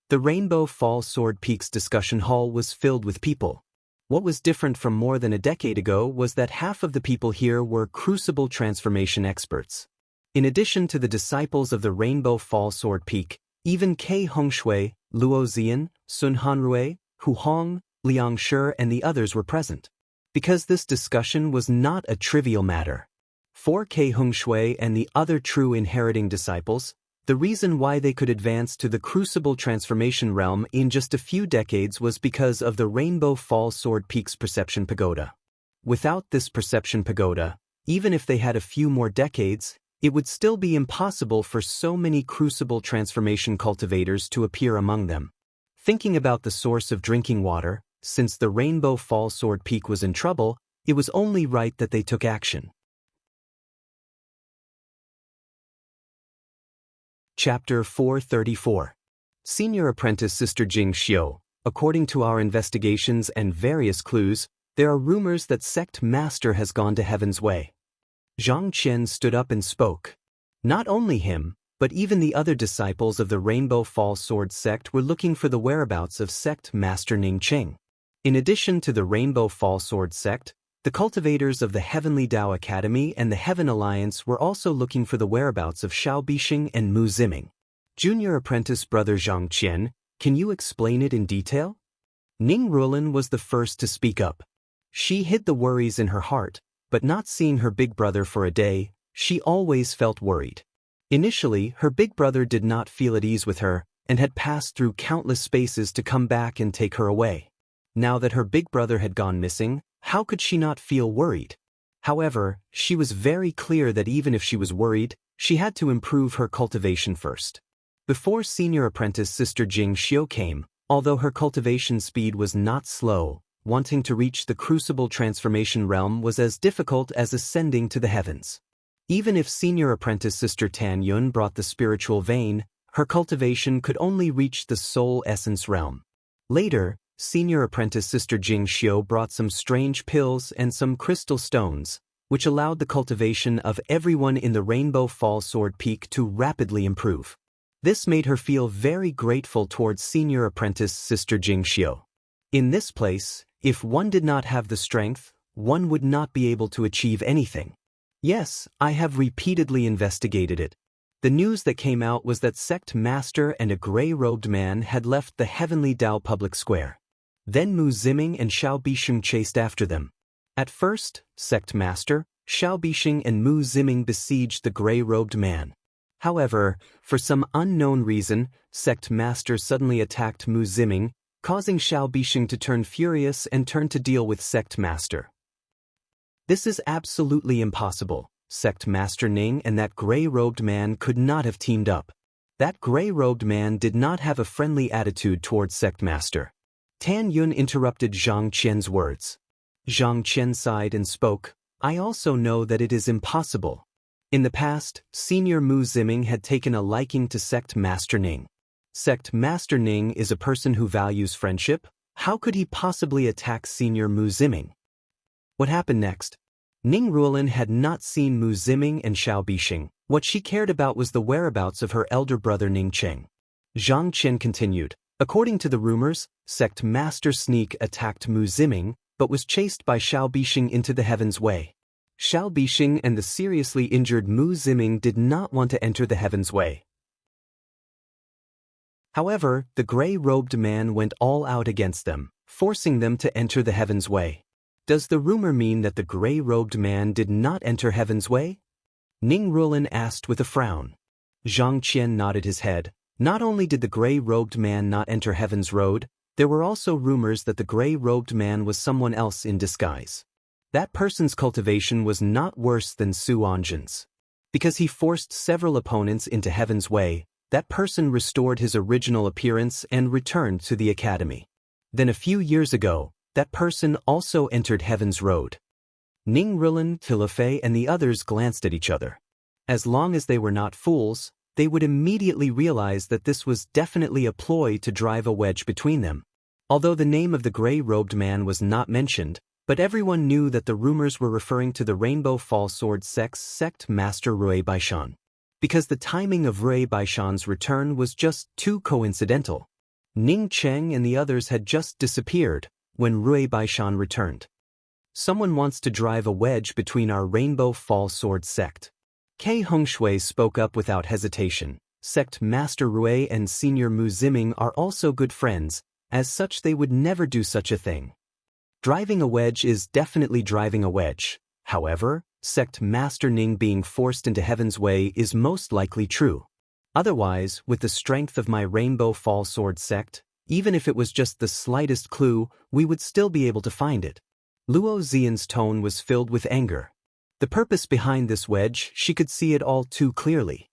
The Rainbow Fall Sword Peak's discussion hall was filled with people. What was different from more than a decade ago was that half of the people here were crucible transformation experts. In addition to the disciples of the Rainbow Fall Sword Peak, even Ke Hongshui, Luo Zian, Sun Hanrui, Hu Hong, Liang Shi and the others were present. Because this discussion was not a trivial matter. For Ke Hongshui and the other true inheriting disciples, the reason why they could advance to the crucible transformation realm in just a few decades was because of the Rainbow Fall Sword Peak's perception pagoda. Without this perception pagoda, even if they had a few more decades, it would still be impossible for so many crucible transformation cultivators to appear among them. Thinking about the source of drinking water, since the Rainbow Fall Sword Peak was in trouble, it was only right that they took action. Chapter 434. Senior Apprentice Sister Jing Xiu. According to our investigations and various clues, there are rumors that Sect Master has gone to Heaven's Way. Zhang Qian stood up and spoke. Not only him, but even the other disciples of the Rainbow Fall Sword sect were looking for the whereabouts of Sect Master Ning Qing. In addition to the Rainbow Fall Sword sect, the cultivators of the Heavenly Tao Academy and the Heaven Alliance were also looking for the whereabouts of Xiao Bixing and Mu Ziming. Junior Apprentice Brother Zhang Qian, can you explain it in detail? Ning Rulin was the first to speak up. She hid the worries in her heart, but not seeing her big brother for a day, she always felt worried. Initially, her big brother did not feel at ease with her, and had passed through countless spaces to come back and take her away. Now that her big brother had gone missing, how could she not feel worried? However, she was very clear that even if she was worried, she had to improve her cultivation first. Before Senior Apprentice Sister Jing Xiu came, although her cultivation speed was not slow, wanting to reach the crucible transformation realm was as difficult as ascending to the heavens. Even if Senior Apprentice Sister Tan Yun brought the spiritual vein, her cultivation could only reach the soul essence realm. Later, Senior Apprentice Sister Jing Xiu brought some strange pills and some crystal stones, which allowed the cultivation of everyone in the Rainbow Fall Sword Peak to rapidly improve. This made her feel very grateful towards Senior Apprentice Sister Jing Xiu. In this place, if one did not have the strength, one would not be able to achieve anything. Yes, I have repeatedly investigated it. The news that came out was that Sect Master and a gray-robed man had left the Heavenly Tao public square. Then Mu Ziming and Xiao Bixing chased after them. At first, Sect Master, Xiao Bixing and Mu Ziming besieged the gray-robed man. However, for some unknown reason, Sect Master suddenly attacked Mu Ziming, causing Xiao Bixing to turn furious and turn to deal with Sect Master. This is absolutely impossible. Sect Master Ning and that gray-robed man could not have teamed up. That gray-robed man did not have a friendly attitude towards Sect Master. Tan Yun interrupted Zhang Qian's words. Zhang Qian sighed and spoke, I also know that it is impossible. In the past, Senior Mu Ziming had taken a liking to Sect Master Ning. Sect Master Ning is a person who values friendship. How could he possibly attack Senior Mu Ziming? What happened next? Ning Ruolin had not seen Mu Ziming and Xiao Bixing. What she cared about was the whereabouts of her elder brother Ning Cheng. Zhang Qian continued. According to the rumors, Sect Master Sneak attacked Mu Ziming, but was chased by Xiao Bixing into the Heaven's Way. Xiao Bixing and the seriously injured Mu Ziming did not want to enter the Heaven's Way. However, the gray-robed man went all out against them, forcing them to enter the Heaven's Way. Does the rumor mean that the gray-robed man did not enter Heaven's Way? Ning Ruolin asked with a frown. Zhang Qian nodded his head. Not only did the gray-robed man not enter Heaven's Road, there were also rumors that the gray-robed man was someone else in disguise. That person's cultivation was not worse than Su Anjin's. Because he forced several opponents into Heaven's Way, that person restored his original appearance and returned to the academy. Then a few years ago, that person also entered Heaven's Road. Ning Ruolin, Tilifei and the others glanced at each other. As long as they were not fools, they would immediately realize that this was definitely a ploy to drive a wedge between them. Although the name of the gray-robed man was not mentioned, but everyone knew that the rumors were referring to the Rainbow Fall Sword Sect Master Rui Baishan. Because the timing of Rui Baishan's return was just too coincidental. Ning Cheng and the others had just disappeared when Rui Baishan returned. Someone wants to drive a wedge between our Rainbow Fall Sword sect. Kei Hongshui spoke up without hesitation. Sect Master Rui and Senior Mu Ziming are also good friends, as such they would never do such a thing. Driving a wedge is definitely driving a wedge. However, Sect Master Ning being forced into Heaven's Way is most likely true. Otherwise, with the strength of my Rainbow Fall Sword sect, even if it was just the slightest clue, we would still be able to find it. Luo Xian's tone was filled with anger. The purpose behind this wedge, she could see it all too clearly.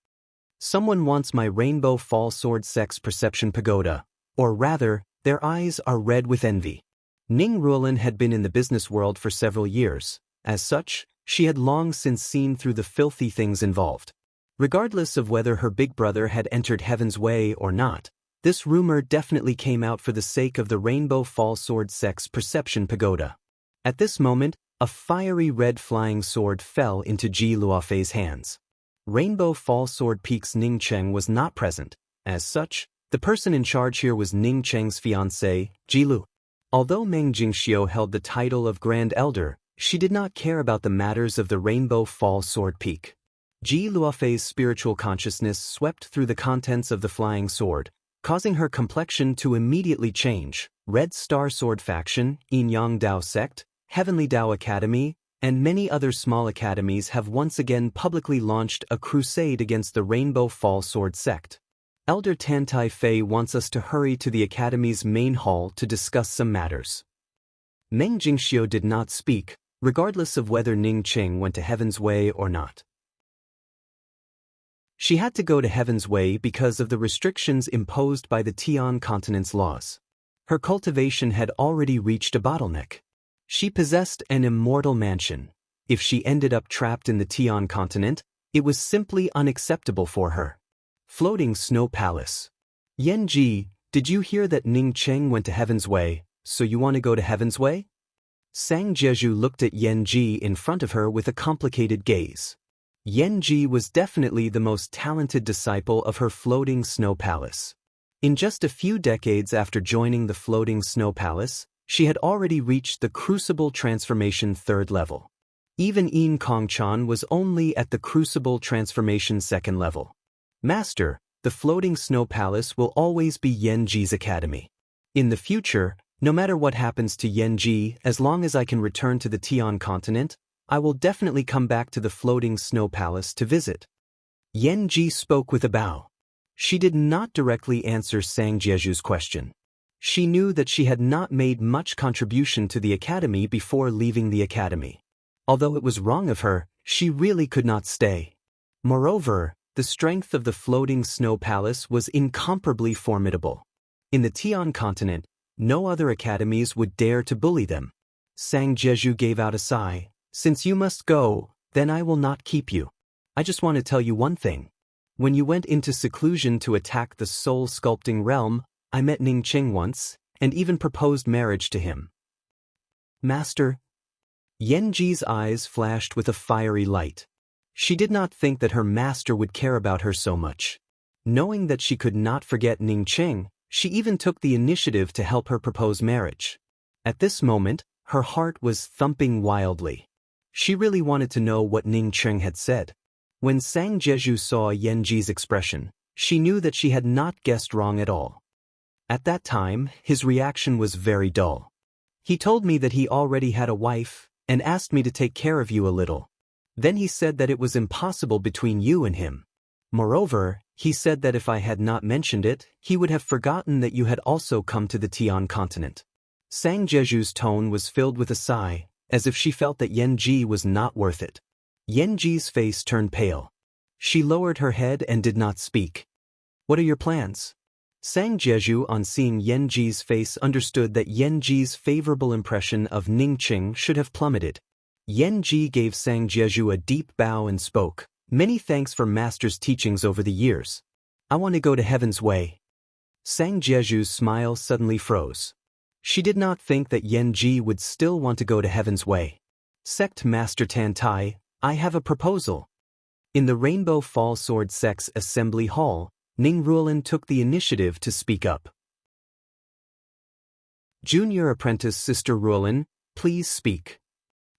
Someone wants my Rainbow Fall Sword sect's perception pagoda, or rather, their eyes are red with envy. Ning Ruolin had been in the business world for several years. As such, she had long since seen through the filthy things involved. Regardless of whether her big brother had entered Heaven's Way or not, this rumor definitely came out for the sake of the Rainbow Fall Sword sect's perception pagoda. At this moment, a fiery red flying sword fell into Ji Luofei's hands. Rainbow Fall Sword Peak's Ning Cheng was not present. As such, the person in charge here was Ning Cheng's fiancée, Ji Lu. Although Meng Jingxiu held the title of Grand Elder, she did not care about the matters of the Rainbow Fall Sword Peak. Ji Luofei's spiritual consciousness swept through the contents of the flying sword, causing her complexion to immediately change. Red Star Sword Faction, Yin Yang Dao Sect, Heavenly Dao Academy, and many other small academies have once again publicly launched a crusade against the Rainbow Fall Sword sect. Elder Tantai Fei wants us to hurry to the academy's main hall to discuss some matters. Meng Jingxiu did not speak, regardless of whether Ning Cheng went to Heaven's Way or not. She had to go to Heaven's Way because of the restrictions imposed by the Tian continent's laws. Her cultivation had already reached a bottleneck. She possessed an immortal mansion. If she ended up trapped in the Tian continent, it was simply unacceptable for her. Floating Snow Palace. Yan Ji, did you hear that Ning Cheng went to Heaven's Way, so you want to go to Heaven's Way? Sang Jeju looked at Yan Ji in front of her with a complicated gaze. Yan Ji was definitely the most talented disciple of her Floating Snow Palace. In just a few decades after joining the Floating Snow Palace, she had already reached the Crucible Transformation 3rd level. Even Yin Kongchan was only at the Crucible Transformation 2nd level. Master, the Floating Snow Palace will always be Yan Ji's academy. In the future, no matter what happens to Yan Ji, as long as I can return to the Tian continent, I will definitely come back to the Floating Snow Palace to visit. Yan Ji spoke with a bow. She did not directly answer Sang Jeju's question. She knew that she had not made much contribution to the academy before leaving the academy. Although it was wrong of her, she really could not stay. Moreover, the strength of the Floating Snow Palace was incomparably formidable. In the Tian continent, no other academies would dare to bully them. Sang Jeju gave out a sigh. Since you must go, then I will not keep you. I just want to tell you one thing. When you went into seclusion to attack the soul-sculpting realm, I met Ningqing once, and even proposed marriage to him. Master? Yanji's eyes flashed with a fiery light. She did not think that her master would care about her so much. Knowing that she could not forget Ningqing, she even took the initiative to help her propose marriage. At this moment, her heart was thumping wildly. She really wanted to know what Ningqing had said. When Sang Jeju saw Yanji's expression, she knew that she had not guessed wrong at all. At that time, his reaction was very dull. He told me that he already had a wife, and asked me to take care of you a little. Then he said that it was impossible between you and him. Moreover, he said that if I had not mentioned it, he would have forgotten that you had also come to the Tian continent. Sang Jeju's tone was filled with a sigh, as if she felt that Yanji was not worth it. Yanji's face turned pale. She lowered her head and did not speak. What are your plans? Sang Jeju, on seeing Yanji's face, understood that Yanji's favorable impression of Ningqing should have plummeted. Yanji gave Sang Jeju a deep bow and spoke, "Many thanks for Master's teachings over the years. I want to go to Heaven's Way." Sang Jeju's smile suddenly froze. She did not think that Yanji would still want to go to Heaven's Way. Sect Master Tantai, I have a proposal. In the Rainbow Fall Sword Sect's Assembly Hall, Ning Ruolin took the initiative to speak up. Junior Apprentice Sister Ruolin, please speak.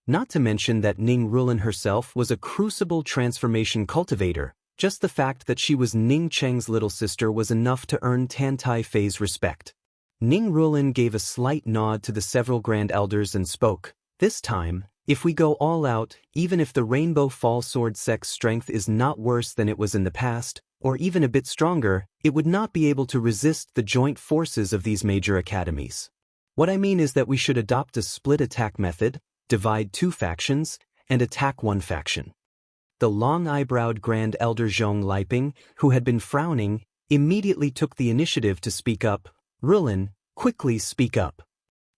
Not to mention that Ning Ruolin herself was a crucible transformation cultivator. Just the fact that she was Ning Cheng's little sister was enough to earn Tantai Fei's respect. Ning Ruolin gave a slight nod to the several Grand Elders and spoke, "This time, if we go all out, even if the Rainbow Fall Sword Sect's strength is not worse than it was in the past, or even a bit stronger, it would not be able to resist the joint forces of these major academies. What I mean is that we should adopt a split attack method, divide two factions, and attack one faction." The long-eyebrowed Grand Elder Zhong Liping, who had been frowning, immediately took the initiative to speak up. "Ruolin, quickly speak up.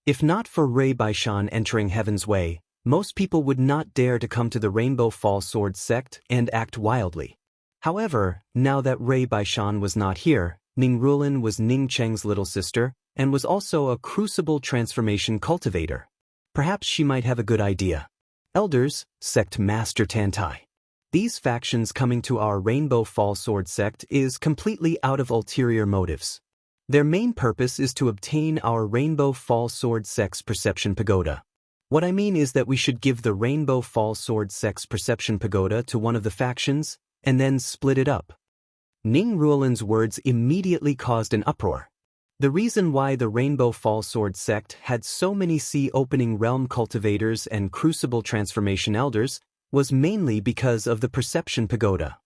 If not for Rui Baishan entering Heaven's Way, most people would not dare to come to the Rainbow Fall Sword Sect and act wildly." However, now that Rui Baishan was not here, Ning Ruolin was Ning Cheng's little sister, and was also a crucible transformation cultivator. Perhaps she might have a good idea. Elders, Sect Master Tantai. These factions coming to our Rainbow Fall Sword Sect is completely out of ulterior motives. Their main purpose is to obtain our Rainbow Fall Sword Sect's Perception Pagoda. What I mean is that we should give the Rainbow Fall Sword Sect's Perception Pagoda to one of the factions, and then split it up. Ning Ruolin's words immediately caused an uproar. The reason why the Rainbow Fall Sword Sect had so many sea-opening realm cultivators and crucible transformation elders was mainly because of the Perception Pagoda.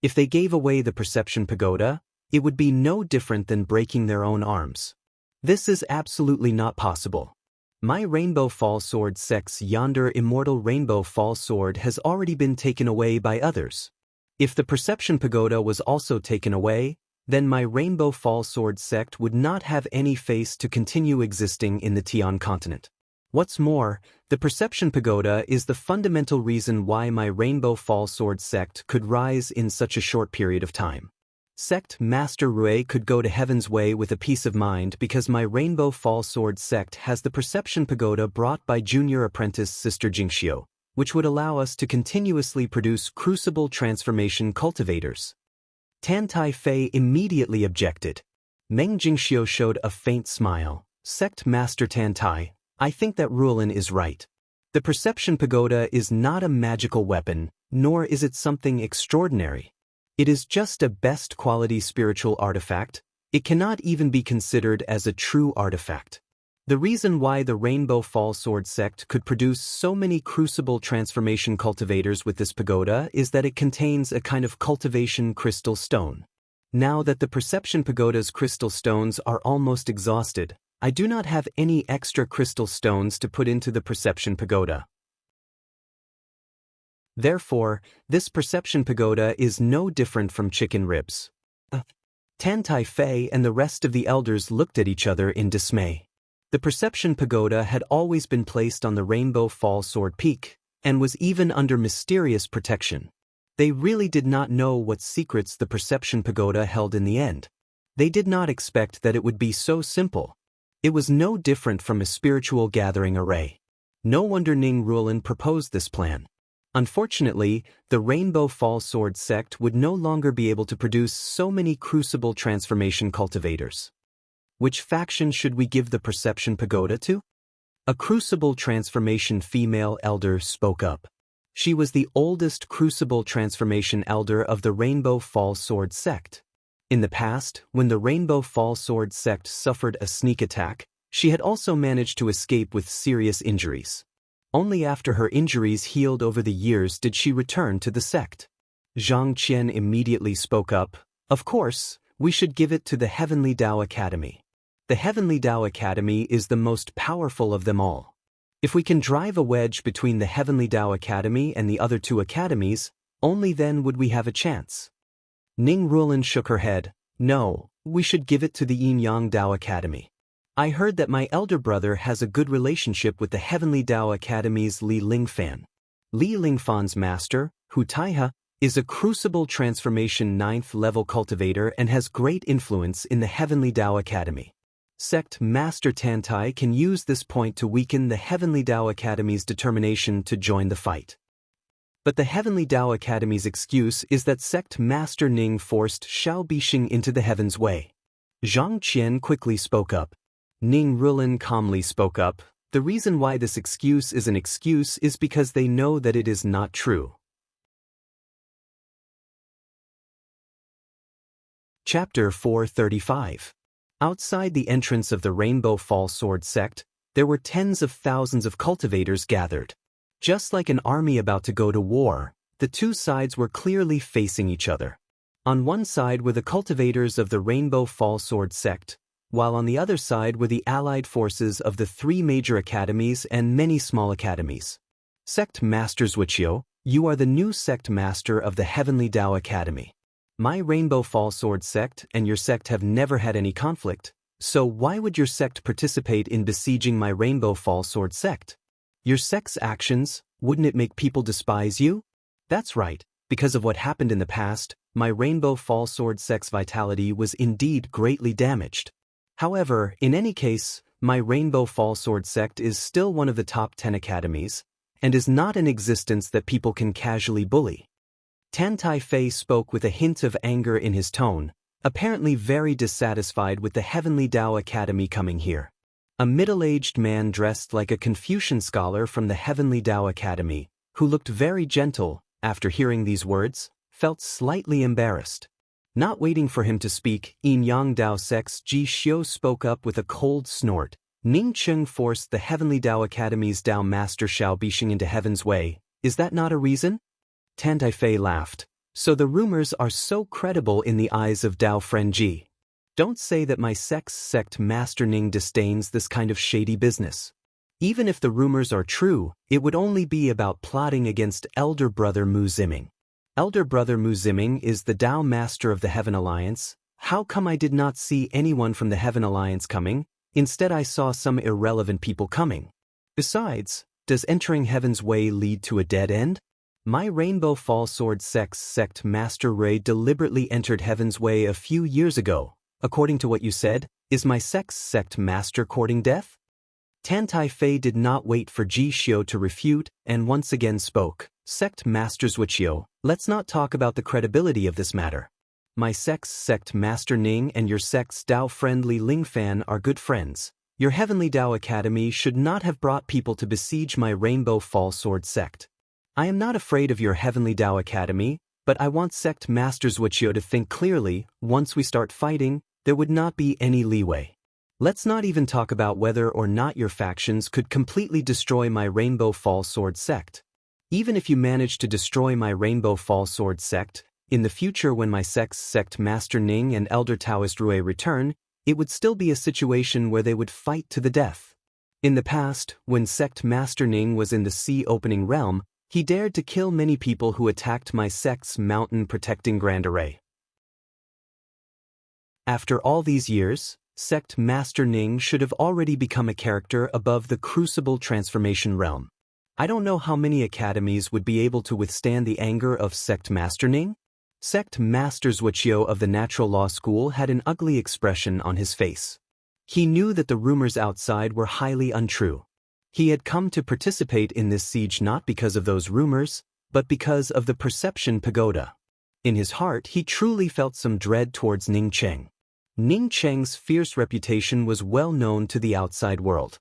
If they gave away the Perception Pagoda, it would be no different than breaking their own arms. This is absolutely not possible. My Rainbow Fall Sword Sect's yonder immortal Rainbow Fall Sword has already been taken away by others. If the Perception Pagoda was also taken away, then my Rainbow Fall Sword Sect would not have any face to continue existing in the Tian continent. What's more, the Perception Pagoda is the fundamental reason why my Rainbow Fall Sword Sect could rise in such a short period of time. Sect Master Rui could go to Heaven's Way with a peace of mind because my Rainbow Fall Sword Sect has the Perception Pagoda brought by Junior Apprentice Sister Jingxiu, which would allow us to continuously produce crucible transformation cultivators. Tantai Fei immediately objected. Meng Jingxiu showed a faint smile. Sect Master Tantai, I think that Ruolin is right. The Perception Pagoda is not a magical weapon, nor is it something extraordinary. It is just a best quality spiritual artifact. It cannot even be considered as a true artifact. The reason why the Rainbow Fall Sword Sect could produce so many crucible transformation cultivators with this pagoda is that it contains a kind of cultivation crystal stone. Now that the Perception Pagoda's crystal stones are almost exhausted, I do not have any extra crystal stones to put into the Perception Pagoda. Therefore, this Perception Pagoda is no different from chicken ribs. Tantai Fei and the rest of the elders looked at each other in dismay. The Perception Pagoda had always been placed on the Rainbow Fall Sword Peak, and was even under mysterious protection. They really did not know what secrets the perception pagoda held in the end. They did not expect that it would be so simple. It was no different from a spiritual gathering array. No wonder Ning Ruolin proposed this plan. Unfortunately, the Rainbow Fall Sword sect would no longer be able to produce so many crucible transformation cultivators. Which faction should we give the perception pagoda to? A crucible transformation female elder spoke up. She was the oldest crucible transformation elder of the Rainbow Fall Sword sect. In the past, when the Rainbow Fall Sword sect suffered a sneak attack, she had also managed to escape with serious injuries. Only after her injuries healed over the years did she return to the sect. Zhang Qian immediately spoke up. Of course, we should give it to the Heavenly Dao Academy. The Heavenly Dao Academy is the most powerful of them all. If we can drive a wedge between the Heavenly Dao Academy and the other two academies, only then would we have a chance. Ning Ruolin shook her head. No, we should give it to the Yin Yang Dao Academy. I heard that my elder brother has a good relationship with the Heavenly Dao Academy's Li Lingfan. Li Lingfan's master, Hu Taiha, is a crucible transformation 9th level cultivator and has great influence in the Heavenly Dao Academy. Sect Master Tantai can use this point to weaken the Heavenly Dao Academy's determination to join the fight. But the Heavenly Dao Academy's excuse is that Sect Master Ning forced Xiao Bixing into the Heaven's Way. Zhang Qian quickly spoke up. Ning Ruolin calmly spoke up. The reason why this excuse is an excuse is because they know that it is not true. Chapter 435. Outside the entrance of the Rainbow Fall Sword sect, there were tens of thousands of cultivators gathered. Just like an army about to go to war, the two sides were clearly facing each other. On one side were the cultivators of the Rainbow Fall Sword sect, while on the other side were the allied forces of the 3 major academies and many small academies. Sect Master Zhuqiu, you are the new sect master of the Heavenly Dao Academy. My Rainbow Fall Sword sect and your sect have never had any conflict, so why would your sect participate in besieging my Rainbow Fall Sword sect? Your sect's actions, wouldn't it make people despise you? That's right, because of what happened in the past, my Rainbow Fall Sword sect's vitality was indeed greatly damaged. However, in any case, my Rainbow Fall Sword sect is still one of the top 10 academies, and is not an existence that people can casually bully. Tantai Fei spoke with a hint of anger in his tone, apparently very dissatisfied with the Heavenly Dao Academy coming here. A middle-aged man dressed like a Confucian scholar from the Heavenly Dao Academy, who looked very gentle, after hearing these words, felt slightly embarrassed. Not waiting for him to speak, Yin Yang Dao sect's Ji Xiu spoke up with a cold snort. Ning Cheng forced the Heavenly Dao Academy's Dao Master Xiao Bixing into Heaven's Way. Is that not a reason? Tantai Fei laughed. So the rumors are so credible in the eyes of Dao Friend Ji. Don't say that my sect's sect Master Ning disdains this kind of shady business. Even if the rumors are true, it would only be about plotting against Elder Brother Mu Ziming. Elder Brother Mu Ziming is the Dao Master of the Heaven Alliance. How come I did not see anyone from the Heaven Alliance coming? Instead I saw some irrelevant people coming. Besides, does entering Heaven's Way lead to a dead end? My Rainbow Fall Sword sect's sect Master Ray deliberately entered Heaven's Way a few years ago. According to what you said, is my sect's sect master courting death? Tantai Fei did not wait for Ji Xiu to refute, and once again spoke. Sect Master Zhuqiu, let's not talk about the credibility of this matter. My sect's sect Master Ning and your sect's Dao friend Li Lingfan are good friends. Your Heavenly Dao Academy should not have brought people to besiege my Rainbow Fall Sword sect. I am not afraid of your Heavenly Dao Academy, but I want Sect Master Zhuqiu to think clearly. Once we start fighting, there would not be any leeway. Let's not even talk about whether or not your factions could completely destroy my Rainbow Fall Sword sect. Even if you manage to destroy my Rainbow Fall Sword sect, in the future when my sect's sect Master Ning and Elder Taoist Rui return, it would still be a situation where they would fight to the death. In the past, when Sect Master Ning was in the Sea Opening Realm, he dared to kill many people who attacked my sect's mountain protecting Grand Array. After all these years, Sect Master Ning should have already become a character above the Crucible Transformation realm. I don't know how many academies would be able to withstand the anger of Sect Master Ning. Sect Master Zhuoqiu of the Natural Law School had an ugly expression on his face. He knew that the rumors outside were highly untrue. He had come to participate in this siege not because of those rumors, but because of the Perception Pagoda. In his heart, he truly felt some dread towards Ning Cheng. Ning Cheng's fierce reputation was well known to the outside world.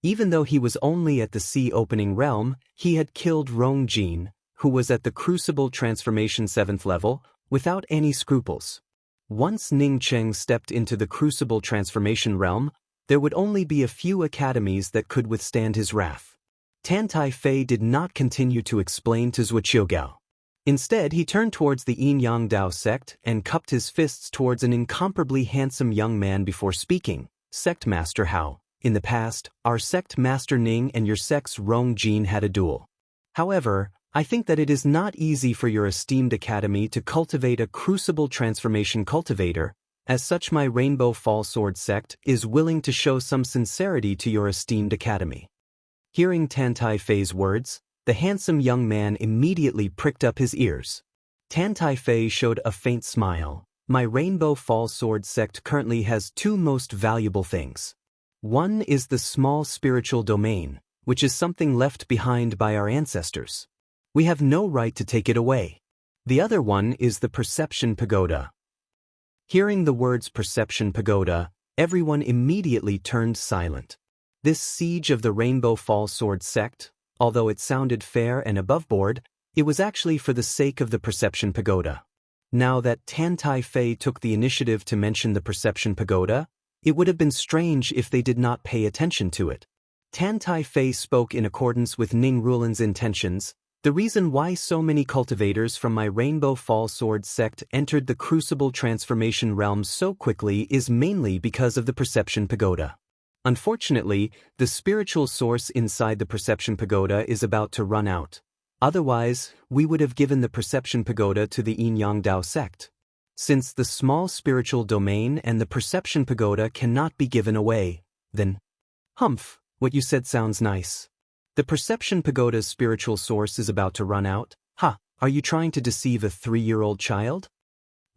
Even though he was only at the Sea Opening Realm, he had killed Rong Jin, who was at the Crucible Transformation 7th level, without any scruples. Once Ning Cheng stepped into the Crucible Transformation Realm, there would only be a few academies that could withstand his wrath. Tan Tai Fei did not continue to explain to Zhuoqiu Gao. Instead, he turned towards the Yin Yang Dao sect and cupped his fists towards an incomparably handsome young man before speaking. Sect Master Hao, in the past, our Sect Master Ning and your sect's Rong Jin had a duel. However, I think that it is not easy for your esteemed academy to cultivate a Crucible Transformation cultivator. As such, my Rainbow Fall Sword sect is willing to show some sincerity to your esteemed academy. Hearing Tan Tai Fei's words, the handsome young man immediately pricked up his ears. Tan Tai Fei showed a faint smile. My Rainbow Fall Sword sect currently has two most valuable things. One is the small spiritual domain, which is something left behind by our ancestors. We have no right to take it away. The other one is the Perception Pagoda. Hearing the words Perception Pagoda, everyone immediately turned silent. This siege of the Rainbow Fall Sword sect, although it sounded fair and aboveboard, it was actually for the sake of the Perception Pagoda. Now that Tan Tai Fei took the initiative to mention the Perception Pagoda, it would have been strange if they did not pay attention to it. Tan Tai Fei spoke in accordance with Ning Rulan's intentions. The reason why so many cultivators from my Rainbow Fall Sword sect entered the Crucible Transformation realm so quickly is mainly because of the Perception Pagoda. Unfortunately, the spiritual source inside the Perception Pagoda is about to run out. Otherwise, we would have given the Perception Pagoda to the Yin Yang Dao sect. Since the small spiritual domain and the Perception Pagoda cannot be given away, then... Humph, what you said sounds nice. The Perception Pagoda's spiritual source is about to run out? Ha, are you trying to deceive a 3-year-old child?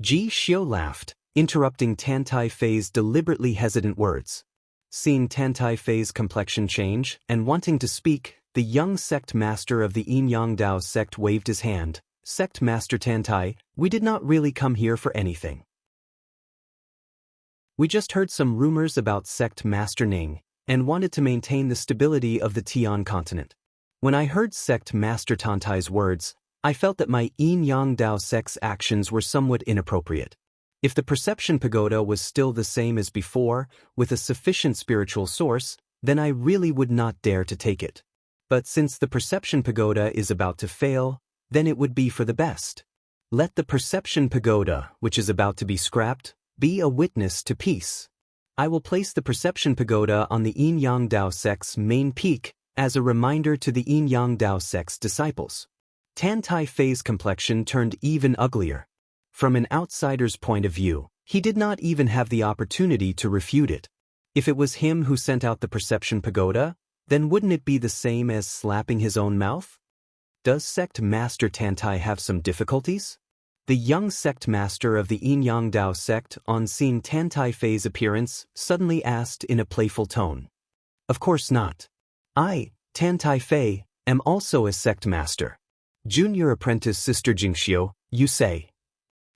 Ji Xiu laughed, interrupting Tan Tai Fei's deliberately hesitant words. Seeing Tan Tai Fei's complexion change, and wanting to speak, the young sect master of the Yin Yang Dao sect waved his hand. Sect Master Tan Tai, we did not really come here for anything. We just heard some rumors about Sect Master Ning, and wanted to maintain the stability of the Tian continent. When I heard Sect Master Tan Tai's words, I felt that my Yin Yang Dao sect's actions were somewhat inappropriate. If the Perception Pagoda was still the same as before, with a sufficient spiritual source, then I really would not dare to take it. But since the Perception Pagoda is about to fail, then it would be for the best. Let the Perception Pagoda, which is about to be scrapped, be a witness to peace. I will place the Perception Pagoda on the Yin Yang Dao sect's main peak as a reminder to the Yin Yang Dao sect's disciples. Tan Tai Fei's complexion turned even uglier. From an outsider's point of view, he did not even have the opportunity to refute it. If it was him who sent out the Perception Pagoda, then wouldn't it be the same as slapping his own mouth? Does Sect Master Tan Tai have some difficulties? The young sect master of the Yin Yang Dao sect, on seeing Tan Tai Fei's appearance, suddenly asked in a playful tone. Of course not. I, Tan Tai Fei, am also a sect master. Junior apprentice Sister Jingxiu, you say.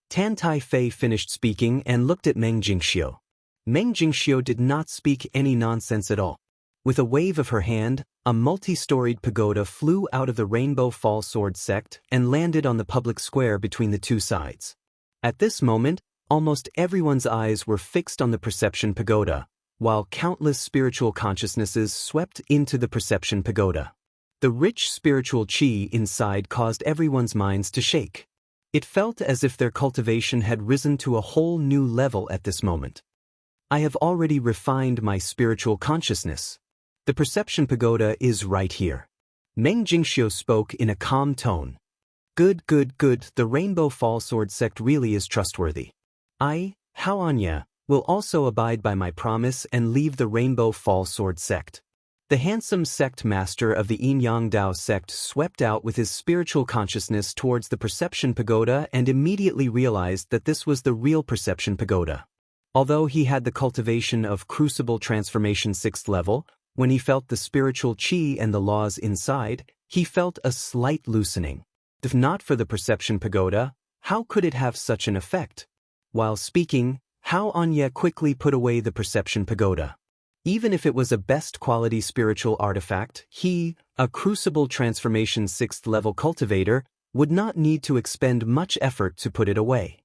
Tan Tai Fei finished speaking and looked at Meng Jingxiu. Meng Jingxiu did not speak any nonsense at all. With a wave of her hand, a multi-storied pagoda flew out of the Rainbow Fall Sword sect and landed on the public square between the two sides. At this moment, almost everyone's eyes were fixed on the Perception Pagoda, while countless spiritual consciousnesses swept into the Perception Pagoda. The rich spiritual qi inside caused everyone's minds to shake. It felt as if their cultivation had risen to a whole new level at this moment. I have already refined my spiritual consciousness. The Perception Pagoda is right here. Meng Jingxiu spoke in a calm tone. Good. The Rainbow Fall Sword sect really is trustworthy. I, Hao Anya, will also abide by my promise and leave the Rainbow Fall Sword sect. The handsome sect master of the Yin Yang Dao sect swept out with his spiritual consciousness towards the perception pagoda and immediately realized that this was the real perception pagoda. Although he had the cultivation of crucible transformation 6th level, when he felt the spiritual chi and the laws inside, he felt a slight loosening. If not for the perception pagoda, how could it have such an effect? While speaking, Hao Anya quickly put away the perception pagoda. Even if it was a best quality spiritual artifact, he, a crucible transformation 6th level cultivator, would not need to expend much effort to put it away.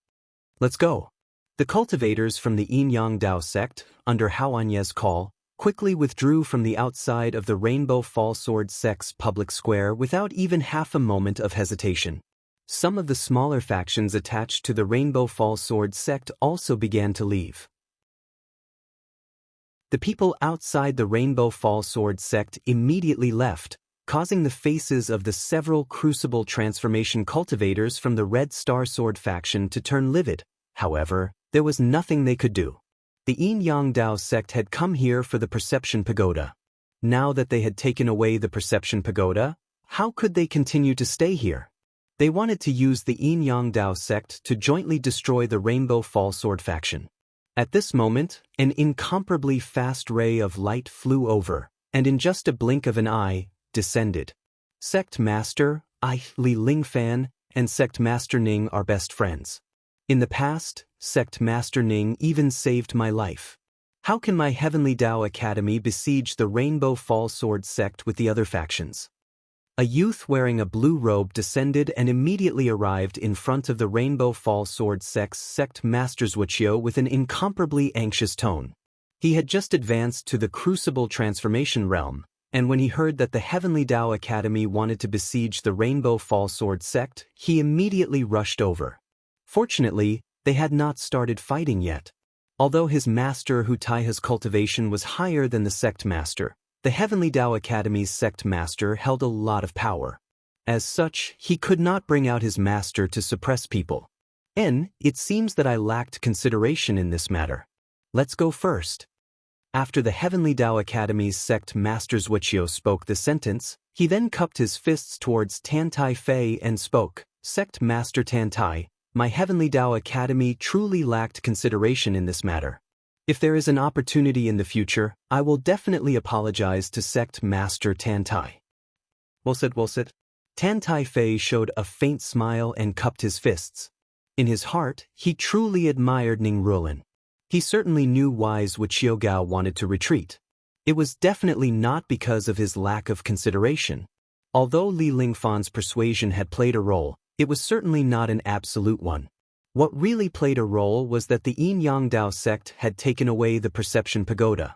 Let's go. The cultivators from the Yin Yang Dao sect, under Hao Anya's call, quickly withdrew from the outside of the Rainbow Fall Sword sect's public square without even half a moment of hesitation. Some of the smaller factions attached to the Rainbow Fall Sword sect also began to leave. The people outside the Rainbow Fall Sword sect immediately left, causing the faces of the several crucible transformation cultivators from the Red Star Sword faction to turn livid. However, there was nothing they could do. The Yin Yang Dao sect had come here for the perception pagoda. Now that they had taken away the perception pagoda, how could they continue to stay here? They wanted to use the Yin Yang Dao sect to jointly destroy the Rainbow Fall Sword faction. At this moment, an incomparably fast ray of light flew over, and in just a blink of an eye, descended. Sect Master, Li Lingfan, and Sect Master Ning are best friends. In the past, Sect Master Ning even saved my life. How can my Heavenly Dao Academy besiege the Rainbow Fall Sword sect with the other factions? A youth wearing a blue robe descended and immediately arrived in front of the Rainbow Fall Sword sect's Sect Master Zhuqiu with an incomparably anxious tone. He had just advanced to the Crucible Transformation realm, and when he heard that the Heavenly Dao Academy wanted to besiege the Rainbow Fall Sword sect, he immediately rushed over. Fortunately, they had not started fighting yet. Although his master Hutaiha's cultivation was higher than the sect master, the Heavenly Dao Academy's sect master held a lot of power. As such, he could not bring out his master to suppress people. It seems that I lacked consideration in this matter. Let's go first. After the Heavenly Dao Academy's sect master Zhuqiu spoke the sentence, he then cupped his fists towards Tan Tai Fei and spoke, Sect Master Tan Tai, my Heavenly Dao Academy truly lacked consideration in this matter. If there is an opportunity in the future, I will definitely apologize to Sect Master Tan Tai. Well said. Tan Tai Fei showed a faint smile and cupped his fists. In his heart, he truly admired Ning Rulin. He certainly knew why Zhuqiu Gao wanted to retreat. It was definitely not because of his lack of consideration. Although Li Lingfan's persuasion had played a role, it was certainly not an absolute one. What really played a role was that the Yin Yang Dao sect had taken away the perception pagoda.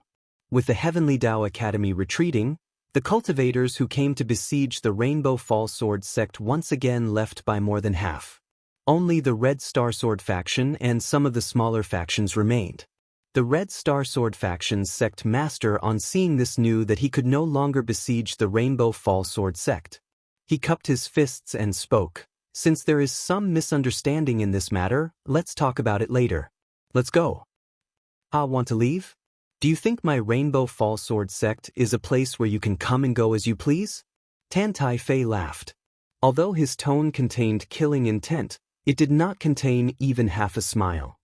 With the Heavenly Dao Academy retreating, the cultivators who came to besiege the Rainbow Fall Sword sect once again left by more than half. Only the Red Star Sword faction and some of the smaller factions remained. The Red Star Sword faction's sect master on seeing this knew that he could no longer besiege the Rainbow Fall Sword sect. He cupped his fists and spoke. Since there is some misunderstanding in this matter, let's talk about it later. Let's go. Want to leave? Do you think my Rainbow Fall Sword sect is a place where you can come and go as you please? Tan Tai Fei laughed. Although his tone contained killing intent, it did not contain even half a smile.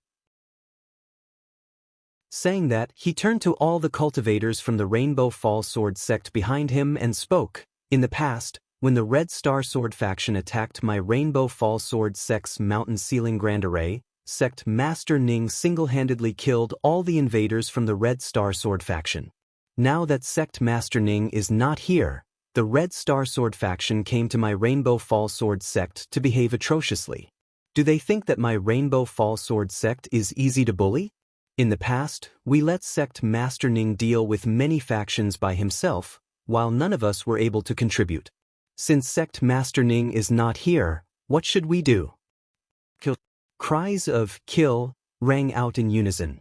Saying that, he turned to all the cultivators from the Rainbow Fall Sword sect behind him and spoke. In the past, when the Red Star Sword faction attacked my Rainbow Fall Sword sect's Mountain Ceiling Grand Array, Sect Master Ning single-handedly killed all the invaders from the Red Star Sword faction. Now that Sect Master Ning is not here, the Red Star Sword faction came to my Rainbow Fall Sword sect to behave atrociously. Do they think that my Rainbow Fall Sword sect is easy to bully? In the past, we let Sect Master Ning deal with many factions by himself, while none of us were able to contribute. Since Sect Master Ning is not here, what should we do? Kill. Cries of kill rang out in unison.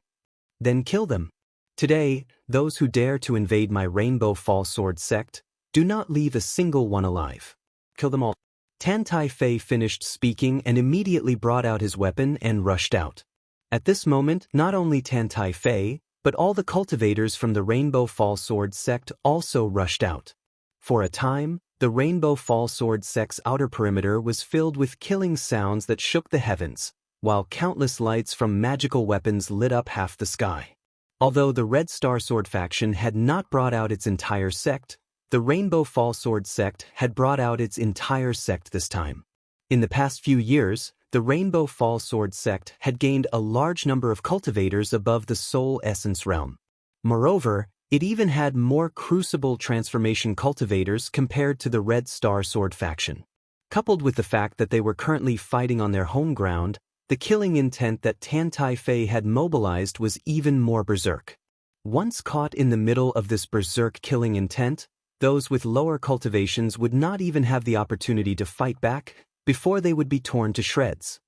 Then kill them. Today, those who dare to invade my Rainbow Fall Sword sect, do not leave a single one alive. Kill them all. Tan Tai Fei finished speaking and immediately brought out his weapon and rushed out. At this moment, not only Tan Tai Fei, but all the cultivators from the Rainbow Fallsword sect also rushed out. For a time, the Rainbow Fallsword sect's outer perimeter was filled with killing sounds that shook the heavens, while countless lights from magical weapons lit up half the sky. Although the Red Star Sword faction had not brought out its entire sect, the Rainbow Fallsword sect had brought out its entire sect this time. In the past few years, the Rainbow Fallsword sect had gained a large number of cultivators above the Soul Essence realm. Moreover, it even had more Crucible Transformation cultivators compared to the Red Star Sword faction. Coupled with the fact that they were currently fighting on their home ground, the killing intent that Tan Tai Fei had mobilized was even more berserk. Once caught in the middle of this berserk killing intent, those with lower cultivations would not even have the opportunity to fight back before they would be torn to shreds.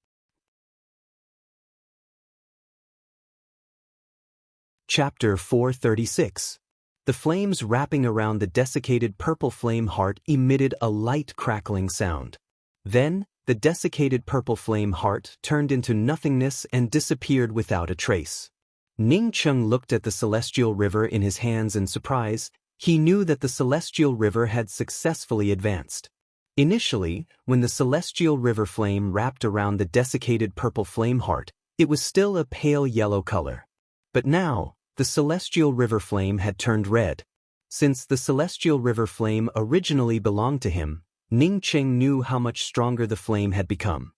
Chapter 436. The flames wrapping around the desiccated purple flame heart emitted a light crackling sound. Then, the desiccated purple flame heart turned into nothingness and disappeared without a trace. Ning Cheng looked at the celestial river in his hands in surprise. He knew that the celestial river had successfully advanced. Initially, when the celestial river flame wrapped around the desiccated purple flame heart, it was still a pale yellow color. But now, the celestial river flame had turned red. Since the celestial river flame originally belonged to him, Ning Cheng knew how much stronger the flame had become.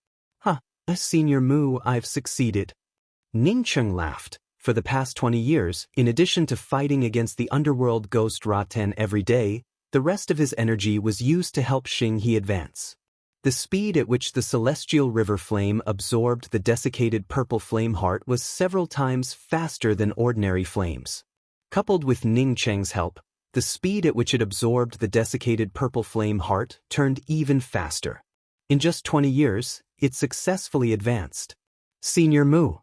Senior Mu, I've succeeded. Ning Cheng laughed. For the past 20 years, in addition to fighting against the underworld ghost Ra-Ten every day, the rest of his energy was used to help Xing He advance. The speed at which the celestial river flame absorbed the desiccated purple flame heart was several times faster than ordinary flames. Coupled with Ning Cheng's help, the speed at which it absorbed the desiccated purple flame heart turned even faster. In just 20 years, it successfully advanced. Senior Mu.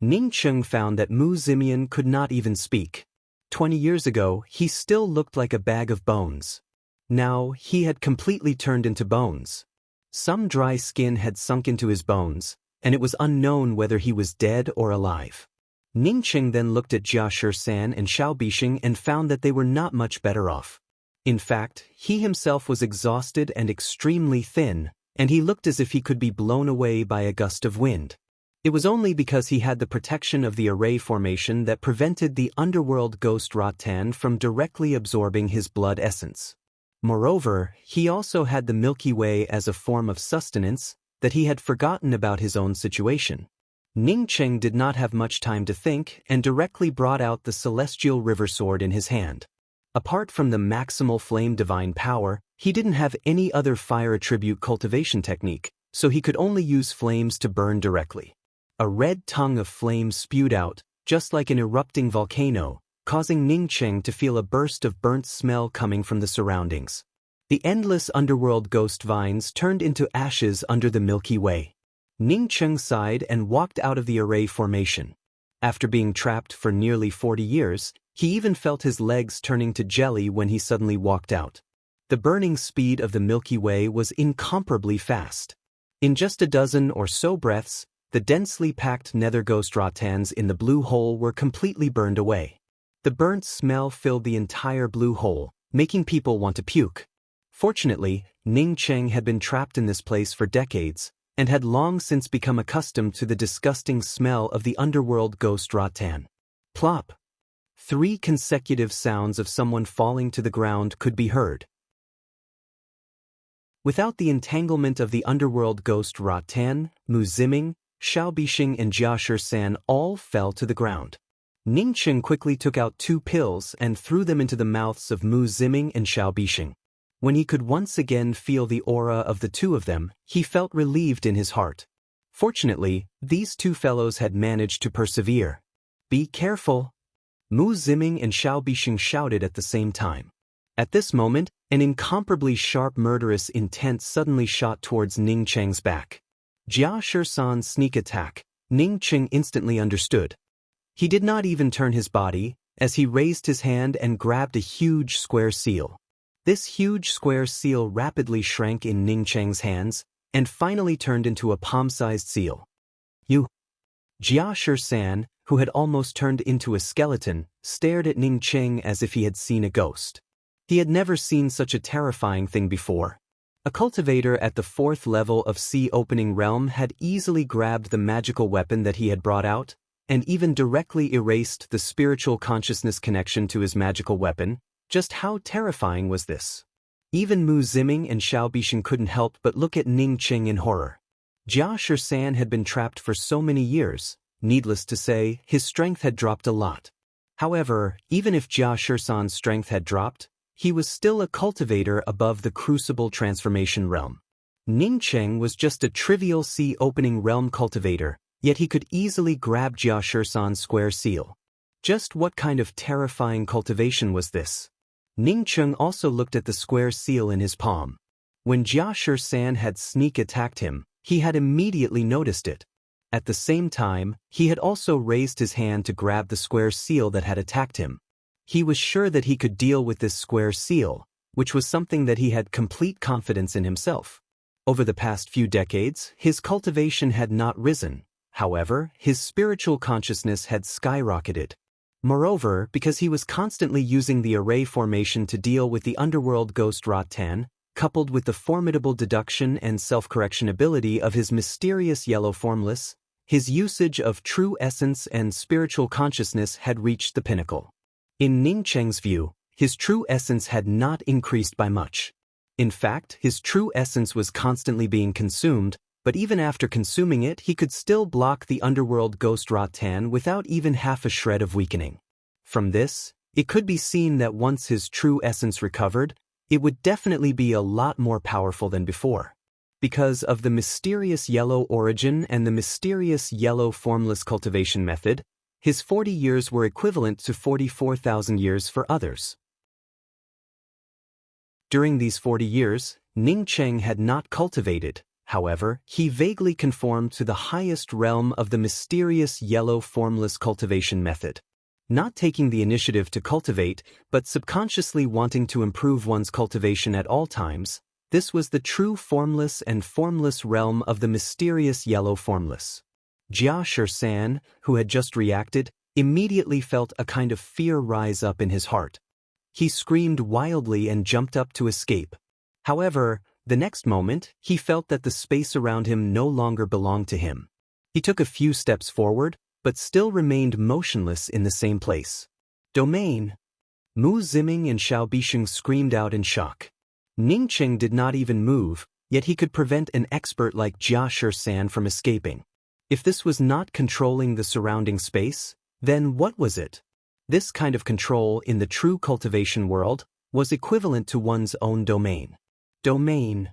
Ning Cheng found that Mu Zimian could not even speak. 20 years ago, he still looked like a bag of bones. Now, he had completely turned into bones. Some dry skin had sunk into his bones, and it was unknown whether he was dead or alive. Ning Cheng then looked at Jia Shisan and Xiao Bixing and found that they were not much better off. In fact, he himself was exhausted and extremely thin, and he looked as if he could be blown away by a gust of wind. It was only because he had the protection of the array formation that prevented the underworld ghost Ra-Ten from directly absorbing his blood essence. Moreover, he also had the Milky Way as a form of sustenance, that he had forgotten about his own situation. Ning Cheng did not have much time to think and directly brought out the celestial river sword in his hand. Apart from the maximal flame divine power, he didn't have any other fire attribute cultivation technique, so he could only use flames to burn directly. A red tongue of flame spewed out, just like an erupting volcano, causing Ning Cheng to feel a burst of burnt smell coming from the surroundings. The endless underworld ghost vines turned into ashes under the Milky Way. Ning Cheng sighed and walked out of the array formation. After being trapped for nearly 40 years, he even felt his legs turning to jelly when he suddenly walked out. The burning speed of the Milky Way was incomparably fast. In just a dozen or so breaths, the densely packed nether ghost Ra-Tens in the blue hole were completely burned away. The burnt smell filled the entire blue hole, making people want to puke. Fortunately, Ning Cheng had been trapped in this place for decades, and had long since become accustomed to the disgusting smell of the underworld ghost Ra-Ten. Plop! 3 consecutive sounds of someone falling to the ground could be heard. Without the entanglement of the underworld ghost Ra-Ten, Mu Ziming, Xiao Bixing and Jia Shisan all fell to the ground. Ning Cheng quickly took out 2 pills and threw them into the mouths of Mu Ziming and Xiao Bixing. When he could once again feel the aura of the 2 of them, he felt relieved in his heart. Fortunately, these 2 fellows had managed to persevere. Be careful! Mu Ziming and Xiao Bixing shouted at the same time. At this moment, an incomparably sharp murderous intent suddenly shot towards Ning Cheng's back. Jia Shisan's sneak attack, Ning Cheng instantly understood. He did not even turn his body, as he raised his hand and grabbed a huge square seal. This huge square seal rapidly shrank in Ning Cheng's hands, and finally turned into a palm-sized seal. You! Jia San, who had almost turned into a skeleton, stared at Ning Cheng as if he had seen a ghost. He had never seen such a terrifying thing before. A cultivator at the 4th level of Sea Opening Realm had easily grabbed the magical weapon that he had brought out, and even directly erased the spiritual consciousness connection to his magical weapon. Just how terrifying was this? Even Mu Ziming and Xiao Bixing couldn't help but look at Ning Cheng in horror. Jia San had been trapped for so many years. Needless to say, his strength had dropped a lot. However, even if Jia San's strength had dropped, he was still a cultivator above the crucible transformation realm. Ning Cheng was just a trivial Sea Opening Realm cultivator, yet he could easily grab Jia San's square seal. Just what kind of terrifying cultivation was this? Ning Cheng also looked at the square seal in his palm. When Jia San had sneak attacked him, he had immediately noticed it. At the same time, he had also raised his hand to grab the square seal that had attacked him. He was sure that he could deal with this square seal, which was something that he had complete confidence in himself. Over the past few decades, his cultivation had not risen. However, his spiritual consciousness had skyrocketed. Moreover, because he was constantly using the array formation to deal with the underworld ghost Ratan, coupled with the formidable deduction and self-correction ability of his mysterious yellow formless, his usage of true essence and spiritual consciousness had reached the pinnacle. In Ning Cheng's view, his true essence had not increased by much. In fact, his true essence was constantly being consumed, but even after consuming it, he could still block the underworld ghost Ratan without even half a shred of weakening. From this, it could be seen that once his true essence recovered, it would definitely be a lot more powerful than before. Because of the mysterious yellow origin and the mysterious yellow formless cultivation method, his 40 years were equivalent to 44,000 years for others. During these 40 years, Ning Cheng had not cultivated. However, he vaguely conformed to the highest realm of the mysterious yellow formless cultivation method. Not taking the initiative to cultivate, but subconsciously wanting to improve one's cultivation at all times, this was the true formless and formless realm of the mysterious yellow formless. Jia San, who had just reacted, immediately felt a kind of fear rise up in his heart. He screamed wildly and jumped up to escape. However, the next moment, he felt that the space around him no longer belonged to him. He took a few steps forward, but still remained motionless in the same place. Domain! Mu Ziming and Xiao Bixing screamed out in shock. Ning Cheng did not even move, yet he could prevent an expert like Jia San from escaping. If this was not controlling the surrounding space, then what was it? This kind of control in the true cultivation world was equivalent to one's own domain. Domain.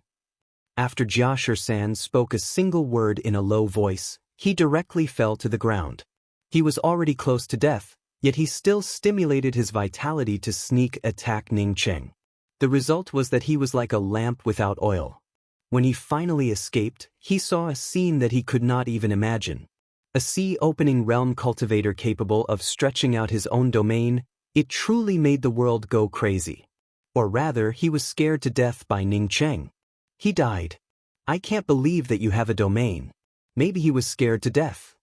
After Jia San spoke a single word in a low voice, he directly fell to the ground. He was already close to death, yet he still stimulated his vitality to sneak attack Ning Cheng. The result was that he was like a lamp without oil. When he finally escaped, he saw a scene that he could not even imagine. A Sea Opening Realm cultivator capable of stretching out his own domain. It truly made the world go crazy. Or rather, he was scared to death by Ning Cheng. He died. I can't believe that you have a domain. Maybe he was scared to death.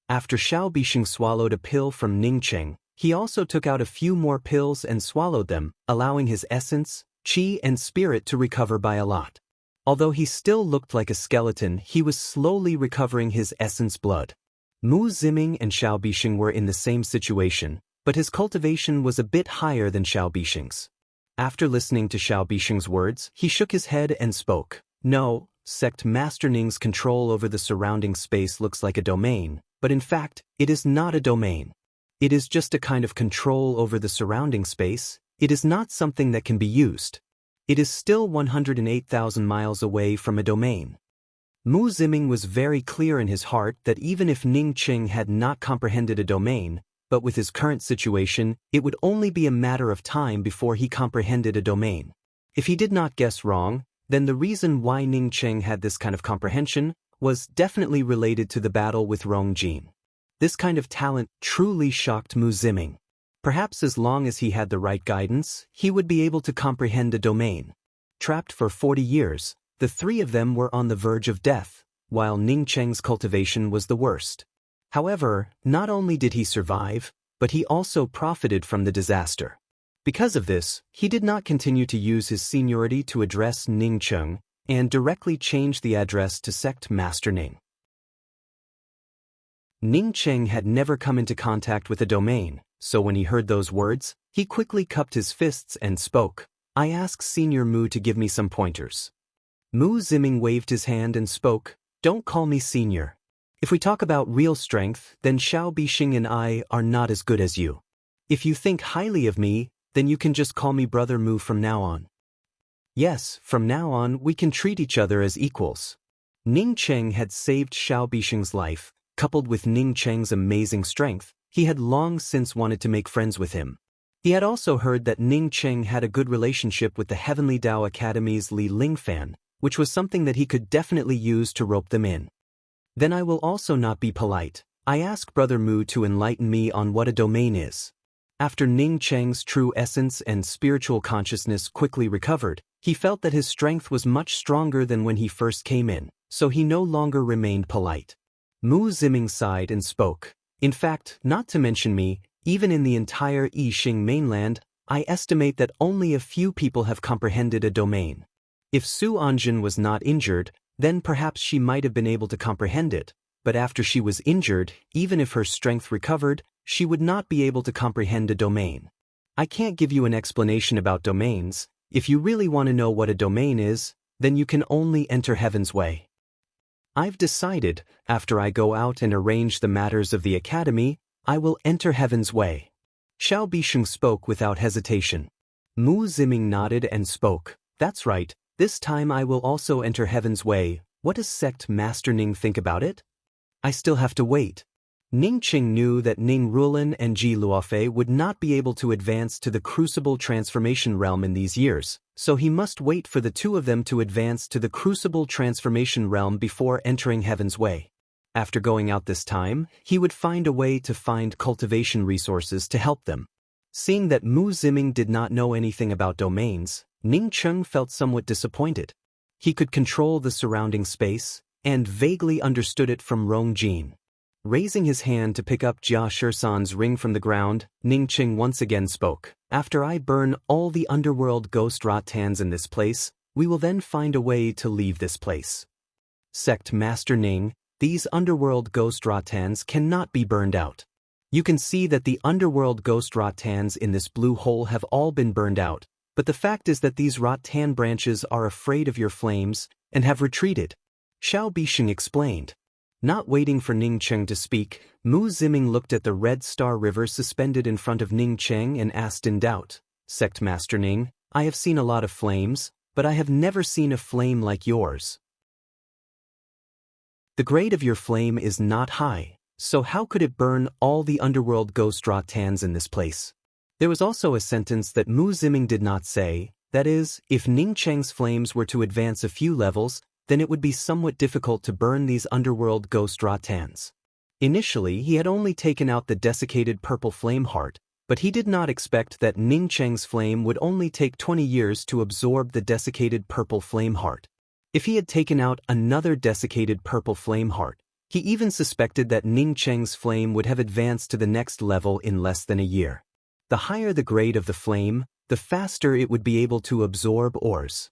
After Xiao Bixing swallowed a pill from Ning Cheng, he also took out a few more pills and swallowed them, allowing his essence, qi and spirit to recover by a lot. Although he still looked like a skeleton, he was slowly recovering his essence blood. Mu Ziming and Xiao Bixing were in the same situation, but his cultivation was a bit higher than Xiao Bixing's. After listening to Xiao Bixing's words, he shook his head and spoke. No, Sect Master Ning's control over the surrounding space looks like a domain, but in fact, it is not a domain. It is just a kind of control over the surrounding space. It is not something that can be used. It is still 108,000 miles away from a domain. Mu Ziming was very clear in his heart that even if Ning Cheng had not comprehended a domain, but with his current situation, it would only be a matter of time before he comprehended a domain. If he did not guess wrong, then the reason why Ning Cheng had this kind of comprehension was definitely related to the battle with Rong Jin. This kind of talent truly shocked Mu Ziming. Perhaps as long as he had the right guidance, he would be able to comprehend a domain. Trapped for 40 years, the three of them were on the verge of death, while Ning Cheng's cultivation was the worst. However, not only did he survive, but he also profited from the disaster. Because of this, he did not continue to use his seniority to address Ning Cheng and directly changed the address to Sect Master Ning. Ning Cheng had never come into contact with a domain, so when he heard those words, he quickly cupped his fists and spoke. I ask Senior Mu to give me some pointers. Mu Ziming waved his hand and spoke, don't call me senior. If we talk about real strength, then Xiao Bixing and I are not as good as you. If you think highly of me, then you can just call me Brother Mu from now on. Yes, from now on we can treat each other as equals. Ning Cheng had saved Xiao Bixing's life. Coupled with Ning Cheng's amazing strength, he had long since wanted to make friends with him. He had also heard that Ning Cheng had a good relationship with the Heavenly Dao Academy's Li Lingfan, which was something that he could definitely use to rope them in. Then I will also not be polite. I ask Brother Mu to enlighten me on what a domain is. After Ning Cheng's true essence and spiritual consciousness quickly recovered, he felt that his strength was much stronger than when he first came in, so he no longer remained polite. Mu Ziming sighed and spoke. In fact, not to mention me, even in the entire Yixing mainland, I estimate that only a few people have comprehended a domain. If Su Anjin was not injured, then perhaps she might have been able to comprehend it, but after she was injured, even if her strength recovered, she would not be able to comprehend a domain. I can't give you an explanation about domains. If you really want to know what a domain is, then you can only enter Heaven's Way. I've decided, after I go out and arrange the matters of the academy, I will enter Heaven's Way. Xiao Bixing spoke without hesitation. Mu Ziming nodded and spoke. That's right, this time I will also enter Heaven's Way. What does Sect Master Ning think about it? I still have to wait. Ning Qing knew that Ning Ruolin and Ji Luofei would not be able to advance to the Crucible Transformation Realm in these years, so he must wait for the two of them to advance to the Crucible Transformation Realm before entering Heaven's Way. After going out this time, he would find a way to find cultivation resources to help them. Seeing that Mu Ziming did not know anything about domains, Ning Cheng felt somewhat disappointed. He could control the surrounding space, and vaguely understood it from Rong Jin. Raising his hand to pick up Jia Shirsan's ring from the ground, Ning Cheng once again spoke. After I burn all the underworld ghost rattans in this place, we will then find a way to leave this place. Sect Master Ning, these underworld ghost rattans cannot be burned out. You can see that the underworld ghost rattans in this blue hole have all been burned out, but the fact is that these rattan branches are afraid of your flames and have retreated. Xiao Bixing explained. Not waiting for Ning Cheng to speak, Mu Ziming looked at the red star river suspended in front of Ning Cheng and asked in doubt, Sect Master Ning, I have seen a lot of flames, but I have never seen a flame like yours. The grade of your flame is not high, so how could it burn all the underworld ghost rattans in this place? There was also a sentence that Mu Ziming did not say, that is, if Ning Cheng's flames were to advance a few levels, then it would be somewhat difficult to burn these underworld ghost rattans. Initially, he had only taken out the desiccated purple flame heart, but he did not expect that Ning Cheng's flame would only take 20 years to absorb the desiccated purple flame heart. If he had taken out another desiccated purple flame heart, he even suspected that Ning Cheng's flame would have advanced to the next level in less than a year. The higher the grade of the flame, the faster it would be able to absorb ores.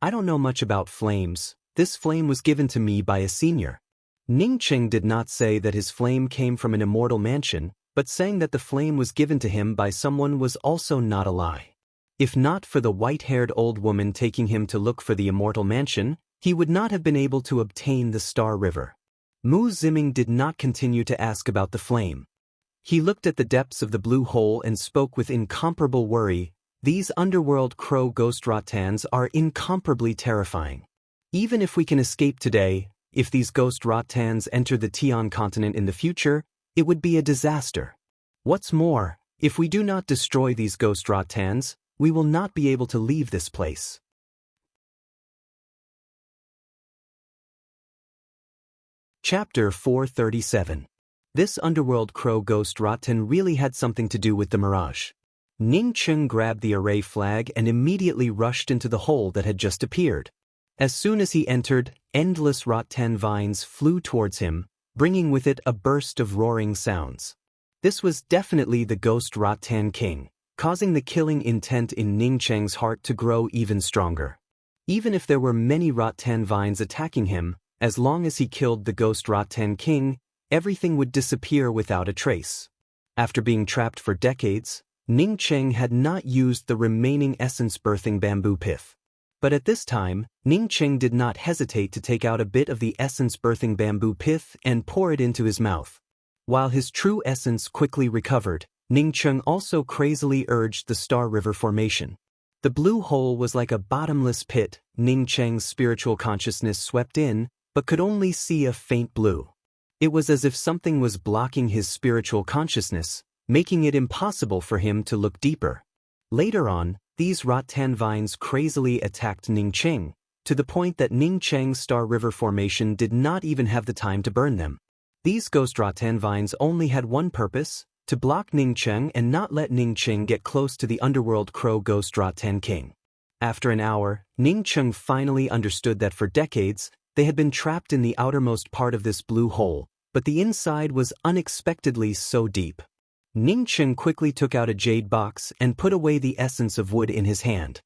I don't know much about flames. This flame was given to me by a senior. Ning Cheng did not say that his flame came from an immortal mansion, but saying that the flame was given to him by someone was also not a lie. If not for the white-haired old woman taking him to look for the immortal mansion, he would not have been able to obtain the Star River. Mu Ziming did not continue to ask about the flame. He looked at the depths of the blue hole and spoke with incomparable worry. These underworld crow ghost rattans are incomparably terrifying. Even if we can escape today, if these ghost rattans enter the Tian continent in the future, it would be a disaster. What's more, if we do not destroy these ghost rattans, we will not be able to leave this place. Chapter 437. This underworld crow ghost rattan really had something to do with the mirage. Ning Cheng grabbed the array flag and immediately rushed into the hole that had just appeared. As soon as he entered, endless rattan vines flew towards him, bringing with it a burst of roaring sounds. This was definitely the ghost Rattan King, causing the killing intent in Ning Cheng's heart to grow even stronger. Even if there were many Rattan vines attacking him, as long as he killed the ghost Rattan King, everything would disappear without a trace. After being trapped for decades, Ning Cheng had not used the remaining essence-birthing bamboo pith. But at this time, Ning Cheng did not hesitate to take out a bit of the essence-birthing bamboo pith and pour it into his mouth. While his true essence quickly recovered, Ning Cheng also crazily urged the Star River formation. The blue hole was like a bottomless pit. Ning Cheng's spiritual consciousness swept in, but could only see a faint blue. It was as if something was blocking his spiritual consciousness, making it impossible for him to look deeper. Later on, these rattan vines crazily attacked Ning Cheng, to the point that Ning Cheng's Star River formation did not even have the time to burn them. These ghost rattan vines only had one purpose: to block Ning Cheng and not let Ning Cheng get close to the underworld crow ghost Rattan King. After an hour, Ning Cheng finally understood that for decades, they had been trapped in the outermost part of this blue hole, but the inside was unexpectedly so deep. Ning Cheng quickly took out a jade box and put away the essence of wood in his hand.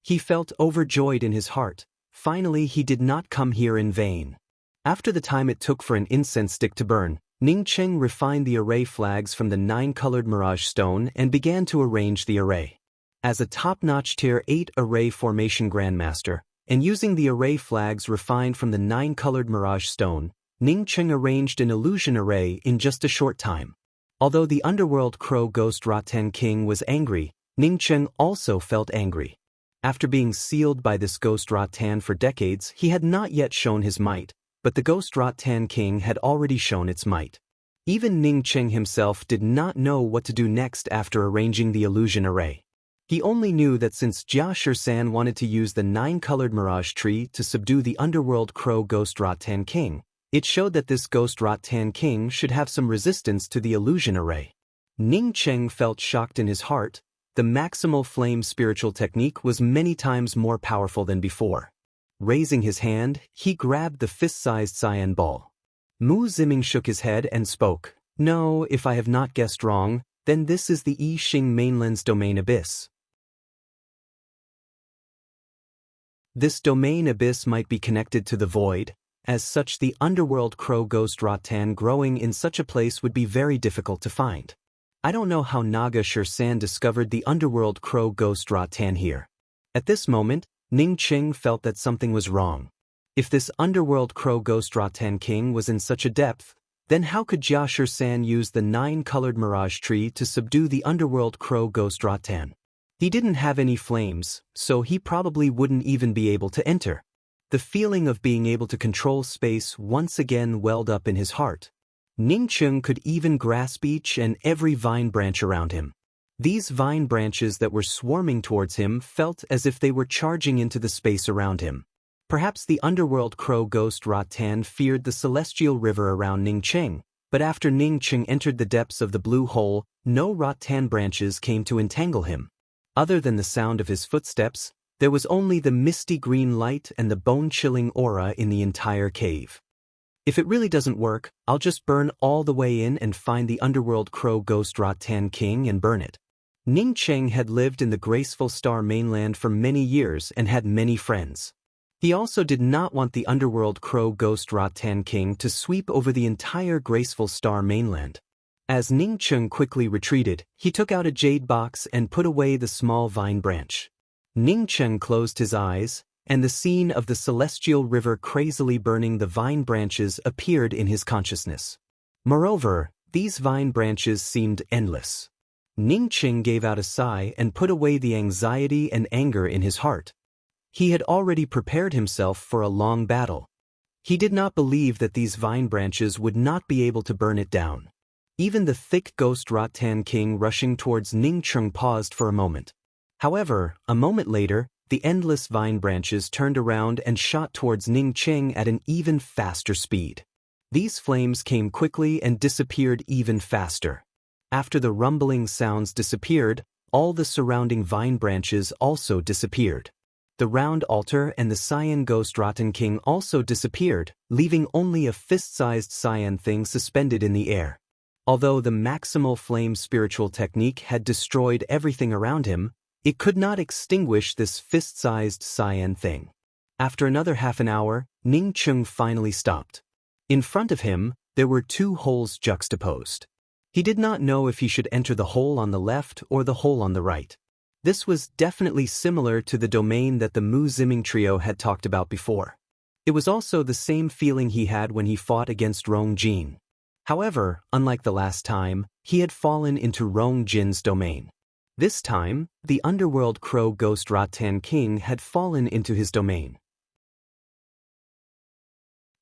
He felt overjoyed in his heart. Finally, he did not come here in vain. After the time it took for an incense stick to burn, Ning Cheng refined the array flags from the 9-colored mirage stone and began to arrange the array. As a top-notch Tier 8 array formation grandmaster, and using the array flags refined from the 9-colored mirage stone, Ning Cheng arranged an illusion array in just a short time. Although the underworld crow ghost Rattan King was angry, Ning Cheng also felt angry. After being sealed by this ghost Rattan for decades, he had not yet shown his might, but the ghost Rattan King had already shown its might. Even Ning Cheng himself did not know what to do next after arranging the illusion array. He only knew that since Jia Shisan wanted to use the 9-colored mirage tree to subdue the underworld crow ghost Rattan King, it showed that this ghost Rattan King should have some resistance to the illusion array. Ning Cheng felt shocked in his heart. The maximal flame spiritual technique was many times more powerful than before. Raising his hand, he grabbed the fist-sized cyan ball. Mu Ziming shook his head and spoke. No, if I have not guessed wrong, then this is the I Ching mainland's domain abyss. This domain abyss might be connected to the void. As such, the underworld crow ghost Rattan growing in such a place would be very difficult to find. I don't know how Naga Shirsan discovered the underworld crow ghost Rattan here. At this moment, Ning Cheng felt that something was wrong. If this underworld crow ghost Rattan King was in such a depth, then how could Jia Shisan use the 9-colored mirage tree to subdue the underworld crow ghost Rattan? He didn't have any flames, so he probably wouldn't even be able to enter. The feeling of being able to control space once again welled up in his heart. Ning Cheng could even grasp each and every vine branch around him. These vine branches that were swarming towards him felt as if they were charging into the space around him. Perhaps the underworld crow ghost Rattan feared the celestial river around Ning Cheng, but after Ning Cheng entered the depths of the blue hole, no Rattan branches came to entangle him. Other than the sound of his footsteps, there was only the misty green light and the bone-chilling aura in the entire cave. If it really doesn't work, I'll just burn all the way in and find the underworld crow ghost Rattan King and burn it. Ning Cheng had lived in the graceful star mainland for many years and had many friends. He also did not want the underworld crow ghost Rattan King to sweep over the entire graceful star mainland. As Ning Cheng quickly retreated, he took out a jade box and put away the small vine branch. Ning Cheng closed his eyes, and the scene of the celestial river crazily burning the vine branches appeared in his consciousness. Moreover, these vine branches seemed endless. Ning Cheng gave out a sigh and put away the anxiety and anger in his heart. He had already prepared himself for a long battle. He did not believe that these vine branches would not be able to burn it down. Even the thick ghost Rattan King rushing towards Ning Cheng paused for a moment. However, a moment later, the endless vine branches turned around and shot towards Ning Cheng at an even faster speed. These flames came quickly and disappeared even faster. After the rumbling sounds disappeared, all the surrounding vine branches also disappeared. The round altar and the cyan ghost rotten king also disappeared, leaving only a fist-sized cyan thing suspended in the air. Although the maximal flame spiritual technique had destroyed everything around him, it could not extinguish this fist-sized cyan thing. After another half an hour, Ning Chung finally stopped. In front of him, there were two holes juxtaposed. He did not know if he should enter the hole on the left or the hole on the right. This was definitely similar to the domain that the Mu Ziming trio had talked about before. It was also the same feeling he had when he fought against Rong Jin. However, unlike the last time, he had fallen into Rong Jin's domain. This time, the underworld crow ghost Rattan King had fallen into his domain.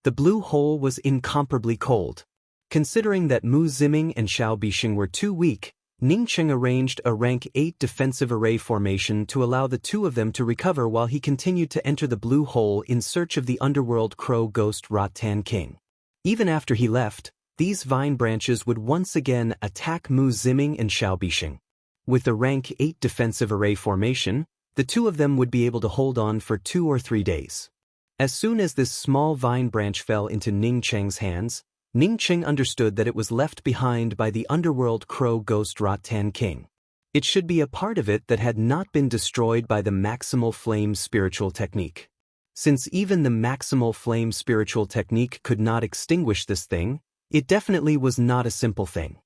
The blue hole was incomparably cold. Considering that Mu Ziming and Xiao Bixing were too weak, Ning Cheng arranged a rank 8 defensive array formation to allow the two of them to recover while he continued to enter the blue hole in search of the underworld crow ghost Rattan King. Even after he left, these vine branches would once again attack Mu Ziming and Xiao Bixing. With the rank 8 defensive array formation, the two of them would be able to hold on for 2 or 3 days. As soon as this small vine branch fell into Ning Cheng's hands, Ning Cheng understood that it was left behind by the underworld crow ghost Rattan King. It should be a part of it that had not been destroyed by the maximal flame spiritual technique. Since even the maximal flame spiritual technique could not extinguish this thing, it definitely was not a simple thing.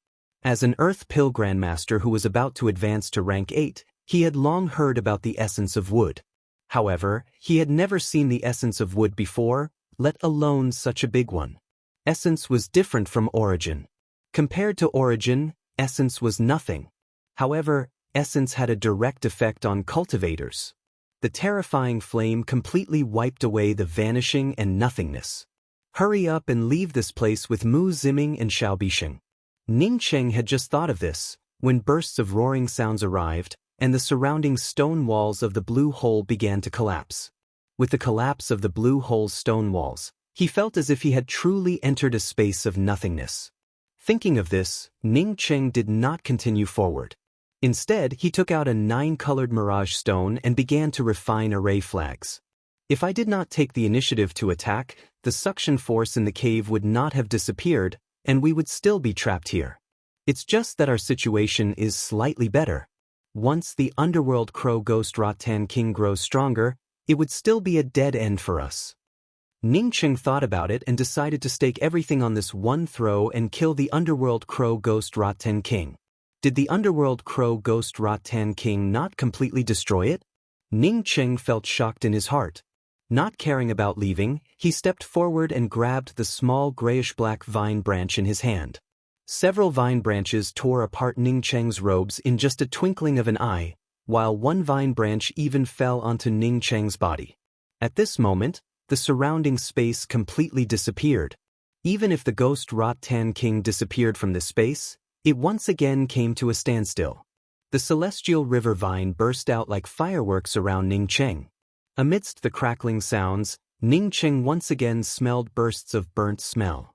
As an Earth Pill Grandmaster who was about to advance to rank 8, he had long heard about the essence of wood. However, he had never seen the essence of wood before, let alone such a big one. Essence was different from origin. Compared to origin, essence was nothing. However, essence had a direct effect on cultivators. The terrifying flame completely wiped away the vanishing and nothingness. Hurry up and leave this place with Mu Ziming and Xiao Bixing. Ning Cheng had just thought of this, when bursts of roaring sounds arrived, and the surrounding stone walls of the blue hole began to collapse. With the collapse of the blue hole's stone walls, he felt as if he had truly entered a space of nothingness. Thinking of this, Ning Cheng did not continue forward. Instead, he took out a 9-colored mirage stone and began to refine array flags. If I did not take the initiative to attack, the suction force in the cave would not have disappeared, and we would still be trapped here. It's just that our situation is slightly better. Once the underworld crow ghost Rattan King grows stronger, it would still be a dead end for us. Ning Cheng thought about it and decided to stake everything on this one throw and kill the underworld crow ghost Rattan King. Did the underworld crow ghost Rattan King not completely destroy it? Ning Cheng felt shocked in his heart. Not caring about leaving, he stepped forward and grabbed the small grayish-black vine branch in his hand. Several vine branches tore apart Ning Cheng's robes in just a twinkling of an eye, while one vine branch even fell onto Ning Cheng's body. At this moment, the surrounding space completely disappeared. Even if the ghost Rattan King disappeared from this space, it once again came to a standstill. The celestial river vine burst out like fireworks around Ning Cheng. Amidst the crackling sounds, Ning Cheng once again smelled bursts of burnt smell.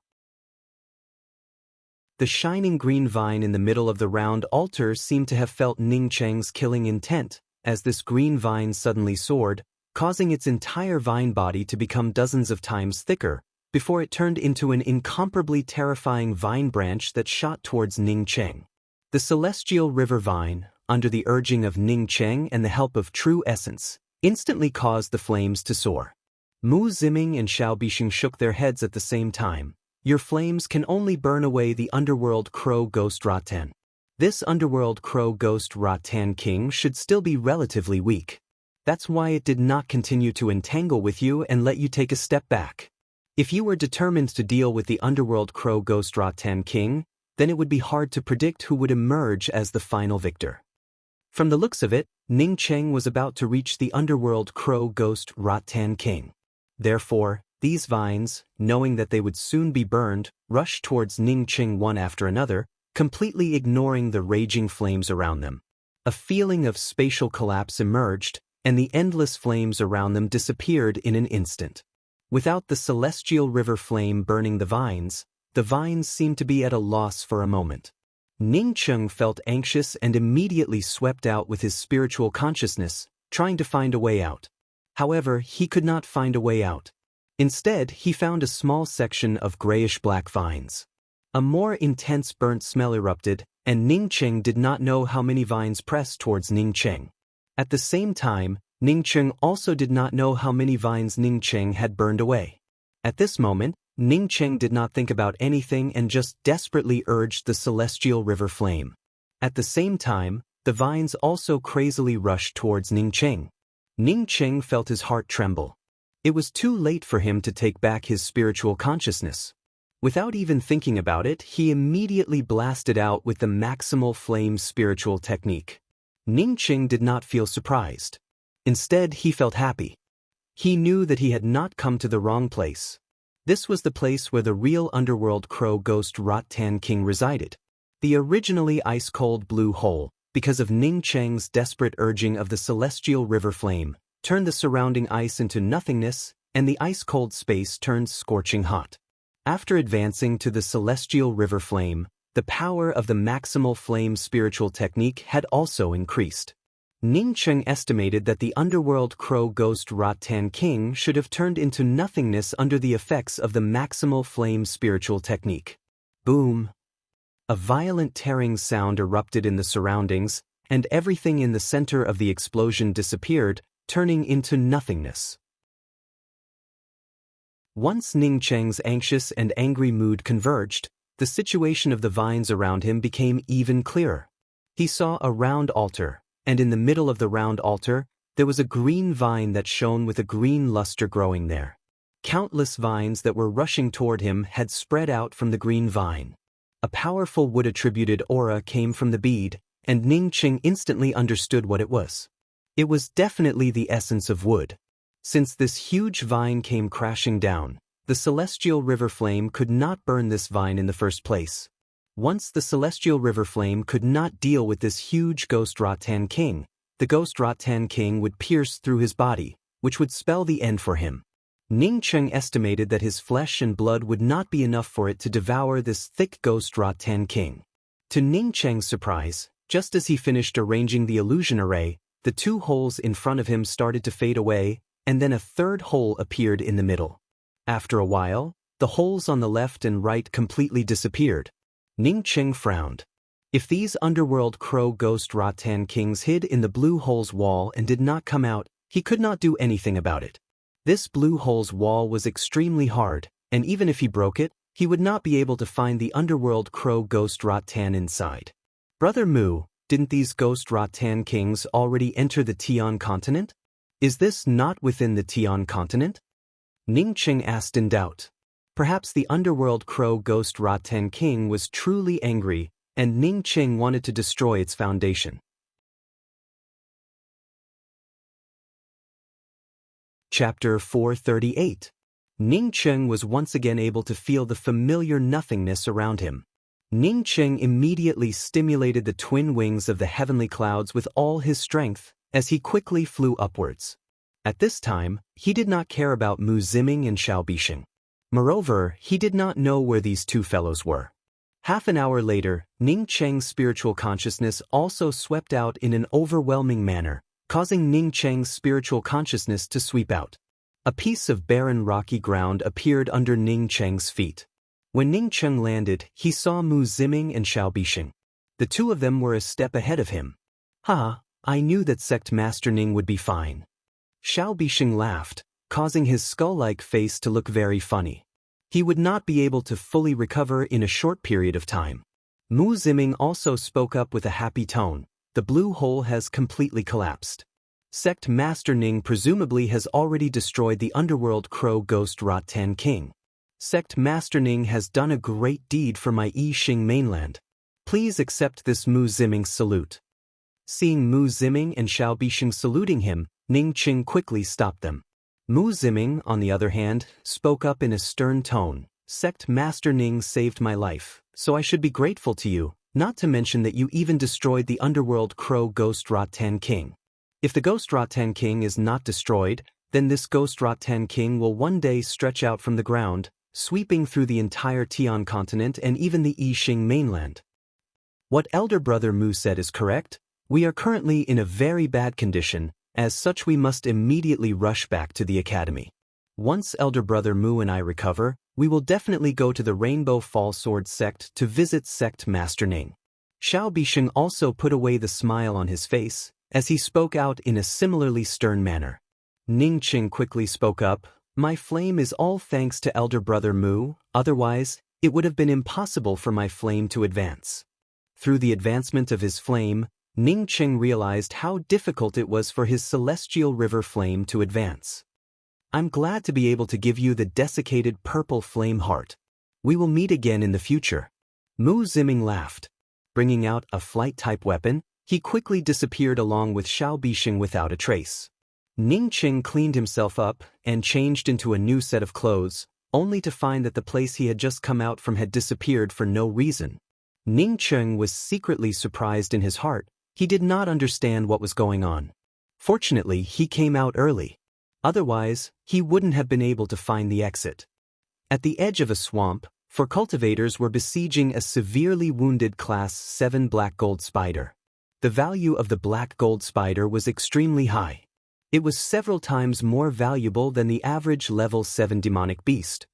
The shining green vine in the middle of the round altar seemed to have felt Ning Cheng's killing intent, as this green vine suddenly soared, causing its entire vine body to become dozens of times thicker, before it turned into an incomparably terrifying vine branch that shot towards Ning Cheng. The celestial river vine, under the urging of Ning Cheng and the help of true essence, instantly caused the flames to soar. Mu Ziming and Xiao Bixing shook their heads at the same time. Your flames can only burn away the underworld crow ghost Rattan. This underworld crow ghost Rattan King should still be relatively weak. That's why it did not continue to entangle with you and let you take a step back. If you were determined to deal with the underworld crow ghost Rattan King, then it would be hard to predict who would emerge as the final victor. From the looks of it, Ning Cheng was about to reach the underworld crow ghost Rattan King. Therefore, these vines, knowing that they would soon be burned, rushed towards Ning Cheng one after another, completely ignoring the raging flames around them. A feeling of spatial collapse emerged, and the endless flames around them disappeared in an instant. Without the celestial river flame burning the vines seemed to be at a loss for a moment. Ning Cheng felt anxious and immediately swept out with his spiritual consciousness, trying to find a way out. However, he could not find a way out. Instead, he found a small section of grayish-black vines. A more intense burnt smell erupted, and Ning Cheng did not know how many vines pressed towards Ning Cheng. At the same time, Ning Cheng also did not know how many vines Ning Cheng had burned away. At this moment, Ning Cheng did not think about anything and just desperately urged the celestial river flame. At the same time, the vines also crazily rushed towards Ning Cheng. Ning Cheng felt his heart tremble. It was too late for him to take back his spiritual consciousness. Without even thinking about it, he immediately blasted out with the maximal flame spiritual technique. Ning Cheng did not feel surprised. Instead, he felt happy. He knew that he had not come to the wrong place. This was the place where the real underworld crow ghost Rot Tan King resided. The originally ice-cold blue hole, because of Ning Cheng's desperate urging of the celestial river flame, turned the surrounding ice into nothingness, and the ice-cold space turned scorching hot. After advancing to the celestial river flame, the power of the maximal flame spiritual technique had also increased. Ning Cheng estimated that the underworld crow ghost Rot Tan King should have turned into nothingness under the effects of the maximal flame spiritual technique. Boom! A violent tearing sound erupted in the surroundings, and everything in the center of the explosion disappeared, turning into nothingness. Once Ning Cheng's anxious and angry mood converged, the situation of the vines around him became even clearer. He saw a round altar, and in the middle of the round altar, there was a green vine that shone with a green luster growing there. Countless vines that were rushing toward him had spread out from the green vine. A powerful wood-attributed aura came from the bead, and Ning Cheng instantly understood what it was. It was definitely the essence of wood. Since this huge vine came crashing down, the celestial river flame could not burn this vine in the first place. Once the celestial river flame could not deal with this huge ghost Rot Tan King, the ghost Rot Tan King would pierce through his body, which would spell the end for him. Ning Cheng estimated that his flesh and blood would not be enough for it to devour this thick ghost Rot Tan King. To Ning Cheng's surprise, just as he finished arranging the illusion array, the two holes in front of him started to fade away, and then a third hole appeared in the middle. After a while, the holes on the left and right completely disappeared. Ning Cheng frowned. If these underworld crow ghost Rot Tan Kings hid in the blue hole's wall and did not come out, he could not do anything about it. This blue hole's wall was extremely hard, and even if he broke it, he would not be able to find the underworld crow ghost Rot Tan inside. Brother Mu, didn't these ghost Rot Tan Kings already enter the Tian continent? Is this not within the Tian continent? Ning Cheng asked in doubt. Perhaps the underworld crow ghost Rot Tan King was truly angry, and Ning Cheng wanted to destroy its foundation. Chapter 438. Ning Cheng was once again able to feel the familiar nothingness around him. Ning Cheng immediately stimulated the twin wings of the heavenly clouds with all his strength, as he quickly flew upwards. At this time, he did not care about Mu Ziming and Xiao Bixing. Moreover, he did not know where these two fellows were. Half an hour later, Ning Cheng's spiritual consciousness also swept out in an overwhelming manner, causing Ning Cheng's spiritual consciousness to sweep out. A piece of barren rocky ground appeared under Ning Cheng's feet. When Ning Cheng landed, he saw Mu Ziming and Xiao Bixing. The two of them were a step ahead of him. "Ha, I knew that Sect Master Ning would be fine." Xiao Bixing laughed, causing his skull-like face to look very funny. He would not be able to fully recover in a short period of time. Mu Ziming also spoke up with a happy tone. The blue hole has completely collapsed. Sect Master Ning presumably has already destroyed the underworld crow ghost Rot Tan King. Sect Master Ning has done a great deed for my Yi Xing mainland. Please accept this Mu Ziming's salute. Seeing Mu Ziming and Xiao Bixing saluting him, Ning Cheng quickly stopped them. Mu Ziming, on the other hand, spoke up in a stern tone. Sect Master Ning saved my life, so I should be grateful to you, not to mention that you even destroyed the underworld crow ghost Rot Tan King. If the ghost Rot Tan King is not destroyed, then this ghost Rot Tan King will one day stretch out from the ground, sweeping through the entire Tian continent and even the Yi Xing mainland. What elder brother Mu said is correct. We are currently in a very bad condition, As such, we must immediately rush back to the academy. Once elder brother Mu and I recover, we will definitely go to the Rainbow Fall Sword sect to visit sect Master Ning. Xiao Bisheng also put away the smile on his face, as he spoke out in a similarly stern manner. Ning Qing quickly spoke up, "My flame is all thanks to elder brother Mu, otherwise, it would have been impossible for my flame to advance." Through the advancement of his flame, Ning Qing realized how difficult it was for his celestial river flame to advance. "I'm glad to be able to give you the desiccated purple flame heart. We will meet again in the future." Mu Ziming laughed. Bringing out a flight-type weapon, he quickly disappeared along with Xiao Bisheng without a trace. Ning Qing cleaned himself up and changed into a new set of clothes, only to find that the place he had just come out from had disappeared for no reason. Ning Qing was secretly surprised in his heart. He did not understand what was going on. Fortunately, he came out early. Otherwise, he wouldn't have been able to find the exit. At the edge of a swamp, four cultivators were besieging a severely wounded Class 7 black gold spider. The value of the black gold spider was extremely high. It was several times more valuable than the average level 7 demonic beast.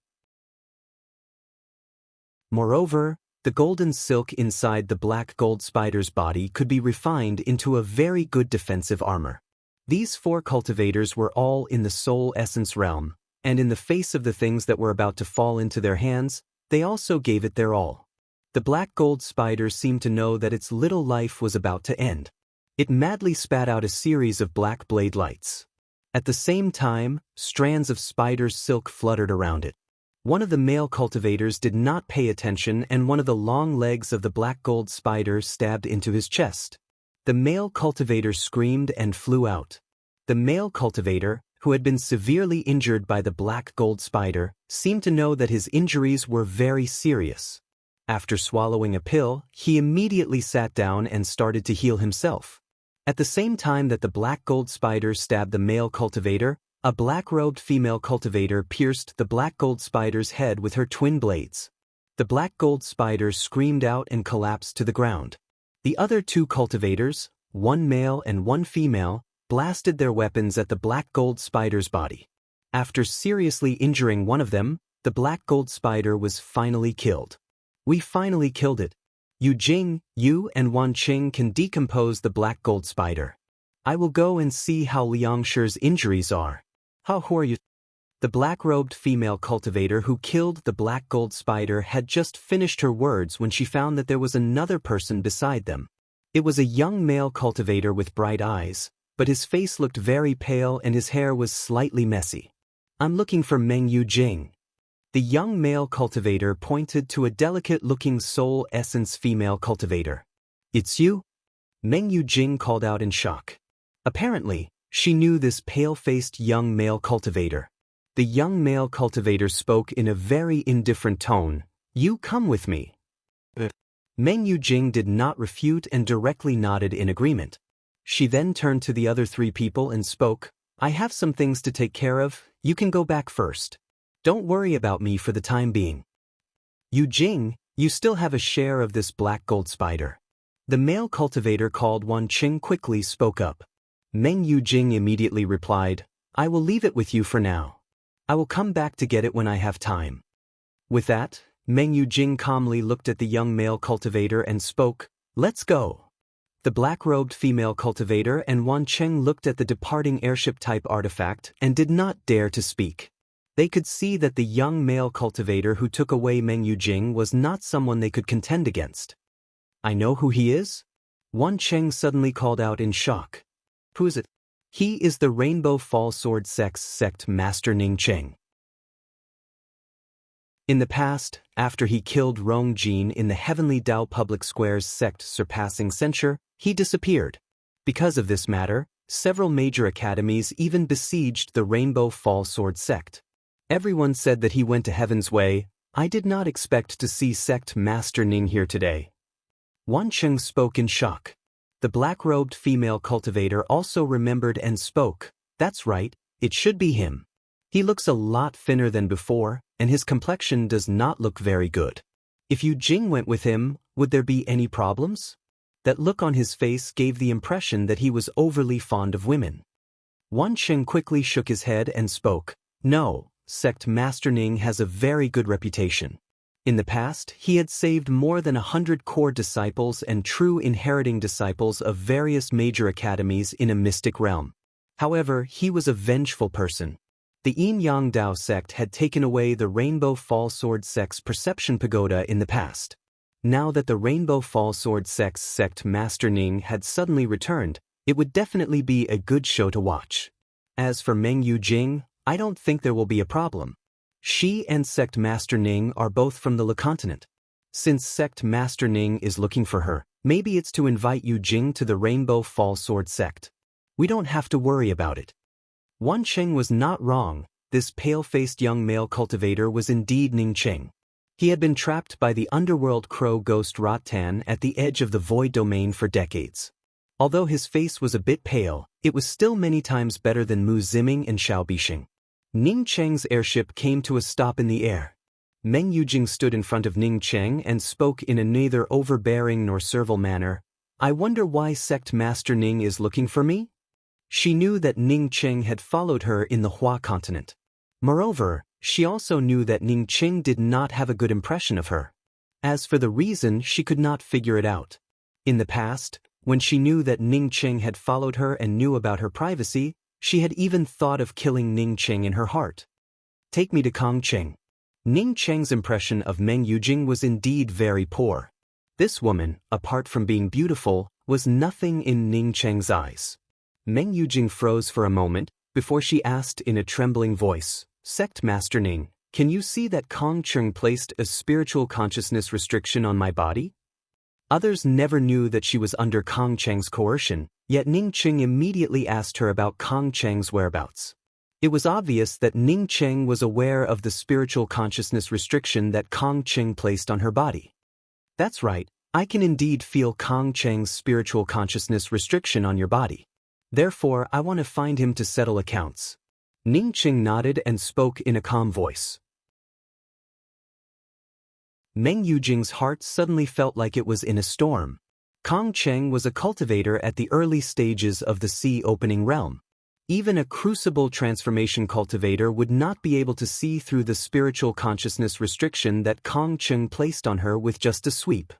Moreover, the golden silk inside the black gold spider's body could be refined into a very good defensive armor. These four cultivators were all in the soul essence realm, and in the face of the things that were about to fall into their hands, they also gave it their all. The black gold spider seemed to know that its little life was about to end. It madly spat out a series of black blade lights. At the same time, strands of spider's silk fluttered around it. One of the male cultivators did not pay attention, and one of the long legs of the black gold spider stabbed into his chest. The male cultivator screamed and flew out. The male cultivator, who had been severely injured by the black gold spider, seemed to know that his injuries were very serious. After swallowing a pill, he immediately sat down and started to heal himself. At the same time that the black gold spider stabbed the male cultivator, a black-robed female cultivator pierced the black gold spider's head with her twin blades. The black gold spider screamed out and collapsed to the ground. The other two cultivators, one male and one female, blasted their weapons at the black gold spider's body. After seriously injuring one of them, the black gold spider was finally killed. "We finally killed it. Yu Jing, you and Wan Qing can decompose the black gold spider. I will go and see how Liang Shi's injuries are." "How are you?" The black-robed female cultivator who killed the black gold spider had just finished her words when she found that there was another person beside them. It was a young male cultivator with bright eyes, but his face looked very pale and his hair was slightly messy. "I'm looking for Meng Yu Jing." The young male cultivator pointed to a delicate-looking soul essence female cultivator. "It's you?" Meng Yu Jing called out in shock. Apparently, she knew this pale-faced young male cultivator. The young male cultivator spoke in a very indifferent tone. "You come with me." Meng Yu Jing did not refute and directly nodded in agreement. She then turned to the other three people and spoke, "I have some things to take care of, you can go back first. Don't worry about me for the time being. Yu Jing, you still have a share of this black gold spider." The male cultivator called Wan Qing quickly spoke up. Meng Yu Jing immediately replied, "I will leave it with you for now. I will come back to get it when I have time." With that, Meng Yu Jing calmly looked at the young male cultivator and spoke, "Let's go." The black-robed female cultivator and Wan Qing looked at the departing airship-type artifact and did not dare to speak. They could see that the young male cultivator who took away Meng Yu Jing was not someone they could contend against. "I know who he is?" Wan Qing suddenly called out in shock. "Who is it?" "He is the Rainbow Fall Sword sect Master Ning Qing." In the past, after he killed Rong Jin in the Heavenly Dao Public Square's sect surpassing censure, he disappeared. Because of this matter, several major academies even besieged the Rainbow Fall Sword sect. Everyone said that he went to Heaven's Way. "I did not expect to see sect Master Ning here today." Wan Qing spoke in shock. The black-robed female cultivator also remembered and spoke, "That's right, it should be him. He looks a lot thinner than before, and his complexion does not look very good. If Yu Jing went with him, would there be any problems?" That look on his face gave the impression that he was overly fond of women. Wan Cheng quickly shook his head and spoke. No, Sect Master Ning has a very good reputation. In the past, he had saved more than 100 core disciples and true inheriting disciples of various major academies in a mystic realm. However, he was a vengeful person. The Yin Yang Dao sect had taken away the Rainbow Fall Sword sect's perception pagoda in the past. Now that the Rainbow Fall Sword sect's Sect Master Ning had suddenly returned, it would definitely be a good show to watch. As for Meng Yujing, I don't think there will be a problem. She and Sect Master Ning are both from the Le Continent. Since Sect Master Ning is looking for her, maybe it's to invite Yujing to the Rainbow Fall Sword sect. We don't have to worry about it. Wan Cheng was not wrong. This pale-faced young male cultivator was indeed Ning Cheng. He had been trapped by the underworld crow ghost Rattan at the edge of the void domain for decades. Although his face was a bit pale, it was still many times better than Mu Ziming and Xiao Bixing. Ning Cheng's airship came to a stop in the air. Meng Yujing stood in front of Ning Cheng and spoke in a neither overbearing nor servile manner. I wonder why Sect Master Ning is looking for me? She knew that Ning Cheng had followed her in the Hua continent. Moreover, she also knew that Ning Cheng did not have a good impression of her. As for the reason, she could not figure it out. In the past, when she knew that Ning Cheng had followed her and knew about her privacy, she had even thought of killing Ning Cheng in her heart. Take me to Kong Cheng. Ning Cheng's impression of Meng Yujing was indeed very poor. This woman, apart from being beautiful, was nothing in Ning Cheng's eyes. Meng Yujing froze for a moment, before she asked in a trembling voice, Sect Master Ning, can you see that Kong Cheng placed a spiritual consciousness restriction on my body? Others never knew that she was under Kong Cheng's coercion, yet Ning Cheng immediately asked her about Kong Cheng's whereabouts. It was obvious that Ning Cheng was aware of the spiritual consciousness restriction that Kong Cheng placed on her body. That's right, I can indeed feel Kong Cheng's spiritual consciousness restriction on your body. Therefore, I want to find him to settle accounts. Ning Cheng nodded and spoke in a calm voice. Meng Yujing's heart suddenly felt like it was in a storm. Kong Cheng was a cultivator at the early stages of the sea-opening realm. Even a crucible transformation cultivator would not be able to see through the spiritual consciousness restriction that Kong Cheng placed on her with just a sweep.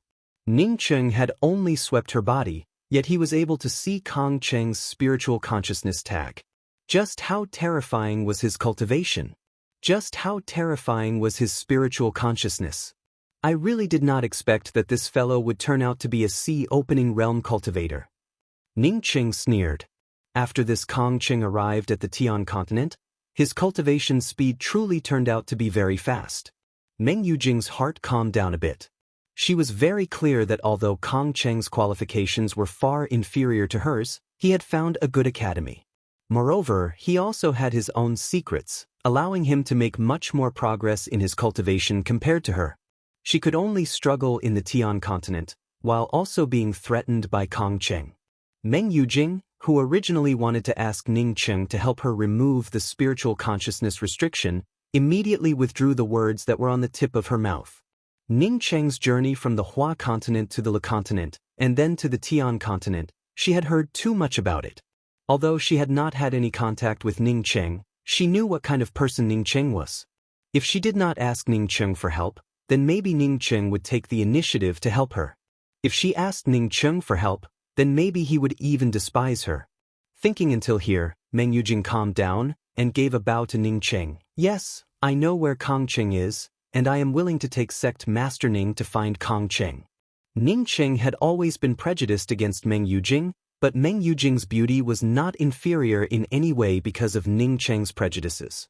Ning Cheng had only swept her body, yet he was able to see Kong Cheng's spiritual consciousness tag. Just how terrifying was his cultivation? Just how terrifying was his spiritual consciousness? I really did not expect that this fellow would turn out to be a sea-opening realm cultivator. Ning Cheng sneered. After this Kong Cheng arrived at the Tian continent, his cultivation speed truly turned out to be very fast. Meng Yujing's heart calmed down a bit. She was very clear that although Kong Cheng's qualifications were far inferior to hers, he had found a good academy. Moreover, he also had his own secrets, allowing him to make much more progress in his cultivation compared to her. She could only struggle in the Tian continent, while also being threatened by Kong Cheng. Meng Yujing, who originally wanted to ask Ning Cheng to help her remove the spiritual consciousness restriction, immediately withdrew the words that were on the tip of her mouth. Ning Cheng's journey from the Hua continent to the Le continent, and then to the Tian continent, she had heard too much about it. Although she had not had any contact with Ning Cheng, she knew what kind of person Ning Cheng was. If she did not ask Ning Cheng for help, then maybe Ning Cheng would take the initiative to help her. If she asked Ning Cheng for help, then maybe he would even despise her. Thinking until here, Meng Yujing calmed down and gave a bow to Ning Cheng. Yes, I know where Kong Cheng is, and I am willing to take Sect Master Ning to find Kong Cheng. Ning Cheng had always been prejudiced against Meng Yujing, but Meng Yujing's beauty was not inferior in any way because of Ning Cheng's prejudices.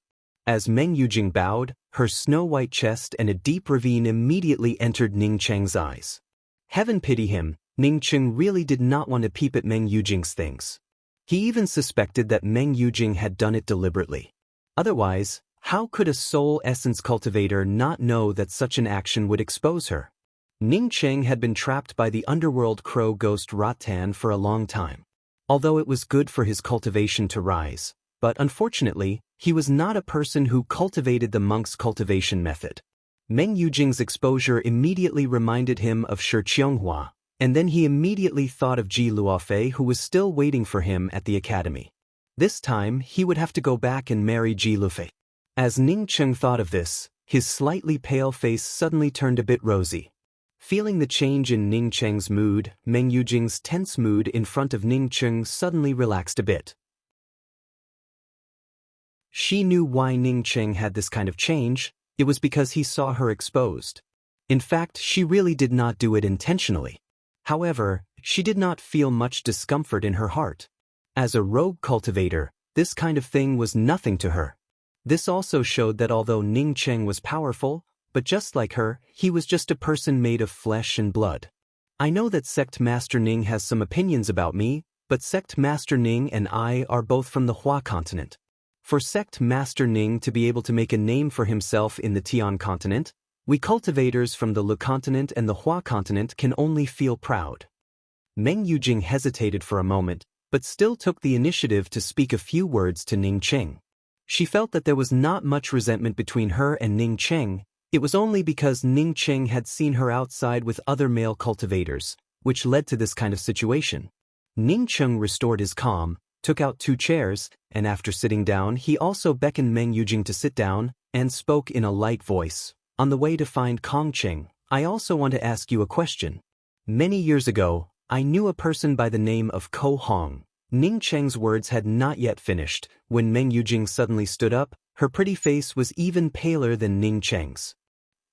As Meng Yujing bowed, her snow-white chest and a deep ravine immediately entered Ning Cheng's eyes. Heaven pity him, Ning Cheng really did not want to peep at Meng Yujing's things. He even suspected that Meng Yujing had done it deliberately. Otherwise, how could a soul essence cultivator not know that such an action would expose her? Ning Cheng had been trapped by the underworld crow ghost Rattan for a long time. Although it was good for his cultivation to rise, but unfortunately, he was not a person who cultivated the monk's cultivation method. Meng Yujing's exposure immediately reminded him of Shi Qianghua, and then he immediately thought of Ji Luofei, who was still waiting for him at the academy. This time, he would have to go back and marry Ji Lufei. As Ning Cheng thought of this, his slightly pale face suddenly turned a bit rosy. Feeling the change in Ning Cheng's mood, Meng Yujing's tense mood in front of Ning Cheng suddenly relaxed a bit. She knew why Ning Cheng had this kind of change. It was because he saw her exposed. In fact, she really did not do it intentionally. However, she did not feel much discomfort in her heart. As a rogue cultivator, this kind of thing was nothing to her. This also showed that although Ning Cheng was powerful, but just like her, he was just a person made of flesh and blood. I know that Sect Master Ning has some opinions about me, but Sect Master Ning and I are both from the Hua continent. For Sect Master Ning to be able to make a name for himself in the Tian continent, we cultivators from the Lu continent and the Hua continent can only feel proud. Meng Yujing hesitated for a moment, but still took the initiative to speak a few words to Ning Cheng. She felt that there was not much resentment between her and Ning Cheng. It was only because Ning Cheng had seen her outside with other male cultivators, which led to this kind of situation. Ning Cheng restored his calm, took out 2 chairs, and after sitting down he also beckoned Meng Yujing to sit down, and spoke in a light voice. On the way to find Kong Cheng, I also want to ask you a question. Many years ago, I knew a person by the name of Ko Hong. Ning Cheng's words had not yet finished, when Meng Yujing suddenly stood up. Her pretty face was even paler than Ning Cheng's.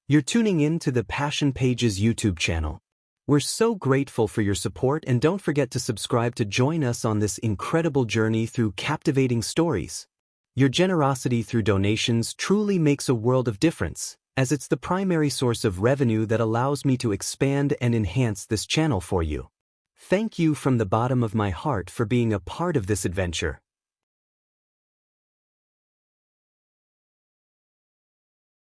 You're tuning in to the Passion Pages YouTube channel. We're so grateful for your support, and don't forget to subscribe to join us on this incredible journey through captivating stories. Your generosity through donations truly makes a world of difference, as it's the primary source of revenue that allows me to expand and enhance this channel for you. Thank you from the bottom of my heart for being a part of this adventure.